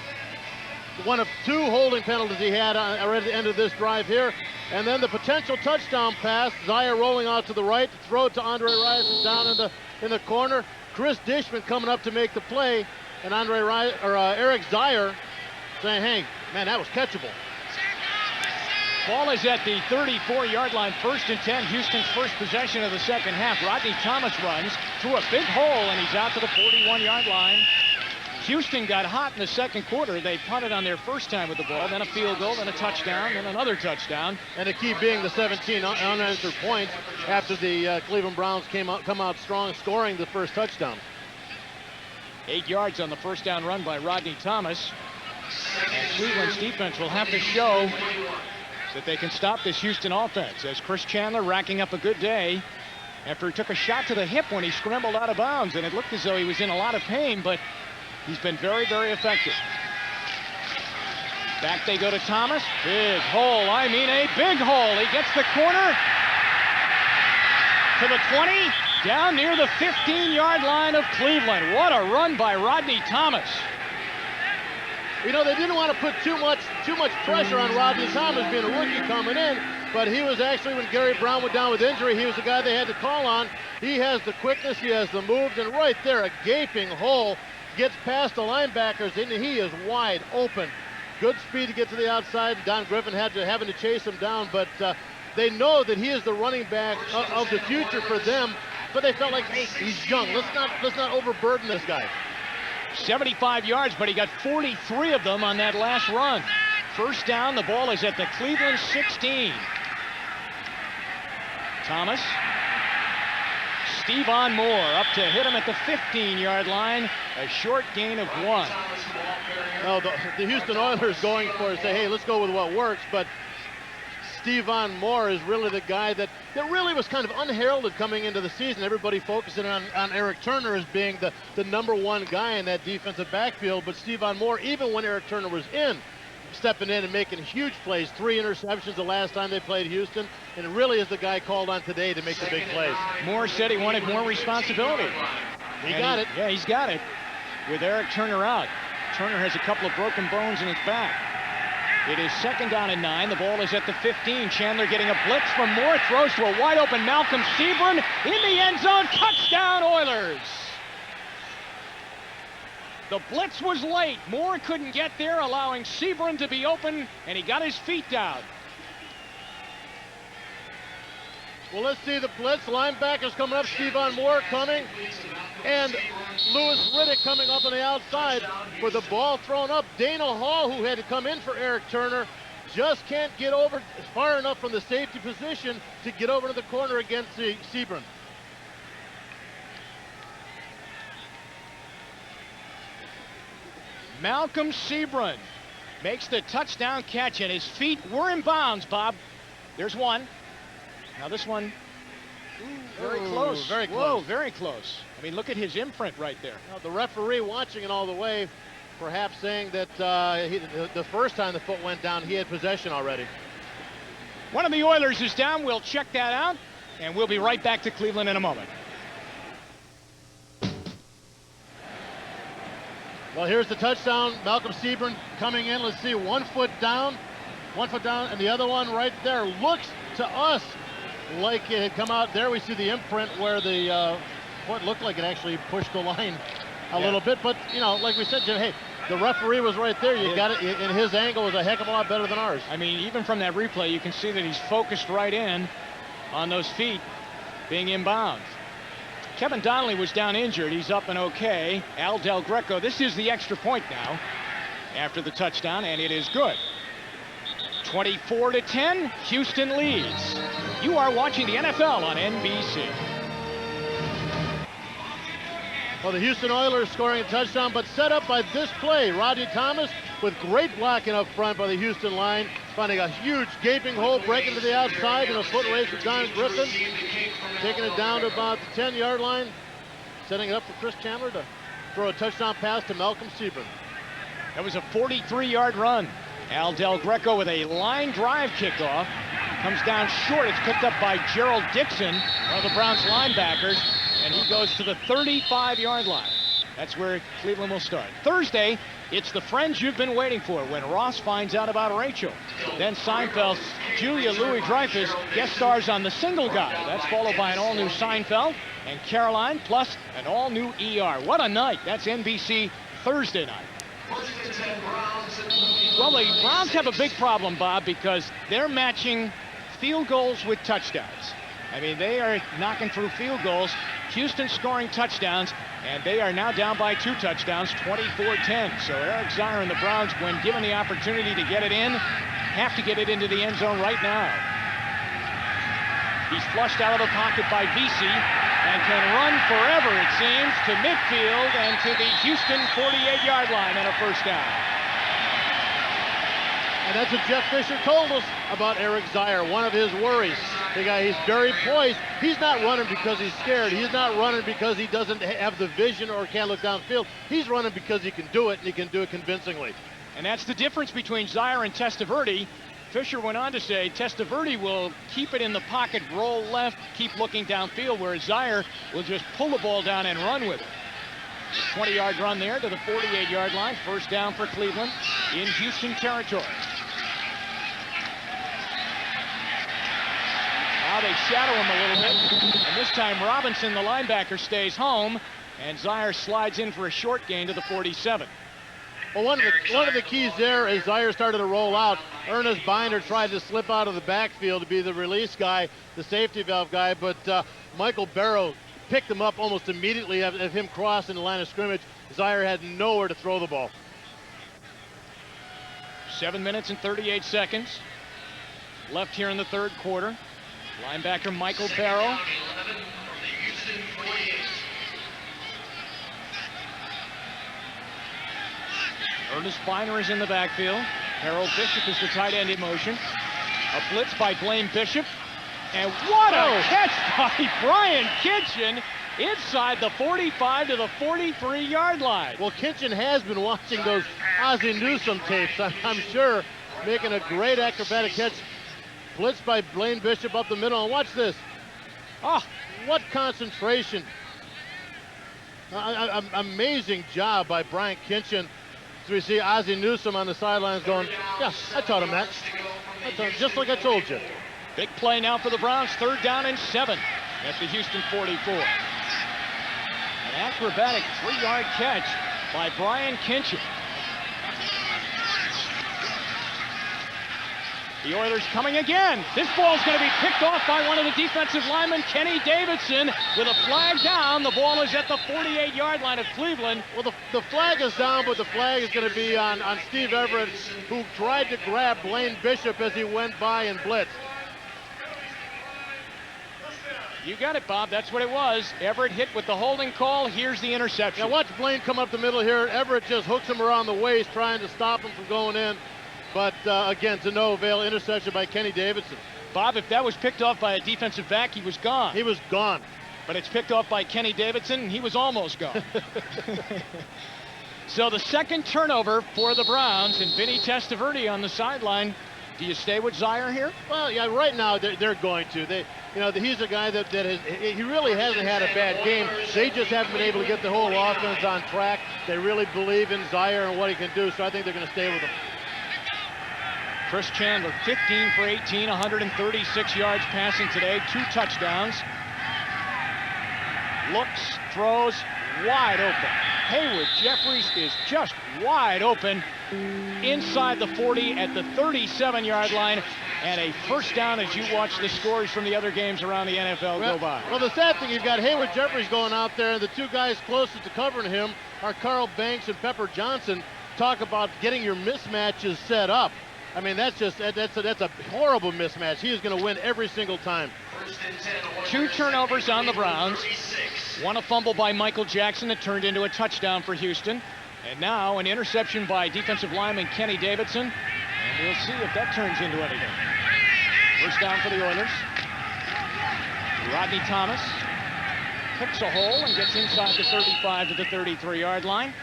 One of 2 holding penalties he had at the end of this drive here. And then the potential touchdown pass. Zaire rolling out to the right, throw it to Andre Rison down in the corner. Chris Dishman coming up to make the play, and Eric Zaire saying, hey, man, that was catchable. Ball is at the 34-yard line, 1st and 10, Houston's first possession of the second half. Rodney Thomas runs through a big hole, and he's out to the 41-yard line. Houston got hot in the 2nd quarter. They punted on their first time with the ball, then a field goal, then a touchdown, then another touchdown. And the key being the 17 unanswered points after the Cleveland Browns come out strong, scoring the first touchdown. 8 yards on the first down run by Rodney Thomas. And Cleveland's defense will have to show that they can stop this Houston offense, as Chris Chandler racking up a good day after he took a shot to the hip when he scrambled out of bounds, and it looked as though he was in a lot of pain, but he's been very, very effective. Back they go to Thomas. Big hole. I mean a big hole. He gets the corner to the 20, down near the 15-yard line of Cleveland. What a run by Rodney Thomas. You know, they didn't want to put too much pressure on Rodney Thomas being a rookie coming in, but he was actually, when Gary Brown went down with injury, he was the guy they had to call on. He has the quickness, he has the moves, and right there, a gaping hole. Gets past the linebackers, and he is wide open. Good speed to get to the outside. Don Griffin having to chase him down, but they know that he is the running back of the future for them. But they felt like, hey, he's young. Let's not overburden this guy. 75 yards, but he got 43 of them on that last run. First down, the ball is at the Cleveland 16. Thomas. Stevan Moore up to hit him at the 15-yard line. A short gain of 1. Well, the Houston Oilers going for it, say, hey, let's go with what works, but Stevan Moore is really the guy that really was kind of unheralded coming into the season. Everybody focusing on Eric Turner as being the #1 guy in that defensive backfield, but Stevan Moore, even when Eric Turner was stepping in and making huge plays. 3 interceptions the last time they played Houston, and really is the guy called on today to make the big plays. Moore said he wanted more responsibility. He got it. Yeah, he's got it. With Eric Turner out. Turner has a couple of broken bones in his back. It is 2nd down and 9. The ball is at the 15. Chandler getting a blitz from Moore. Throws to a wide open Malcolm Seaborn in the end zone. Touchdown Oilers. The blitz was late. Moore couldn't get there, allowing Seaborn to be open, and he got his feet down. Well, let's see the blitz. Linebackers coming up. Stevan Moore coming. And Lewis Riddick coming up on the outside for the ball thrown up. Dana Hall, who had to come in for Eric Turner, just can't get over far enough from the safety position to get over to the corner against Seaborn. Malcolm Seaborn makes the touchdown catch, and his feet were in bounds, Bob. There's one. Now this one, very close. Very close. Whoa, very close. I mean, look at his imprint right there. Now, the referee watching it all the way, perhaps saying that the first time the foot went down, he had possession already. One of the Oilers is down. We'll check that out, and we'll be right back to Cleveland in a moment. Well, here's the touchdown. Malcolm Seaborn coming in. Let's see, 1 foot down, and the other one right there. Looks to us like it had come out. There we see the imprint where the foot looked like it actually pushed the line a little bit. But, you know, like we said, Jim, hey, the referee was right there. You got it, and his angle was a heck of a lot better than ours. I mean, even from that replay, you can see that he's focused right in on those feet being inbounds. Kevin Donnelly was down injured. He's up and okay. Al Del Greco, this is the extra point now after the touchdown, and it is good. 24-10, Houston leads. You are watching the NFL on NBC. Well, the Houston Oilers scoring a touchdown, but set up by this play. Rodney Thomas with great blocking up front by the Houston line, finding a huge gaping hole, breaking to the outside, and a foot race for Don Griffin, taking it down to about the 10-yard line, setting it up for Chris Chandler to throw a touchdown pass to Malcolm Seaborn. That was a 43-yard run. Al Del Greco with a line drive kickoff. Comes down short. It's picked up by Gerald Dixon, one of the Browns linebackers, and he goes to the 35-yard line. That's where Cleveland will start. Thursday, it's the friends you've been waiting for when Ross finds out about Rachel. Then Seinfeld's Julia Louis-Dreyfus guest stars on The Single Guy. That's followed by an all-new Seinfeld and Caroline, plus an all-new ER. What a night. That's NBC Thursday night. Well, the Browns have a big problem, Bob, because they're matching field goals with touchdowns. I mean, they are knocking through field goals. Houston scoring touchdowns, and they are now down by 2 touchdowns, 24-10. So Eric Zier and the Browns, when given the opportunity to get it in, have to get it into the end zone right now. He's flushed out of the pocket by Vesey and can run forever, it seems, to midfield and to the Houston 48-yard line and a first down. And that's what Jeff Fisher told us about Eric Zier, one of his worries. The guy, he's very poised. He's not running because he's scared. He's not running because he doesn't have the vision or can't look downfield. He's running because he can do it, and he can do it convincingly. And that's the difference between Zier and Testaverde. Fisher went on to say Testaverde will keep it in the pocket, roll left, keep looking downfield, whereas Zier will just pull the ball down and run with it. 20-yard run there to the 48-yard line. First down for Cleveland in Houston territory. Now they shadow him a little bit. And this time Robinson, the linebacker, stays home. And Zier slides in for a short gain to the 47. Well, one of the keys there as Zier started to roll out, Ernest Binder tried to slip out of the backfield to be the release guy, the safety valve guy, but Michael Barrow picked him up almost immediately of him crossing the line of scrimmage. Zier had nowhere to throw the ball. 7 minutes and 38 seconds left here in the third quarter. Linebacker Michael Barrow. Ernest Biner is in the backfield. Harold Bishop is the tight end in motion. A blitz by Blaine Bishop. And what a catch by Brian Kitchen inside the 45 to the 43-yard line. Well, Kitchen has been watching those Ozzie Newsome tapes, I'm sure, making a great acrobatic catch. Blitz by Blaine Bishop up the middle, and watch this. Oh, what concentration. Amazing job by Brian Kinchin. So we see Ozzie Newsome on the sidelines going, yeah, I taught him that. Just like I told you. Big play now for the Browns. 3rd down and 7 at the Houston 44. An acrobatic 3-yard catch by Brian Kinchin. The Oilers coming again. This ball's going to be picked off by one of the defensive linemen, Kenny Davidson, with a flag down. The ball is at the 48-yard line of Cleveland. Well, the flag is down, but the flag is going to be on Steve Everett, who tried to grab Blaine Bishop as he went by and blitzed. You got it, Bob. That's what it was. Everett hit with the holding call. Here's the interception. Now watch Blaine come up the middle here. Everett just hooks him around the waist, trying to stop him from going in. But again, to no avail. Interception by Kenny Davidson. Bob, if that was picked off by a defensive back, he was gone. He was gone. But it's picked off by Kenny Davidson, and he was almost gone. So the second turnover for the Browns, and Vinny Testaverde on the sideline. Do you stay with Zaire here? Well, yeah, right now they're going to. He's a guy that he really hasn't had a bad game. They just haven't been able to get the whole offense on track. They really believe in Zaire and what he can do, so I think they're going to stay with him. Chris Chandler, 15 for 18, 136 yards passing today, 2 touchdowns. Looks, throws, wide open. Haywood Jeffries is just wide open inside the 40 at the 37-yard line, and a first down as you watch the scores from the other games around the NFL go by. Well, the sad thing, you've got Haywood Jeffries going out there, and the 2 guys closest to covering him are Carl Banks and Pepper Johnson. Talk about getting your mismatches set up. I mean, that's a horrible mismatch. He is going to win every single time. 2 turnovers on the Browns. 1 a fumble by Michael Jackson that turned into a touchdown for Houston. And now an interception by defensive lineman Kenny Davidson. And we'll see if that turns into anything. First down for the Oilers. Rodney Thomas picks a hole and gets inside the 35 to the 33-yard line.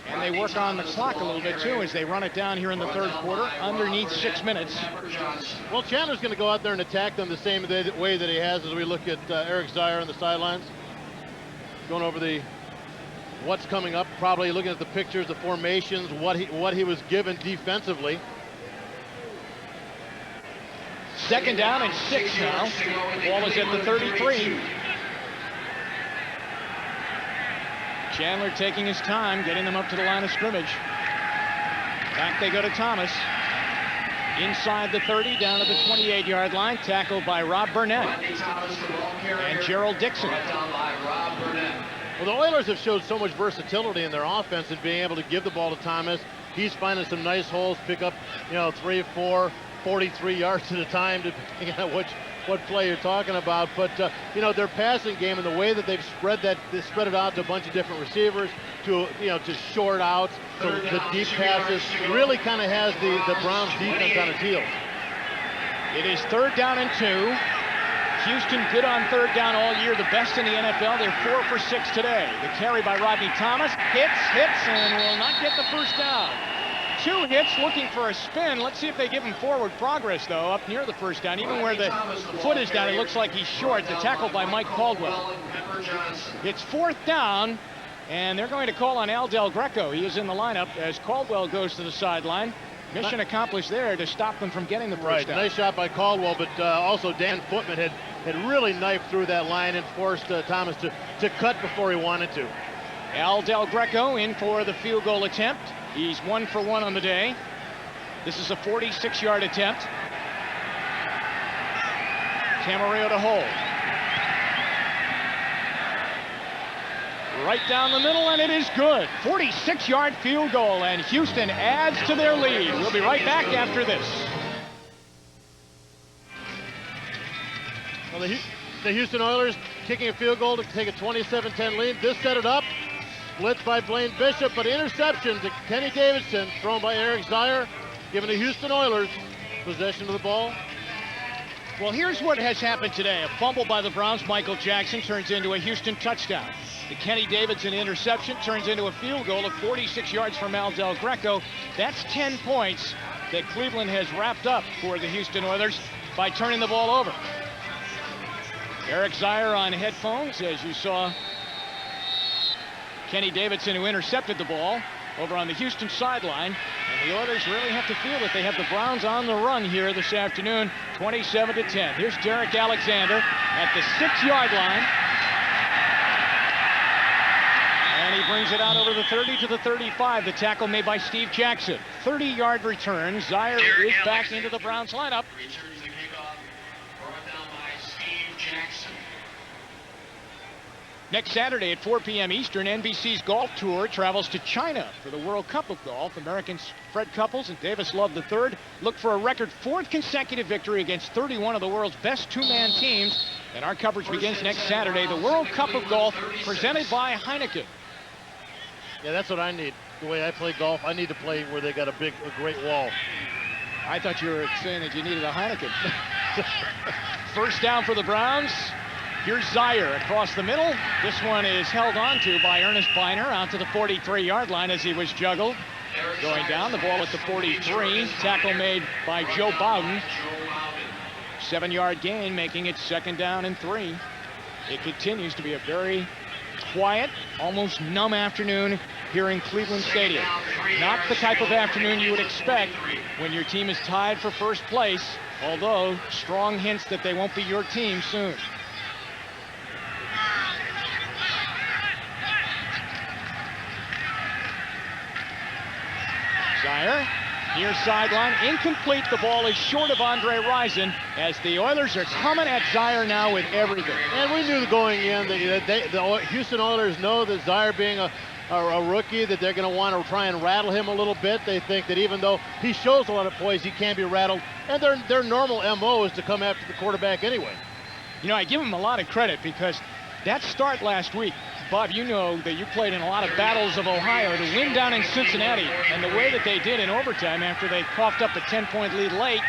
And they work on the clock a little bit, too, as they run it down here in the 3rd quarter, underneath 6 minutes. Well, Chandler's going to go out there and attack them the same way that he has as we look at Eric Zaire on the sidelines. Going over what's coming up, probably looking at the pictures, the formations, what he was given defensively. 2nd down and 6 now. The ball is at the 33. Chandler taking his time, getting them up to the line of scrimmage. Back they go to Thomas. Inside the 30, down to the 28-yard line, tackled by Rob Burnett and Gerald Dixon. Well, the Oilers have showed so much versatility in their offense and being able to give the ball to Thomas. He's finding some nice holes, pick up, 3, 4, 43 yards at a time, depending on what play you're talking about. But their passing game and the way that they've spread it out to a bunch of different receivers, to short outs, to the deep passes, really kind of has the Browns defense on its heels. It is 3rd down and 2. Houston good on 3rd down all year, the best in the NFL. They're 4 for 6 today. The carry by Rodney Thomas hits, and will not get the first down. 2 hits, looking for a spin. Let's see if they give him forward progress, though, up near the first down. Even where the foot is down, it looks like he's short. The tackle by Mike Caldwell. It's 4th down, and they're going to call on Al Del Greco. He is in the lineup as Caldwell goes to the sideline. Mission accomplished there to stop them from getting the first down. Nice shot by Caldwell, but also Dan Footman had really knifed through that line and forced Thomas to cut before he wanted to. Al Del Greco in for the field goal attempt. He's 1 for 1 on the day. This is a 46-yard attempt. Camarillo to hold. Right down the middle, and it is good. 46-yard field goal, and Houston adds to their lead. We'll be right back after this. Well, the Houston Oilers kicking a field goal to take a 27-10 lead. This set it up. Blitz by Blaine Bishop, but interception to Kenny Davidson, thrown by Eric Zaire, giving the Houston Oilers possession of the ball. Well, here's what has happened today. A fumble by the Browns. Michael Jackson turns into a Houston touchdown. The Kenny Davidson interception turns into a field goal of 46 yards from Al Del Greco. That's 10 points that Cleveland has wrapped up for the Houston Oilers by turning the ball over. Eric Zaire on headphones, as you saw Kenny Davidson, who intercepted the ball over on the Houston sideline. And the Oilers really have to feel that they have the Browns on the run here this afternoon, 27-10. Here's Derek Alexander at the 6-yard line. And he brings it out over the 30 to the 35. The tackle made by Steve Jackson. 30-yard return. Zaire is back into the Browns lineup. Returns the kickoff, brought down by Steve Jackson. Next Saturday at 4 p.m. Eastern, NBC's golf tour travels to China for the World Cup of Golf. Americans Fred Couples and Davis Love III look for a record 4th consecutive victory against 31 of the world's best 2-man teams. And our coverage begins next Saturday. The World Cup of Golf presented by Heineken. Yeah, that's what I need. The way I play golf, I need to play where they got a great wall. I thought you were saying that you needed a Heineken. First down for the Browns. Here's Zaire across the middle. This one is held on to by Ernest Biner out to the 43-yard line as he was juggled. Going down, the ball at the 43. Tackle made by Joe Bowden. 7-yard gain, making it 2nd down and 3. It continues to be a very quiet, almost numb afternoon here in Cleveland Stadium. Not the type of afternoon you would expect when your team is tied for first place, although strong hints that they won't be your team soon. Zaire, near sideline, incomplete. The ball is short of Andre Rison as the Oilers are coming at Zaire now with everything. And we knew going in that the Houston Oilers know that Zaire being a rookie, that they're going to want to try and rattle him a little bit. They think that even though he shows a lot of poise, he can't be rattled. And their normal MO is to come after the quarterback anyway. You know, I give him a lot of credit because that start last week, Bob, you know that you played in a lot of battles of Ohio. To win down in Cincinnati and the way that they did in overtime after they coughed up a 10-point lead late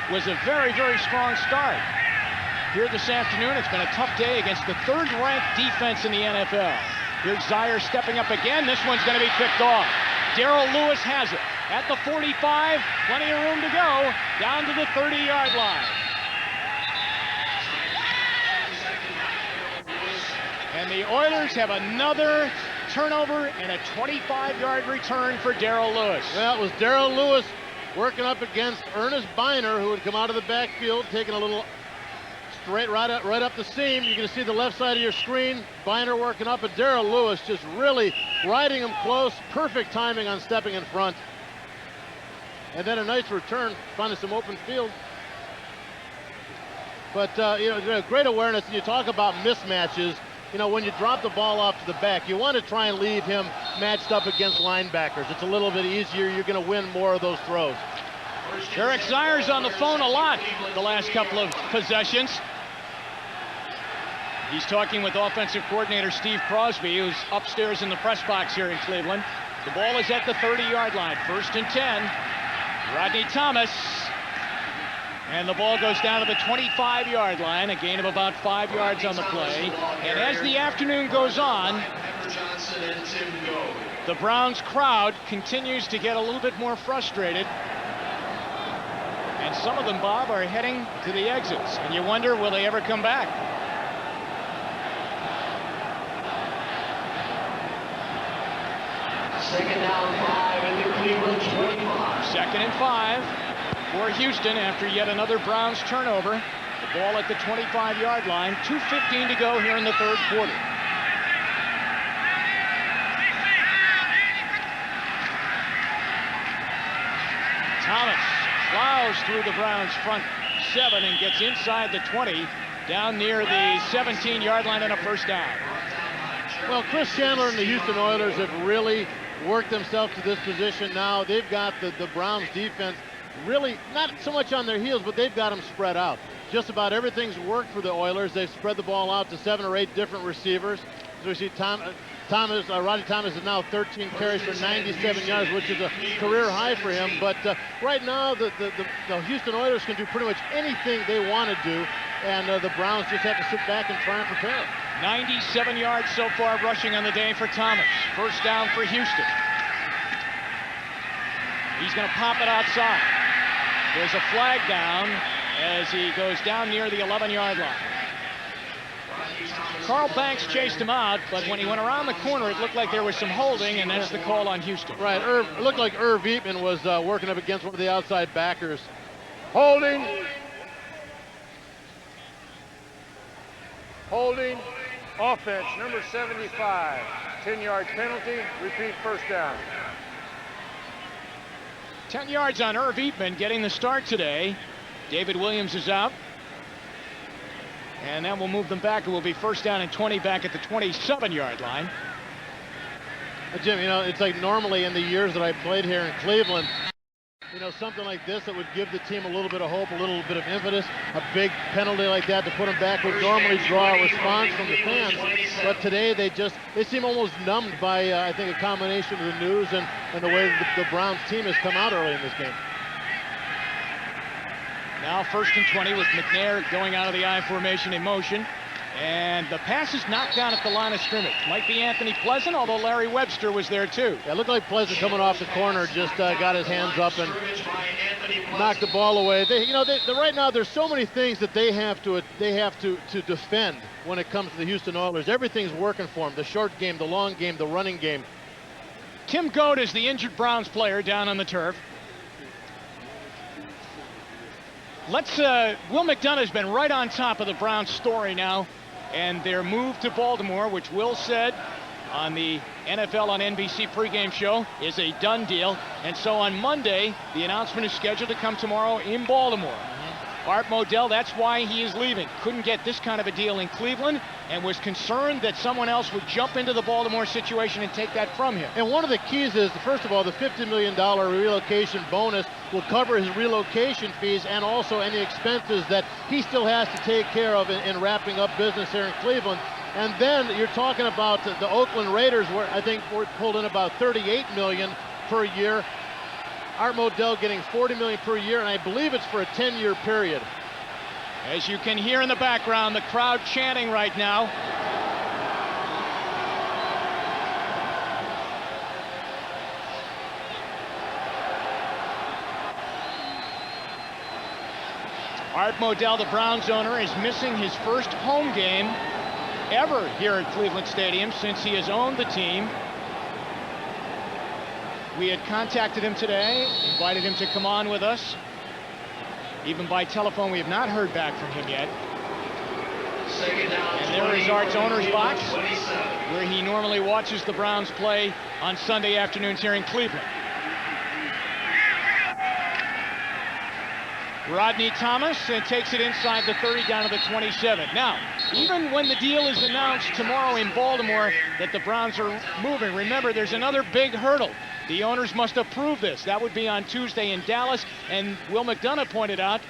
was a very, very strong start. Here this afternoon, it's been a tough day against the 3rd-ranked defense in the NFL. Here's Zaire stepping up again. This one's going to be picked off. Darrell Lewis has it at the 45. Plenty of room to go down to the 30-yard line. And the Oilers have another turnover and a 25-yard return for Darrell Lewis. Well, it was Darrell Lewis working up against Ernest Biner, who would come out of the backfield, taking a little straight right up the seam. You can see the left side of your screen. Biner working up, and Darrell Lewis just really riding him close. Perfect timing on stepping in front. And then a nice return, finding some open field. But, you know, great awareness. And you talk about mismatches. You know, when you drop the ball off to the back, you want to try and leave him matched up against linebackers. It's a little bit easier. You're going to win more of those throws. Derek Zaire's on the phone a lot the last couple of possessions. He's talking with offensive coordinator Steve Crosby, who's upstairs in the press box here in Cleveland. The ball is at the 30-yard line. 1st and 10. Rodney Thomas. And the ball goes down to the 25-yard line, a gain of about 5 yards on the play. And as the afternoon goes on, the Browns crowd continues to get a little bit more frustrated. And some of them, Bob, are heading to the exits. And you wonder, will they ever come back? Second down 5 at the Cleveland 25. 2nd and 5. For Houston after yet another Browns turnover. The ball at the 25-yard line. 2:15 to go here in the 3rd quarter. Thomas plows through the Browns' front 7 and gets inside the 20, down near the 17-yard line and a 1st down. Well, Chris Chandler and the Houston Oilers have really worked themselves to this position now. They've got the Browns defense really not so much on their heels, but they've got them spread out. Just about everything's worked for the Oilers. They've spread the ball out to 7 or 8 different receivers. As we see, Rodney Thomas is now 13 carries for 97 yards, which is a career high for him. But right now, the Houston Oilers can do pretty much anything they want to do, and the Browns just have to sit back and try and prepare. 97 yards so far rushing on the day for Thomas. 1st down for Houston. He's going to pop it outside. There's a flag down as he goes down near the 11-yard line. Carl Banks chased him out, but when he went around the corner, it looked like there was some holding, and that's the call on Houston. Right, it looked like Irv Eatman was working up against one of the outside backers. Holding. Holding. Offense, number 75. 10-yard penalty. Repeat first down. 10 yards on Irv Eatman getting the start today. David Williams is out. And then we'll move them back. It will be first down and 20 back at the 27-yard line. Jim, you know, it's like normally in the years that I played here in Cleveland, you know, something like this that would give the team a little bit of hope, a little bit of impetus, a big penalty like that to put them back would normally draw a response from the fans. But today they seem almost numbed by, I think, a combination of the news and the way that the Browns team has come out early in this game. Now first and 20 with McNair going out of the I formation in motion. And the pass is knocked down at the line of scrimmage. Might be Anthony Pleasant, although Larry Webster was there too. Yeah, it looked like Pleasant coming off the corner just got his hands up and knocked the ball away. Right now there's so many things that they have to defend when it comes to the Houston Oilers. Everything's working for them. The short game, the long game, the running game. Tim Goad is the injured Browns player down on the turf. Will McDonough has been right on top of the Browns story now, and their move to Baltimore, which Will said on the NFL on NBC pregame show, is a done deal. And so on Monday, the announcement is scheduled to come tomorrow in Baltimore. Art Modell, that's why he is leaving. Couldn't get this kind of a deal in Cleveland and was concerned that someone else would jump into the Baltimore situation and take that from him. And one of the keys is, first of all, the $50 million relocation bonus will cover his relocation fees and also any expenses that he still has to take care of in wrapping up business here in Cleveland. And then you're talking about the Oakland Raiders, where I think we're pulled in about $38 million per year. Art Modell getting $40 million per year, and I believe it's for a 10-year period. As you can hear in the background, the crowd chanting right now. Art Modell, the Browns owner, is missing his first home game ever here at Cleveland Stadium since he has owned the team. We had contacted him today, invited him to come on with us. Even by telephone, we have not heard back from him yet. And there is Art's owner's box, where he normally watches the Browns play on Sunday afternoons here in Cleveland. Rodney Thomas takes it inside the 30 down to the 27. Now, even when the deal is announced tomorrow in Baltimore that the Browns are moving, remember there's another big hurdle. The owners must approve this. That would be on Tuesday in Dallas, and Will McDonough pointed out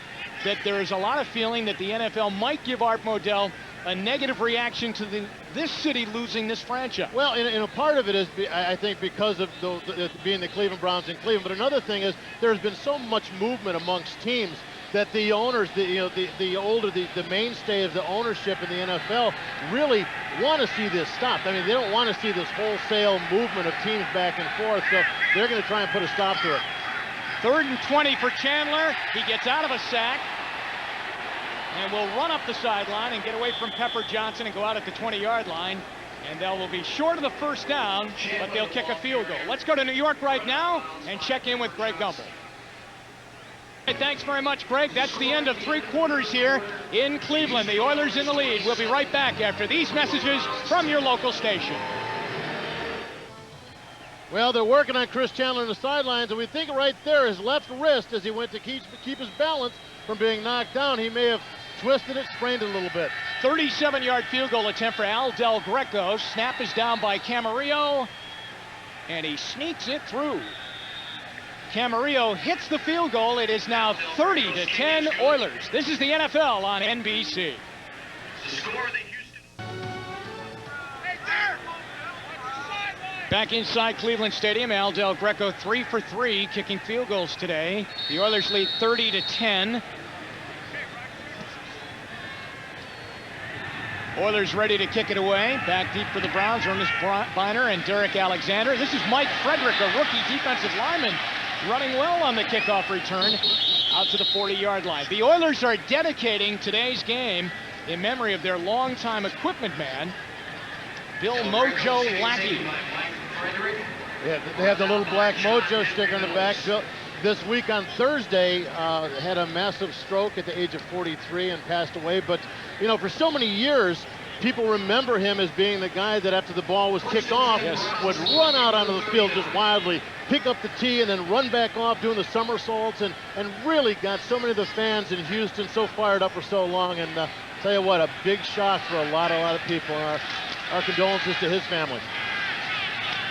that there is a lot of feeling that the NFL might give Art Modell a negative reaction to this city losing this franchise. Well, and a part of it is, I think, because of being the Cleveland Browns in Cleveland. But another thing is there's been so much movement amongst teams that the owners, the mainstay of the ownership in the NFL really want to see this stopped. I mean, they don't want to see this wholesale movement of teams back and forth, so they're going to try and put a stop to it. 3rd and 20 for Chandler. He gets out of a sack and will run up the sideline and get away from Pepper Johnson and go out at the 20-yard line. And they will be short of the first down, but they'll kick a field goal. Let's go to New York right now and check in with Greg Gumbel. Hey, thanks very much, Greg. That's the end of 3 quarters here in Cleveland. The Oilers in the lead. We'll be right back after these messages from your local station. Well, they're working on Chris Chandler on the sidelines, and we think right there, his left wrist, as he went to keep his balance from being knocked down, he may have twisted it, sprained it a little bit. 37-yard field goal attempt for Al Del Greco. Snap is down by Camarillo, and he sneaks it through. Camarillo hits the field goal. It is now 30-10 Oilers. This is the NFL on NBC. Back inside Cleveland Stadium, Al Del Greco 3 for 3 kicking field goals today. The Oilers lead 30-10. Oilers ready to kick it away. Back deep for the Browns, Ernest Biner and Derek Alexander. This is Mike Frederick, a rookie defensive lineman, running well on the kickoff return out to the 40-yard line. The Oilers are dedicating today's game in memory of their longtime equipment man, Bill Mojo Lackey. Yeah, they have the little black Mojo sticker on the back. Bill, this week on Thursday, had a massive stroke at the age of 43 and passed away. But, you know, for so many years, people remember him as being the guy that after the ball was kicked off, would run out onto the field just wildly, pick up the tee and then run back off doing the somersaults, and really got so many of the fans in Houston so fired up for so long. And tell you what, a big shock for a lot of people. Our condolences to his family.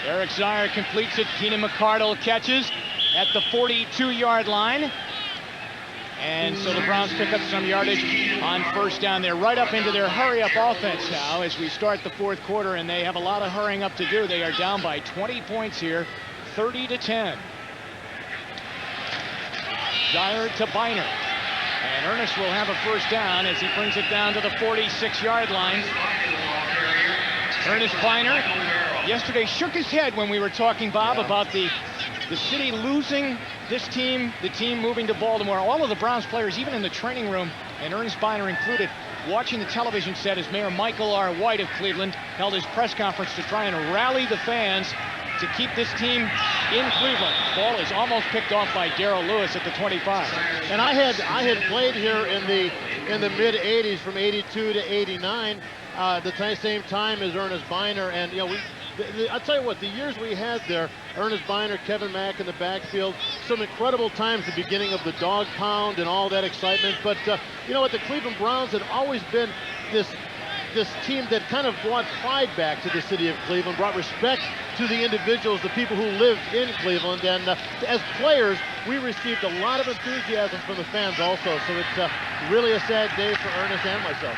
Eric Zier completes it. Keenan McCardle catches at the 42-yard line. And so the Browns pick up some yardage on first down. They're right up into their hurry-up offense now as we start the fourth quarter, and they have a lot of hurrying up to do. They are down by 20 points here, 30-10. Zier to Biner. And Ernest will have a first down as he brings it down to the 46-yard line. Ernest Biner yesterday shook his head when we were talking, Bob, about the city losing this team, the team moving to Baltimore. All of the Browns players, even in the training room, and Ernest Biner included, watching the television set as Mayor Michael R. White of Cleveland held his press conference to try and rally the fans to keep this team in Cleveland. Ball is almost picked off by Darrell Lewis at the 25. And I had played here in the mid 80s from 82 to 89, the same time as Ernest Biner, and you know I'll tell you what, the years we had there, Ernest Biner, Kevin Mack in the backfield, some incredible times, the beginning of the dog pound and all that excitement. But you know what, the Cleveland Browns had always been this team that kind of brought pride back to the city of Cleveland, brought respect to the individuals, the people who lived in Cleveland. And as players, we received a lot of enthusiasm from the fans also. So it's really a sad day for Ernest and myself.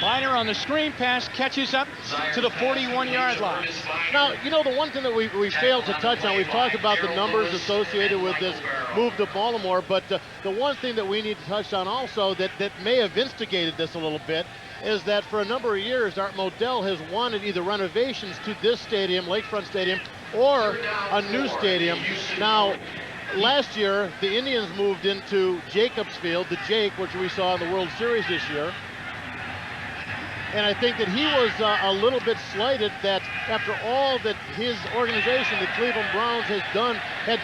Biner on the screen pass catches up to the 41-yard line. Now, you know, the one thing that we failed to touch on, we've talked about the numbers associated with this move to Baltimore, but the one thing that we need to touch on also that may have instigated this a little bit is that for a number of years, Art Modell has wanted either renovations to this stadium, Lakefront Stadium, or a new stadium. Now, last year, the Indians moved into Jacobs Field, the Jake, which we saw in the World Series this year. And I think that he was a little bit slighted that after all that his organization, the Cleveland Browns, had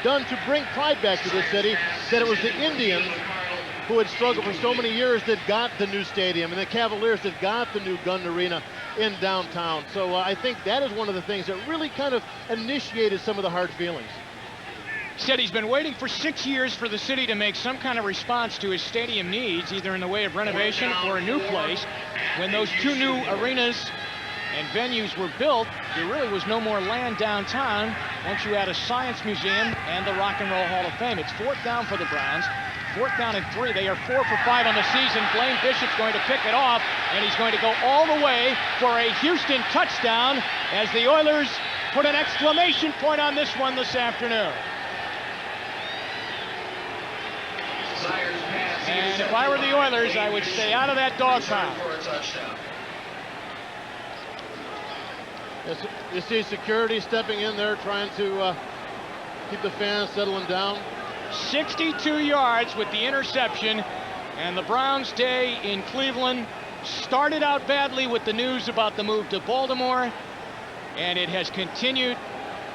done to bring pride back to the city, that it was the Indians who had struggled for so many years that got the new stadium, and the Cavaliers that got the new Gund Arena in downtown. So I think that is one of the things that really kind of initiated some of the hard feelings. Said he's been waiting for 6 years for the city to make some kind of response to his stadium needs, either in the way of renovation or a new place. When those two new arenas and venues were built, there really was no more land downtown once you add a science museum and the Rock and Roll Hall of Fame. It's fourth down for the Browns. Fourth down and 3. They are 4 for 5 on the season. Blaine Bishop's going to pick it off, and he's going to go all the way for a Houston touchdown as the Oilers put an exclamation point on this one this afternoon. And if I were the Oilers, I would stay out of that dog pound. You see security stepping in there, trying to keep the fans settling down. 62 yards with the interception, and the Browns' day in Cleveland started out badly with the news about the move to Baltimore, and it has continued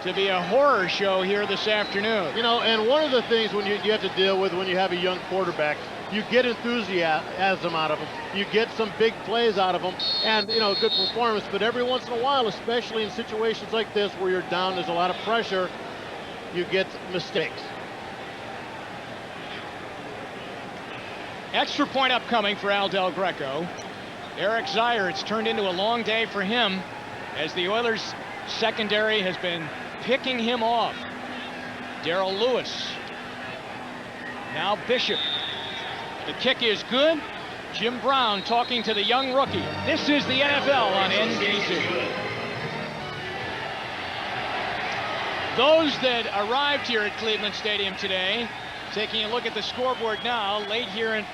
to be a horror show here this afternoon. You know, and one of the things when you have to deal with when you have a young quarterback, you get enthusiasm out of them. You get some big plays out of them, and, you know, good performance. But every once in a while, especially in situations like this where you're down, there's a lot of pressure, you get mistakes. Extra point upcoming for Al Del Greco. Eric Zier, it's turned into a long day for him as the Oilers secondary has been picking him off. Darrell Lewis. Now Bishop. The kick is good. Jim Brown talking to the young rookie. This is the NFL on NBC. Those that arrived here at Cleveland Stadium today, taking a look at the scoreboard now, late here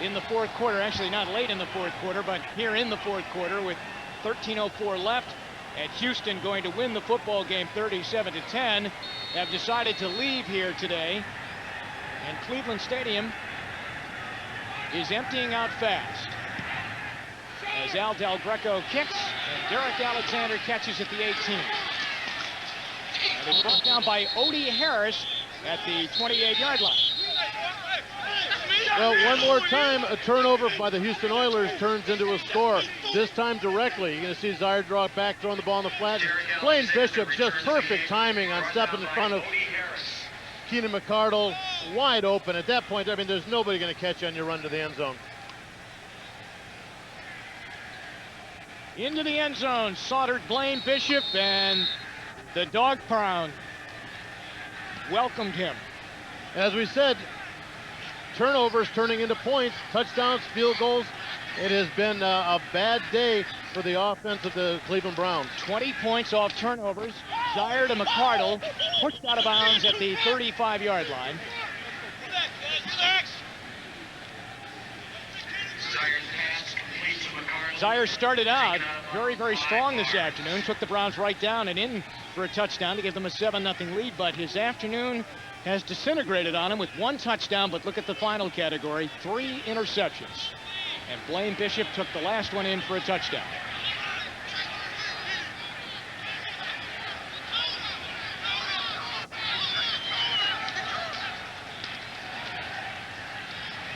in the fourth quarter, actually not late in the fourth quarter, but here in the fourth quarter with 13:04 left, and Houston going to win the football game 37-10, have decided to leave here today. And Cleveland Stadium is emptying out fast. as Al Del Greco kicks, and Derek Alexander catches at the 18. And it's brought down by Odie Harris at the 28-yard line. Well, one more time, a turnover by the Houston Oilers turns into a score. This time directly. You're going to see Zaire draw it back, throwing the ball in the flat. Blaine Bishop, just perfect timing on stepping in front of Keenan McCardle, wide open. At that point, I mean, there's nobody going to catch you on your run to the end zone. Into the end zone, sauntered Blaine Bishop, and the dog pound welcomed him. As we said, turnovers turning into points, touchdowns, field goals. It has been a bad day for the offense of the Cleveland Browns. 20 points off turnovers. Zaire to McCardle, pushed out of bounds at the 35-yard line. Zaire started out very, very strong this afternoon, took the Browns right down and in for a touchdown to give them a 7-0 lead, but his afternoon has disintegrated on him with 1 touchdown, but look at the final category, 3 interceptions. And Blaine Bishop took the last one in for a touchdown.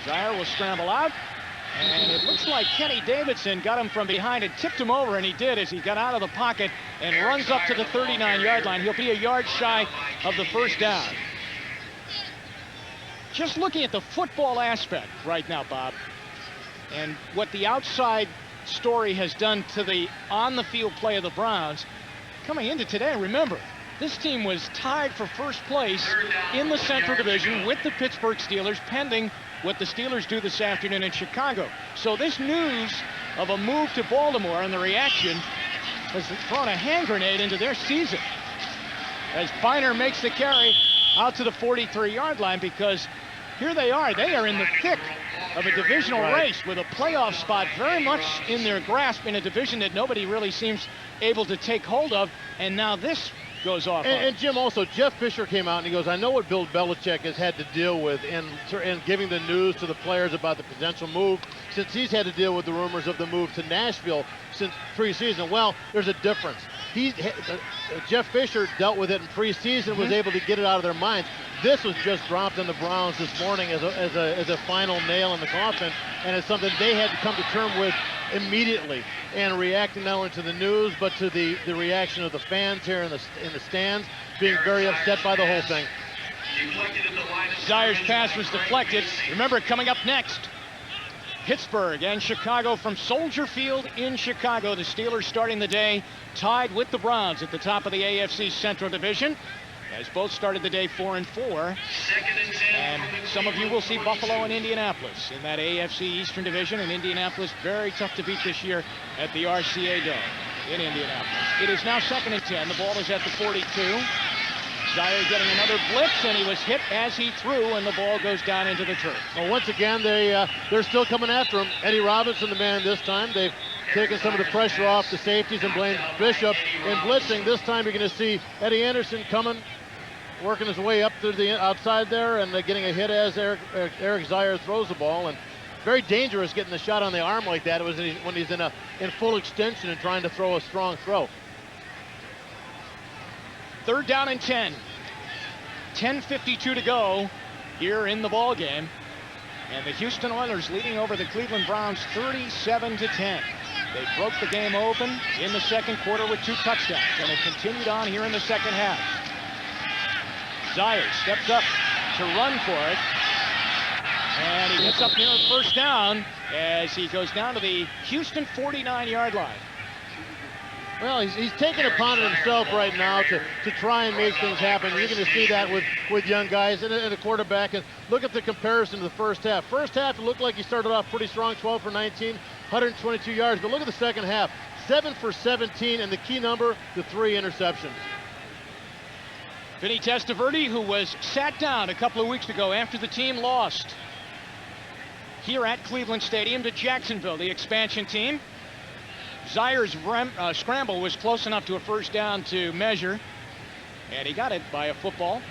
Zaire will scramble out, and it looks like Kenny Davidson got him from behind and tipped him over, and he did as he got out of the pocket and runs up to the 39-yard line. He'll be a yard shy of the first down. Just looking at the football aspect right now, Bob, and what the outside story has done to the on-the-field play of the Browns, coming into today, remember, this team was tied for first place in the Central Division with the Pittsburgh Steelers, pending what the Steelers do this afternoon in Chicago. So this news of a move to Baltimore and the reaction has thrown a hand grenade into their season. As Biner makes the carry out to the 43-yard line, because here they are in the thick of a divisional race with a playoff spot very much in their grasp in a division that nobody really seems able to take hold of, and now this goes off. And Jim, also, Jeff Fisher came out and he goes, I know what Bill Belichick has had to deal with in giving the news to the players about the potential move, since he's had to deal with the rumors of the move to Nashville since preseason. Well, there's a difference. Jeff Fisher dealt with it in preseason, was able to get it out of their minds. This was just dropped on the Browns this morning as a final nail in the coffin, and it's something they had to come to terms with immediately, and reacting not only to the news but to the reaction of the fans here in the stands, being very upset by the whole thing. Zaire's pass was deflected. Remember, coming up next, Pittsburgh and Chicago from Soldier Field in Chicago. The Steelers starting the day tied with the Browns at the top of the AFC Central Division, as both started the day 4-4. And some of you will see Buffalo and Indianapolis in that AFC Eastern Division, and Indianapolis very tough to beat this year at the RCA Dome in Indianapolis. It is now 2nd and 10. The ball is at the 42. Zaire getting another blitz, and he was hit as he threw, and the ball goes down into the turf. Well, once again, they're still coming after him. Eddie Robinson, the man this time. They've taken some of the pressure off the safeties and Blaine Bishop in blitzing. This time you're going to see Eddie Anderson coming, working his way up to the outside there, and getting a hit as Eric Zaire throws the ball. And very dangerous getting the shot on the arm like that. It was when he's in full extension and trying to throw a strong throw. 3rd down and 10. 10:52 to go here in the ball game, and the Houston Oilers leading over the Cleveland Browns 37-10. They broke the game open in the second quarter with 2 touchdowns, and it continued on here in the second half. Zaire steps up to run for it, and he gets up near a first down as he goes down to the Houston 49-yard line. Well, he's taking it upon himself right now to try and make things happen. You're going to see that with young guys and a quarterback. And look at the comparison to the first half. First half, it looked like he started off pretty strong, 12 for 19, 122 yards. But look at the second half, 7 for 17, and the key number, the 3 interceptions. Vinny Testaverde, who was sat down a couple of weeks ago after the team lost here at Cleveland Stadium to Jacksonville, the expansion team. Zaire's scramble was close enough to a first down to measure, and he got it by a football.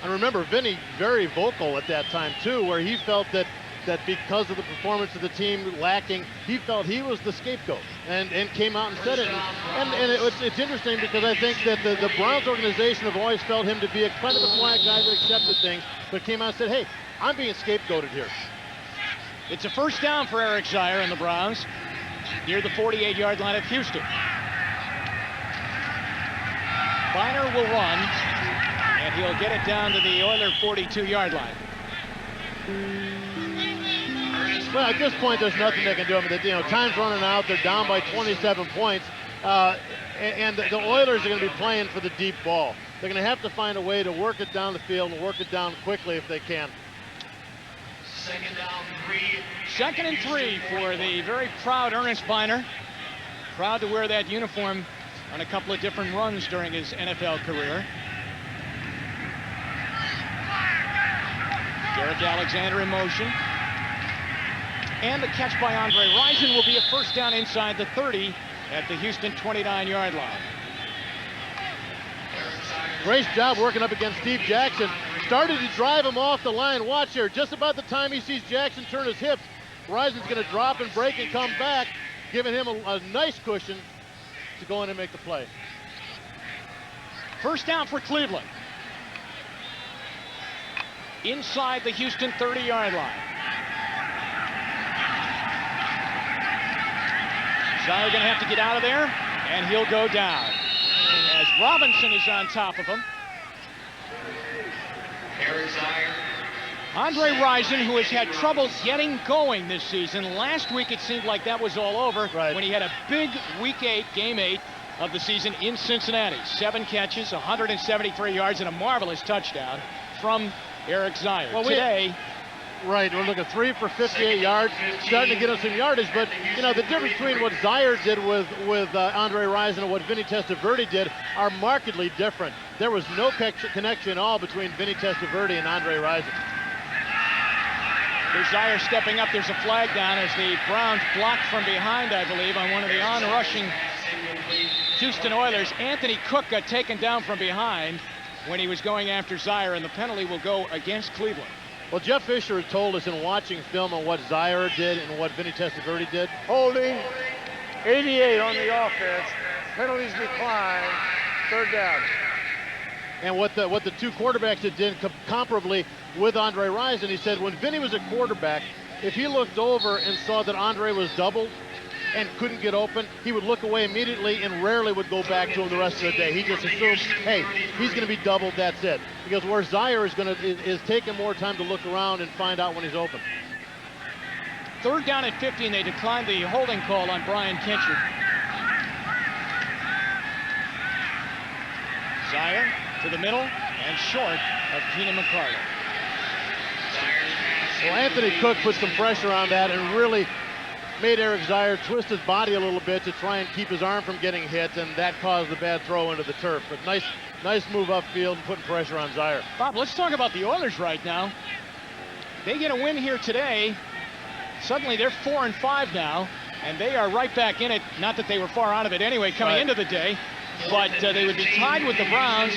And remember, Vinny very vocal at that time too, where he felt that that because of the performance of the team lacking, he felt he was the scapegoat and came out and said it. And it's interesting because I think that the Browns organization have always felt him to be a kind of a quiet guy that accepted things, but came out and said, hey, I'm being scapegoated here. It's a first down for Eric Zier and the Browns near the 48-yard line of Houston. Biner will run, and he'll get it down to the Oiler 42-yard line. Well, at this point, there's nothing they can do. I mean, time's running out. They're down by 27 points. And the Oilers are going to be playing for the deep ball. They're going to have to find a way to work it down the field and work it down quickly if they can. Second and 3 for the very proud Ernest Biner. Proud to wear that uniform on a couple of different runs during his NFL career. Derek Alexander in motion. And the catch by Andre Rison will be a first down inside the 30 at the Houston 29-yard line. Great job working up against Steve Jackson. Started to drive him off the line. Watch here. Just about the time he sees Jackson turn his hips, Rison's going to drop and break and come back, giving him a nice cushion to go in and make the play. First down for Cleveland. Inside the Houston 30-yard line. Zier going to have to get out of there, and he'll go down as Robinson is on top of him. Eric Zier. Andre Rison, who has had trouble getting going this season. Last week it seemed like that was all over when he had a big Week 8, Game 8 of the season in Cincinnati. 7 catches, 173 yards, and a marvelous touchdown from Eric Zier. Well, today, we're looking 3 for 58 yards, starting to get us some yardage. But the difference between what Zier did with Andre Rison and what Vinny Testaverde did are markedly different. There was no connection at all between Vinny Testaverde and Andre Rison. There's Zier stepping up. There's a flag down as the Browns blocked from behind, I believe, on one of the on-rushing Houston Oilers. Anthony Cook got taken down from behind when he was going after Zier, and the penalty will go against Cleveland. Well, Jeff Fisher has told us in watching film on what Zier did and what Vinny Testaverde did. Holding, 88 on the offense. Penalties decline. Third down. And what the two quarterbacks did comparably with Andre Rison, he said when Vinny was a quarterback, if he looked over and saw that Andre was doubled and couldn't get open, he would look away immediately and rarely would go back to him the rest of the day. He just assumed, hey, he's going to be doubled, that's it. Because where Zier is taking more time to look around and find out when he's open. Third down at 50, and they declined the holding call on Brian Kincher. Zier to the middle and short of Keenan McCardle. Well, Anthony Cook put some pressure on that and really made Eric Zier twist his body a little bit to try and keep his arm from getting hit, and that caused the bad throw into the turf. But nice move upfield and putting pressure on Zier. Bob, let's talk about the Oilers right now. They get a win here today. Suddenly they're 4-5 now, and they are right back in it. Not that they were far out of it anyway coming into the day, but they would be tied with the Browns,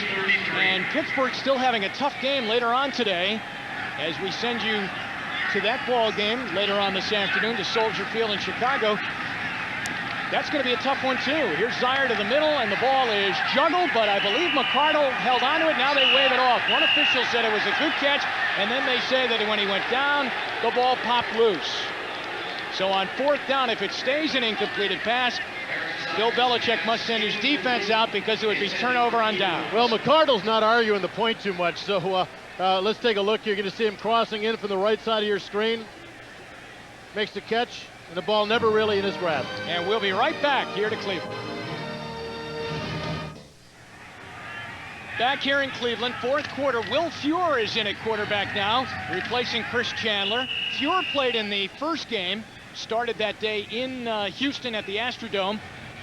and Pittsburgh still having a tough game later on today as we send you to that ball game later on this afternoon to Soldier Field in Chicago. That's going to be a tough one too. Here's Zier to the middle, and the ball is juggled, but I believe McCardle held onto it. Now they wave it off. One official said it was a good catch, and then they say that when he went down, the ball popped loose. So on fourth down, if it stays an incompleted pass, Bill Belichick must send his defense out because it would be turnover on down. Well, McCardle's not arguing the point too much, so let's take a look. You're going to see him crossing in from the right side of your screen. Makes the catch, and the ball never really in his grasp. And we'll be right back here to Cleveland. Back here in Cleveland, fourth quarter. Will Fuhr is in at quarterback now, replacing Chris Chandler. Fuhr played in the first game, started that day in Houston at the Astrodome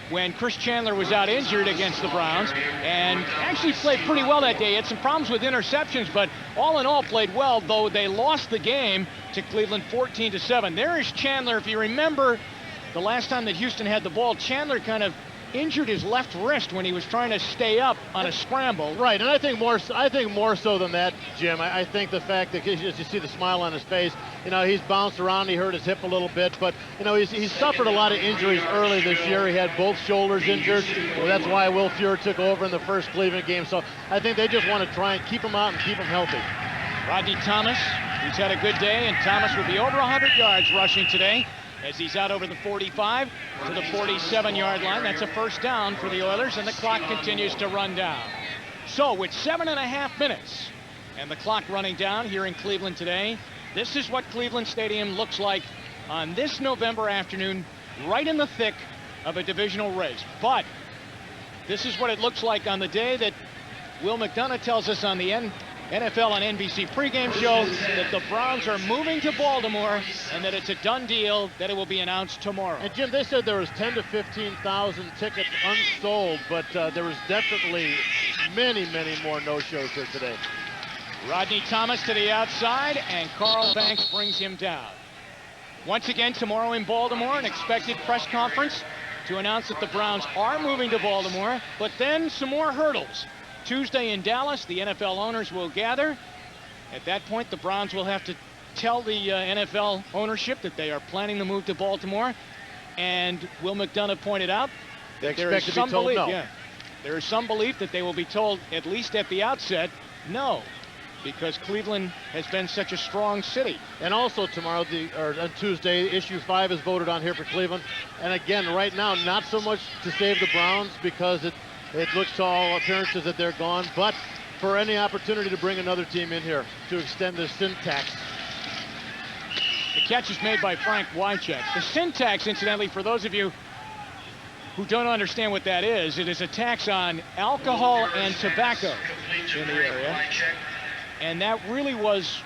when Chris Chandler was out injured against the Browns, and actually played pretty well that day. He had some problems with interceptions, but all in all played well, though they lost the game to Cleveland 14-7. There is Chandler. If you remember the last time that Houston had the ball, Chandler kind of injured his left wrist when he was trying to stay up on a scramble. Right, and I think more so than that, Jim. I think the fact that, as you see the smile on his face, you know, he's bounced around, he hurt his hip a little bit, but, you know, he's suffered a lot of injuries early this year. He had both shoulders injured. Well, that's why Will Fuhr took over in the first Cleveland game. So I think they just want to try and keep him out and keep him healthy. Rodney Thomas, who's had a good day, and Thomas will be over 100 yards rushing today as he's out over the 45 to the 47-yard line. That's a first down for the Oilers, and the clock continues to run down. So with 7.5 minutes and the clock running down here in Cleveland today, this is what Cleveland Stadium looks like on this November afternoon, right in the thick of a divisional race. But this is what it looks like on the day that Will McDonough tells us on the NFL on NBC pregame show that the Browns are moving to Baltimore and that it's a done deal, that it will be announced tomorrow. And Jim, they said there was 10 to 15,000 tickets unsold, but there was definitely many more no-shows here today. Rodney Thomas to the outside, and Carl Banks brings him down. Once again tomorrow in Baltimore, an expected press conference to announce that the Browns are moving to Baltimore, but then some more hurdles. Tuesday in Dallas, the NFL owners will gather. At that point, the Browns will have to tell the NFL ownership that they are planning to move to Baltimore. And Will McDonough pointed out that there is some belief, there is some belief that they will be told, at least at the outset, no, because Cleveland has been such a strong city. And also tomorrow, on Tuesday, issue 5 is voted on here for Cleveland. And again, right now, not so much to save the Browns because it looks to all appearances that they're gone, but for any opportunity to bring another team in here to extend the sin tax. The catch is made by Frank Wycheck. The sin tax, incidentally, for those of you who don't understand what that is, it is a tax on alcohol and tobacco in the area. And that really was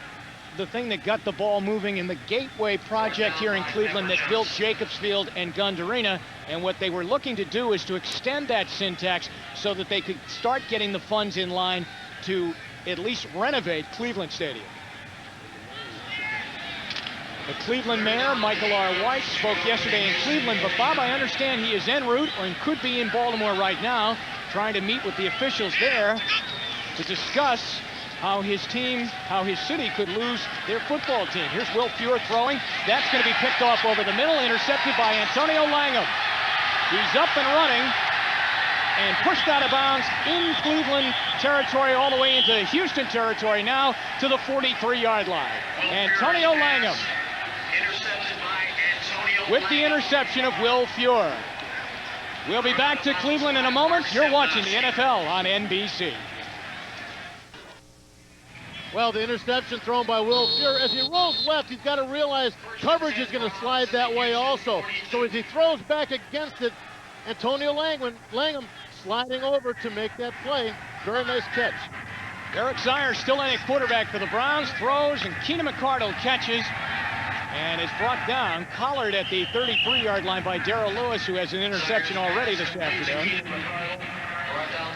the thing that got the ball moving in the Gateway project here in Cleveland that built Jacobs Field and Gund Arena. And what they were looking to do is to extend that sin tax so that they could start getting the funds in line to at least renovate Cleveland Stadium. The Cleveland mayor, Michael R. White, spoke yesterday in Cleveland, but Bob, I understand he is en route or could be in Baltimore right now, trying to meet with the officials there to discuss how his city could lose their football team. Here's Will Fuhr throwing. That's going to be picked off over the middle, intercepted by Antonio Langham. He's up and running and pushed out of bounds in Cleveland territory all the way into Houston territory now to the 43-yard line. Antonio Langham with the interception of Will Fuhr. We'll be back to Cleveland in a moment. You're watching the NFL on NBC. Well, the interception thrown by Will Fuhr. As he rolls left, he's got to realize coverage is going to slide that way also. So as he throws back against it, Antonio Langham sliding over to make that play. Very nice catch. Eric Zier still in at quarterback for the Browns. Throws, and Keenan McCardle catches and is brought down, collared at the 33-yard line by Darrell Lewis, who has an interception already this afternoon.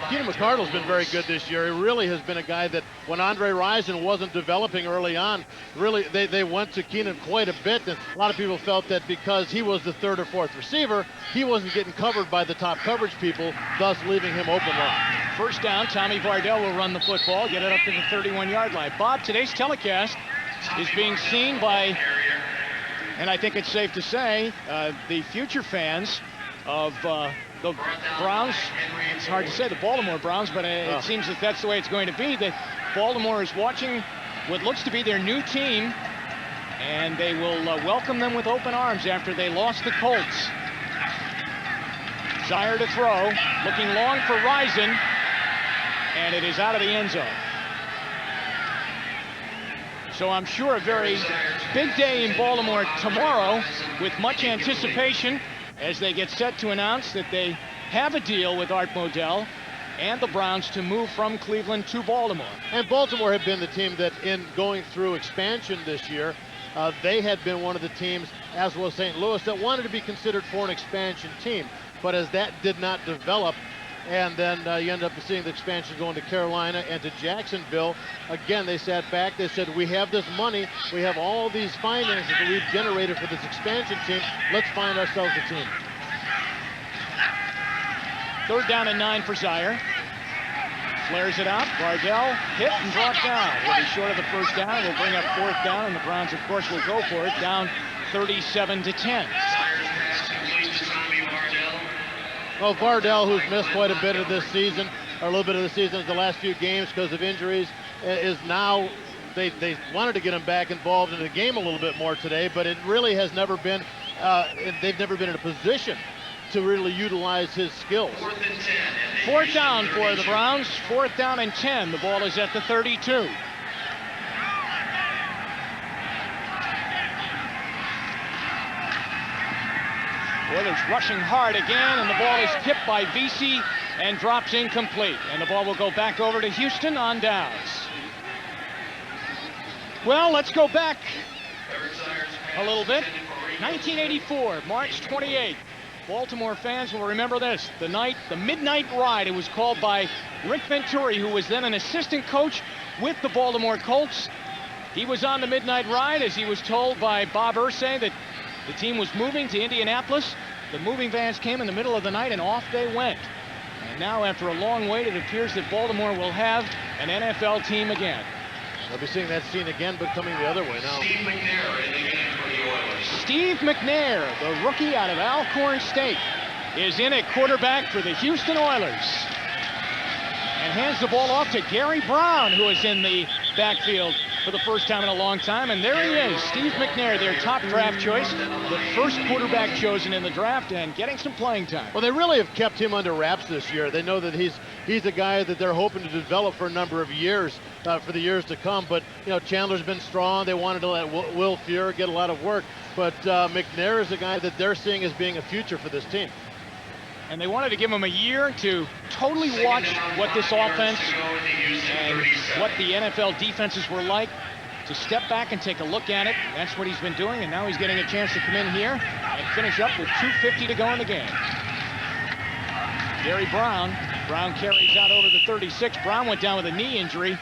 Keenan McCardle's been very good this year. He really has been a guy that when Andre Rison wasn't developing early on, really they went to Keenan quite a bit. And a lot of people felt that because he was the third or fourth receiver, he wasn't getting covered by the top coverage people, thus leaving him open long. First down, Tommy Vardell will run the football, get it up to the 31-yard line. Bob, today's telecast is being seen by, and I think it's safe to say, the future fans of the Browns. It's hard to say the Baltimore Browns, but it seems that that's the way it's going to be. That Baltimore is watching what looks to be their new team, and they will welcome them with open arms after they lost the Colts. Zier to throw, looking long for Rison, and it is out of the end zone. So I'm sure a very big day in Baltimore tomorrow with much anticipation as they get set to announce that they have a deal with Art Modell and the Browns to move from Cleveland to Baltimore. And Baltimore had been the team that in going through expansion this year, they had been one of the teams, as was St. Louis, that wanted to be considered for an expansion team. But as that did not develop, and then you end up seeing the expansion going to Carolina and to Jacksonville. Again, they sat back. They said, we have this money. We have all these finances that we've generated for this expansion team. Let's find ourselves a team. Third down and 9 for Zaire. Flares it out. Vardell hit and brought down. Will be short of the first down. Will bring up fourth down, and the Browns, of course, will go for it. Down 37-10. Well, Vardell, who's missed quite a bit of this season, or a little bit of the season, the last few games because of injuries, is now, they wanted to get him back involved in the game a little bit more today, but it really has never been, they've never been in a position to really utilize his skills. Fourth down for the Browns. Fourth down and 10. The ball is at the 32. Oilers rushing hard again, and the ball is tipped by Vesey and drops incomplete. And the ball will go back over to Houston on downs. Well, let's go back a little bit. 1984, March 28th. Baltimore fans will remember this. The midnight ride, it was called by Rick Venturi, who was then an assistant coach with the Baltimore Colts. He was on the midnight ride as he was told by Bob Irsay that the team was moving to Indianapolis. The moving vans came in the middle of the night and off they went. And now, after a long wait, it appears that Baltimore will have an NFL team again. We'll be seeing that scene again, but coming the other way now. Steve McNair in the game for the Oilers. Steve McNair, the rookie out of Alcorn State, is in at quarterback for the Houston Oilers. And hands the ball off to Gary Brown, who is in the backfield for the first time in a long time. And there he is, Steve McNair, their top draft choice, the first quarterback chosen in the draft and getting some playing time. Well, they really have kept him under wraps this year. They know that he's a guy that they're hoping to develop for a number of years, for the years to come. But, you know, Chandler's been strong. They wanted to let Will Fuhr get a lot of work. But McNair is a guy that they're seeing as being a future for this team. And they wanted to give him a year to totally watch what this offense and what the NFL defenses were like, to step back and take a look at it. That's what he's been doing, and now he's getting a chance to come in here and finish up with 2:50 to go in the game. Gary Brown. Brown carries out over the 36. Brown went down with a knee injury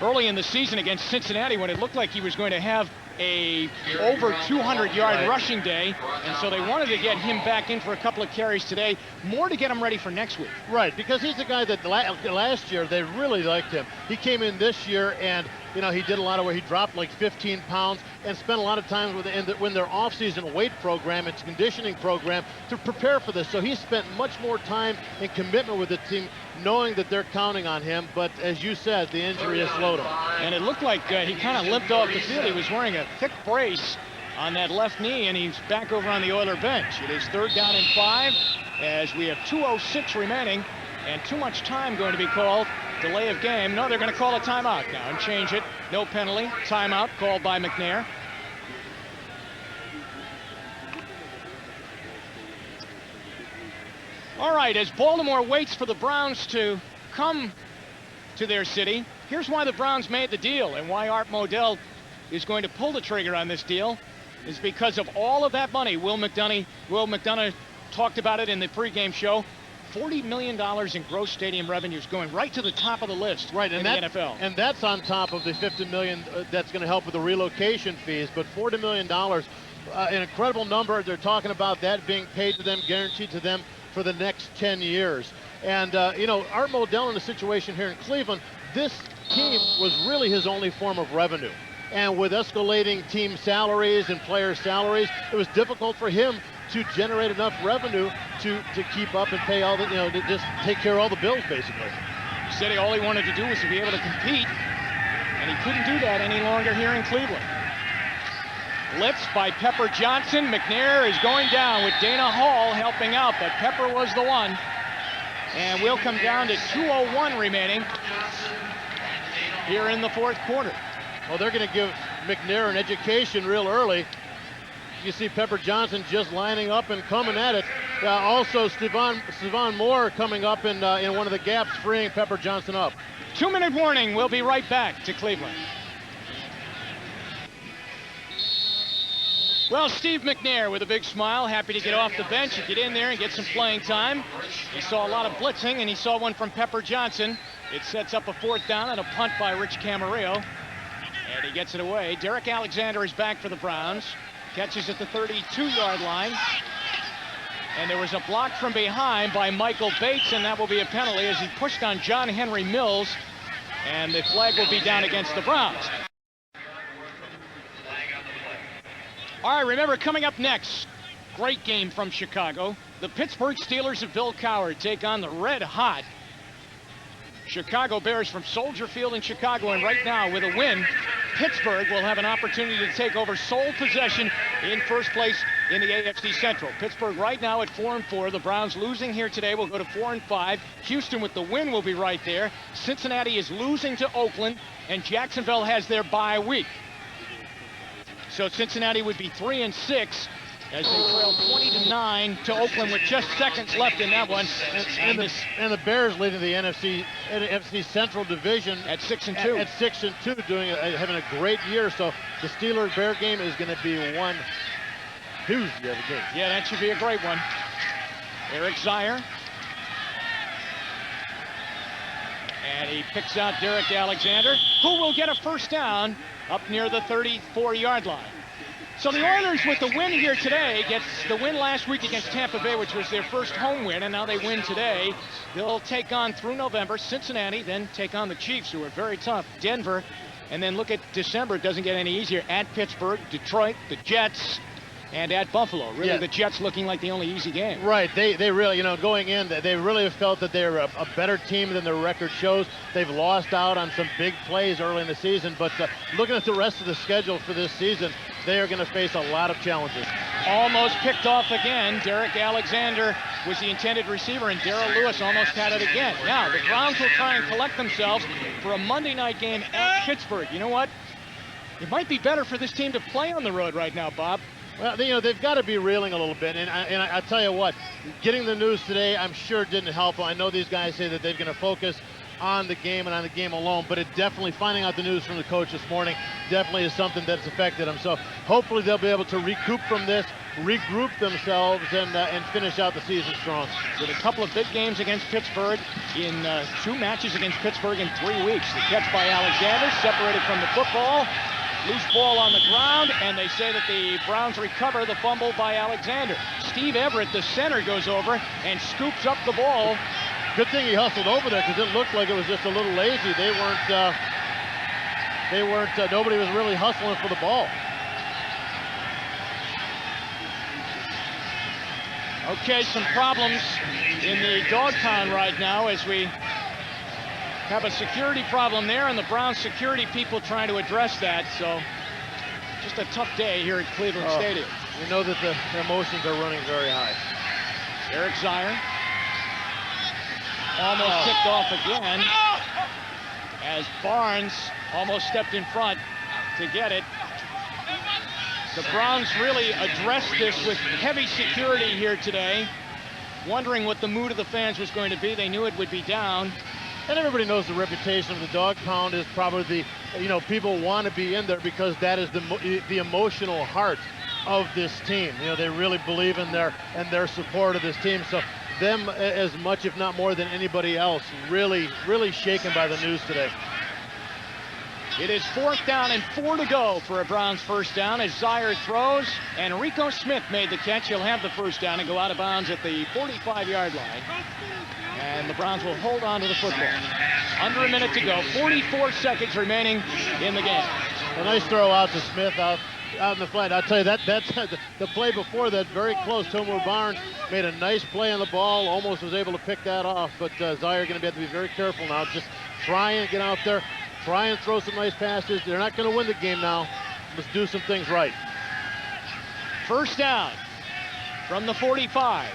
early in the season against Cincinnati when it looked like he was going to have a over 200-yard rushing day, and so they wanted to get him back in for a couple of carries today, more to get him ready for next week. Right, because he's a guy that last year they really liked him. He came in this year and, you know, he did a lot of work. He dropped like 15 pounds and spent a lot of time when their off-season weight program, its conditioning program, to prepare for this. So he spent much more time and commitment with the team, knowing that they're counting on him. But as you said, the injury has slowed him. And it looked like he kind of limped off the field. He was wearing a thick brace on that left knee, and he's back over on the Oiler bench. It is third down and 5 as we have 2:06 remaining and too much time going to be called. Delay of game. No, they're going to call a timeout now and change it. No penalty. Timeout called by McNair. All right, as Baltimore waits for the Browns to come to their city, here's why the Browns made the deal and why Art Modell is going to pull the trigger on this deal is because of all of that money. Will McDonough talked about it in the pregame show. $40 million in gross stadium revenues, going right to the top of the list in the NFL. And that's on top of the $50 million that's going to help with the relocation fees. But $40 million, an incredible number. They're talking about that being paid to them, guaranteed to them for the next 10 years. And, you know, Art Modell in a situation here in Cleveland, this team was really his only form of revenue. And with escalating team salaries and player salaries, it was difficult for him to generate enough revenue to keep up and pay all the, you know, to just take care of all the bills, basically. He said all he wanted to do was to be able to compete, and he couldn't do that any longer here in Cleveland. Blitz by Pepper Johnson. McNair is going down with Dana Hall helping out, but Pepper was the one. And we'll come down to 2:01 remaining here in the fourth quarter. Well, they're going to give McNair an education real early. You see Pepper Johnson just lining up and coming at it. Also, Stevan Moore coming up in one of the gaps, freeing Pepper Johnson up. 2-minute warning. We'll be right back to Cleveland. Well, Steve McNair with a big smile, happy to get off the bench and get in there and get some playing time. He saw a lot of blitzing, and he saw one from Pepper Johnson. It sets up a fourth down and a punt by Rich Camarillo. And he gets it away. Derek Alexander is back for the Browns. Catches at the 32-yard line. And there was a block from behind by Michael Bates, and that will be a penalty as he pushed on John Henry Mills. And the flag will be down against the Browns. All right, remember, coming up next, great game from Chicago. The Pittsburgh Steelers of Bill Cowher take on the red-hot Chicago Bears from Soldier Field in Chicago. And right now, with a win, Pittsburgh will have an opportunity to take over sole possession in first place in the AFC Central. Pittsburgh right now at 4-4. The Browns losing here today will go to 4-5. Houston with the win will be right there. Cincinnati is losing to Oakland, and Jacksonville has their bye week. So Cincinnati would be 3-6 as they trail 20-9 to Oakland with just seconds left in that one. And the Bears leading the NFC Central Division at 6-2. At 6-2, having a great year. So the Steelers-Bear game is going to be one huge game. Yeah, that should be a great one. Eric Zier. And he picks out Derek Alexander, who will get a first down up near the 34-yard line. So the Oilers, with the win here today, gets the win last week against Tampa Bay, which was their first home win, and now they win today. They'll take on, through November, Cincinnati, then take on the Chiefs, who are very tough, Denver, and then look at December. It doesn't get any easier. At Pittsburgh, Detroit, the Jets, and at Buffalo. Really, yeah. The Jets looking like the only easy game. Right. They really, going in, they really have felt that they're a better team than their record shows. They've lost out on some big plays early in the season, but looking at the rest of the schedule for this season, they are going to face a lot of challenges. Almost picked off again. Derek Alexander was the intended receiver, and Darrell Lewis almost had it again. Now, the Browns will try and collect themselves for a Monday night game at Pittsburgh. You know what? It might be better for this team to play on the road right now, Bob. Well, they've got to be reeling a little bit, and I tell you what, getting the news today, I'm sure didn't help. I know these guys say that they're going to focus on the game and on the game alone, but it definitely, finding out the news from the coach this morning, definitely is something that's affected them. So hopefully they'll be able to recoup from this, regroup themselves, and finish out the season strong. With a couple of big games against Pittsburgh in 2 matches against Pittsburgh in 3 weeks. The catch by Alexander, separated from the football. Loose ball on the ground, and they say that the Browns recover the fumble by Alexander. Steve Everett, the center, goes over and scoops up the ball. Good thing he hustled over there, because it looked like it was just a little lazy. Nobody was really hustling for the ball. Okay, some problems in the dog pound right now as we have a security problem there, and the Browns security people trying to address that. So just a tough day here at Cleveland Stadium. You know that the emotions are running very high. Eric Zier almost tipped off again as Barnes almost stepped in front to get it. The Browns really addressed this with heavy security here today, wondering what the mood of the fans was going to be. They knew it would be down. And everybody knows the reputation of the dog pound is probably people want to be in there because that is the emotional heart of this team. They really believe in their support of this team. So them, as much, if not more than anybody else, really, really shaken by the news today. It is 4th down and 4 to go for a Browns first down as Zier throws, and Rico Smith made the catch. He'll have the first down and go out of bounds at the 45-yard line. And the Browns will hold on to the football. Under a minute to go, 44 seconds remaining in the game. A nice throw out to Smith out in the flat. I'll tell you, that's the play before that, very close. Tomer Barnes made a nice play on the ball, almost was able to pick that off, but Zier going to have to be very careful now. Just try and get out there, try and throw some nice passes. They're not going to win the game now. Let's do some things right. First down from the 45.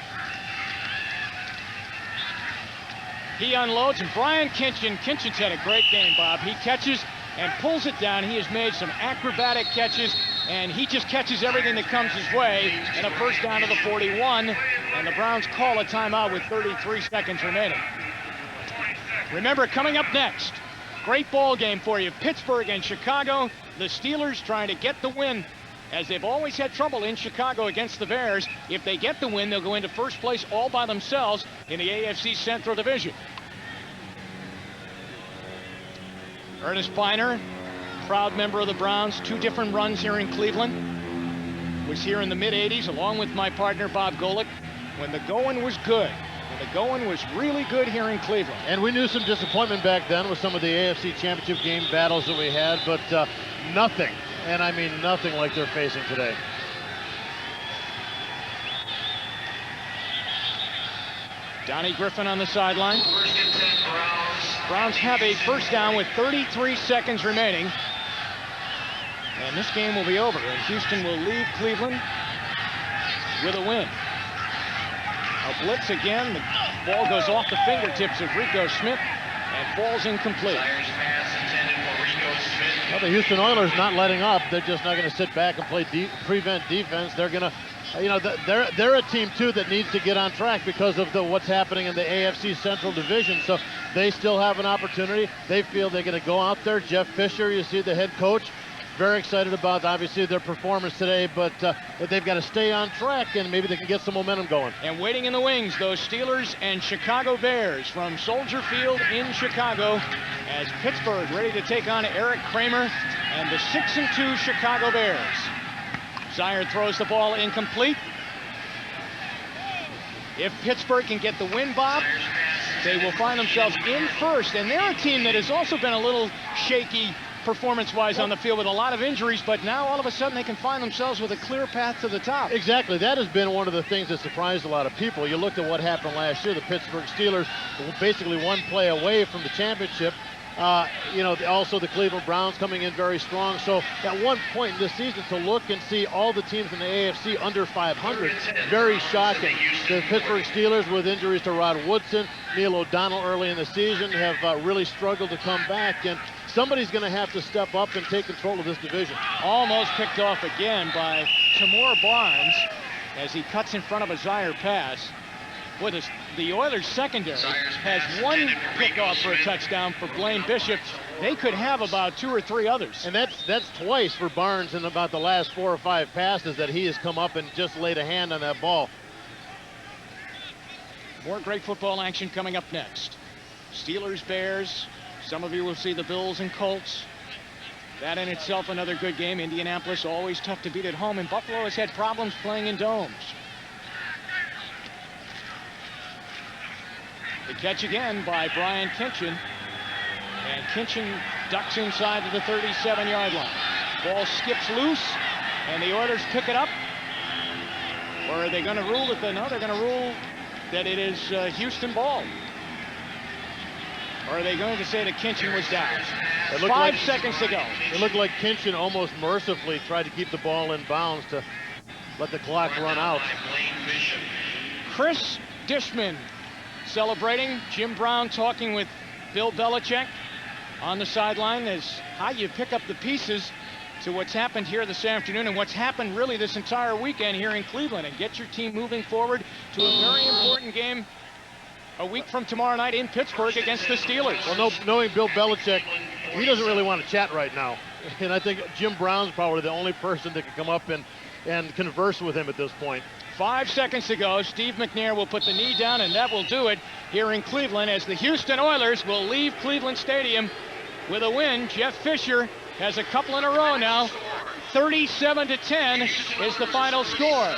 He unloads, and Brian Kinchin's had a great game, Bob. He catches and pulls it down. He has made some acrobatic catches, and he just catches everything that comes his way. And a first down to the 41, and the Browns call a timeout with 33 seconds remaining. Remember, coming up next, great ball game for you. Pittsburgh and Chicago. The Steelers trying to get the win, as they've always had trouble in Chicago against the Bears. If they get the win, they'll go into first place all by themselves in the AFC Central Division. Ernest Piner, proud member of the Browns, 2 different runs here in Cleveland. Was here in the mid-'80s along with my partner Bob Golic. when the going was good. When the going was really good here in Cleveland. And we knew some disappointment back then with some of the AFC Championship game battles that we had, but nothing, and I mean nothing like they're facing today. Donnie Griffin on the sideline. Browns have a first down with 33 seconds remaining. And this game will be over, and Houston will leave Cleveland with a win. A blitz again. The ball goes off the fingertips of Rico Smith and falls incomplete. Well, the Houston Oilers not letting up. They're just not going to sit back and play prevent defense. They're going to, you know, they're a team too that needs to get on track because of what's happening in the AFC Central Division. So they still have an opportunity. They feel they're going to go out there. Jeff Fisher, you see the head coach, very excited about obviously their performance today, but they've got to stay on track and maybe they can get some momentum going. And waiting in the wings, those Steelers and Chicago Bears from Soldier Field in Chicago, as Pittsburgh ready to take on Eric Kramer and the 6-2 Chicago Bears. Zier throws the ball incomplete. If Pittsburgh can get the win, Bob, they will find themselves in first, and they're a team that has also been a little shaky performance-wise on the field with a lot of injuries, but now all of a sudden they can find themselves with a clear path to the top. Exactly. That has been one of the things that surprised a lot of people. You looked at what happened last year. The Pittsburgh Steelers were basically one play away from the championship. You know, also the Cleveland Browns coming in very strong. So at one point in this season to look and see all the teams in the AFC under 500, very shocking. The Pittsburgh Steelers with injuries to Rod Woodson, Neil O'Donnell early in the season have really struggled to come back, and somebody's going to have to step up and take control of this division. Almost picked off again by Tamor Barnes as he cuts in front of a Zier pass. Boy, the Oilers secondary has one pickoff for a touchdown for Blaine Bishop. They could have about 2 or 3 others. And that's twice for Barnes in about the last 4 or 5 passes that he has come up and just laid a hand on that ball. More great football action coming up next. Steelers, Bears. Some of you will see the Bills and Colts. That in itself another good game. Indianapolis always tough to beat at home, and Buffalo has had problems playing in domes. The catch again by Brian Kinchin. And Kinchin ducks inside to the 37-yard line. Ball skips loose, and the Oilers pick it up. Or are they going to rule it? No, they're going to rule that it is Houston ball. Or are they going to say that Kinchin was down? 5 seconds to go. It looked like Kinchin almost mercifully tried to keep the ball in bounds to let the clock run out. Chris Dishman celebrating. Jim Brown talking with Bill Belichick on the sideline as how you pick up the pieces to what's happened here this afternoon and what's happened really this entire weekend here in Cleveland, and get your team moving forward to a very important game a week from tomorrow night in Pittsburgh against the Steelers. Well, knowing Bill Belichick, he doesn't really want to chat right now. And I think Jim Brown's probably the only person that can come up and converse with him at this point. 5 seconds to go. Steve McNair will put the knee down, and that will do it here in Cleveland as the Houston Oilers will leave Cleveland Stadium with a win. Jeff Fisher has a couple in a row now. 37-10 is the final score.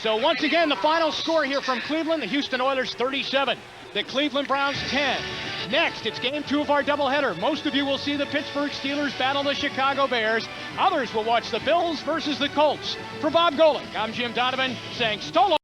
So once again, the final score here from Cleveland, the Houston Oilers 37, the Cleveland Browns 10. Next, it's game 2 of our doubleheader. Most of you will see the Pittsburgh Steelers battle the Chicago Bears. Others will watch the Bills versus the Colts. For Bob Golic, I'm Jim Donovan saying so long.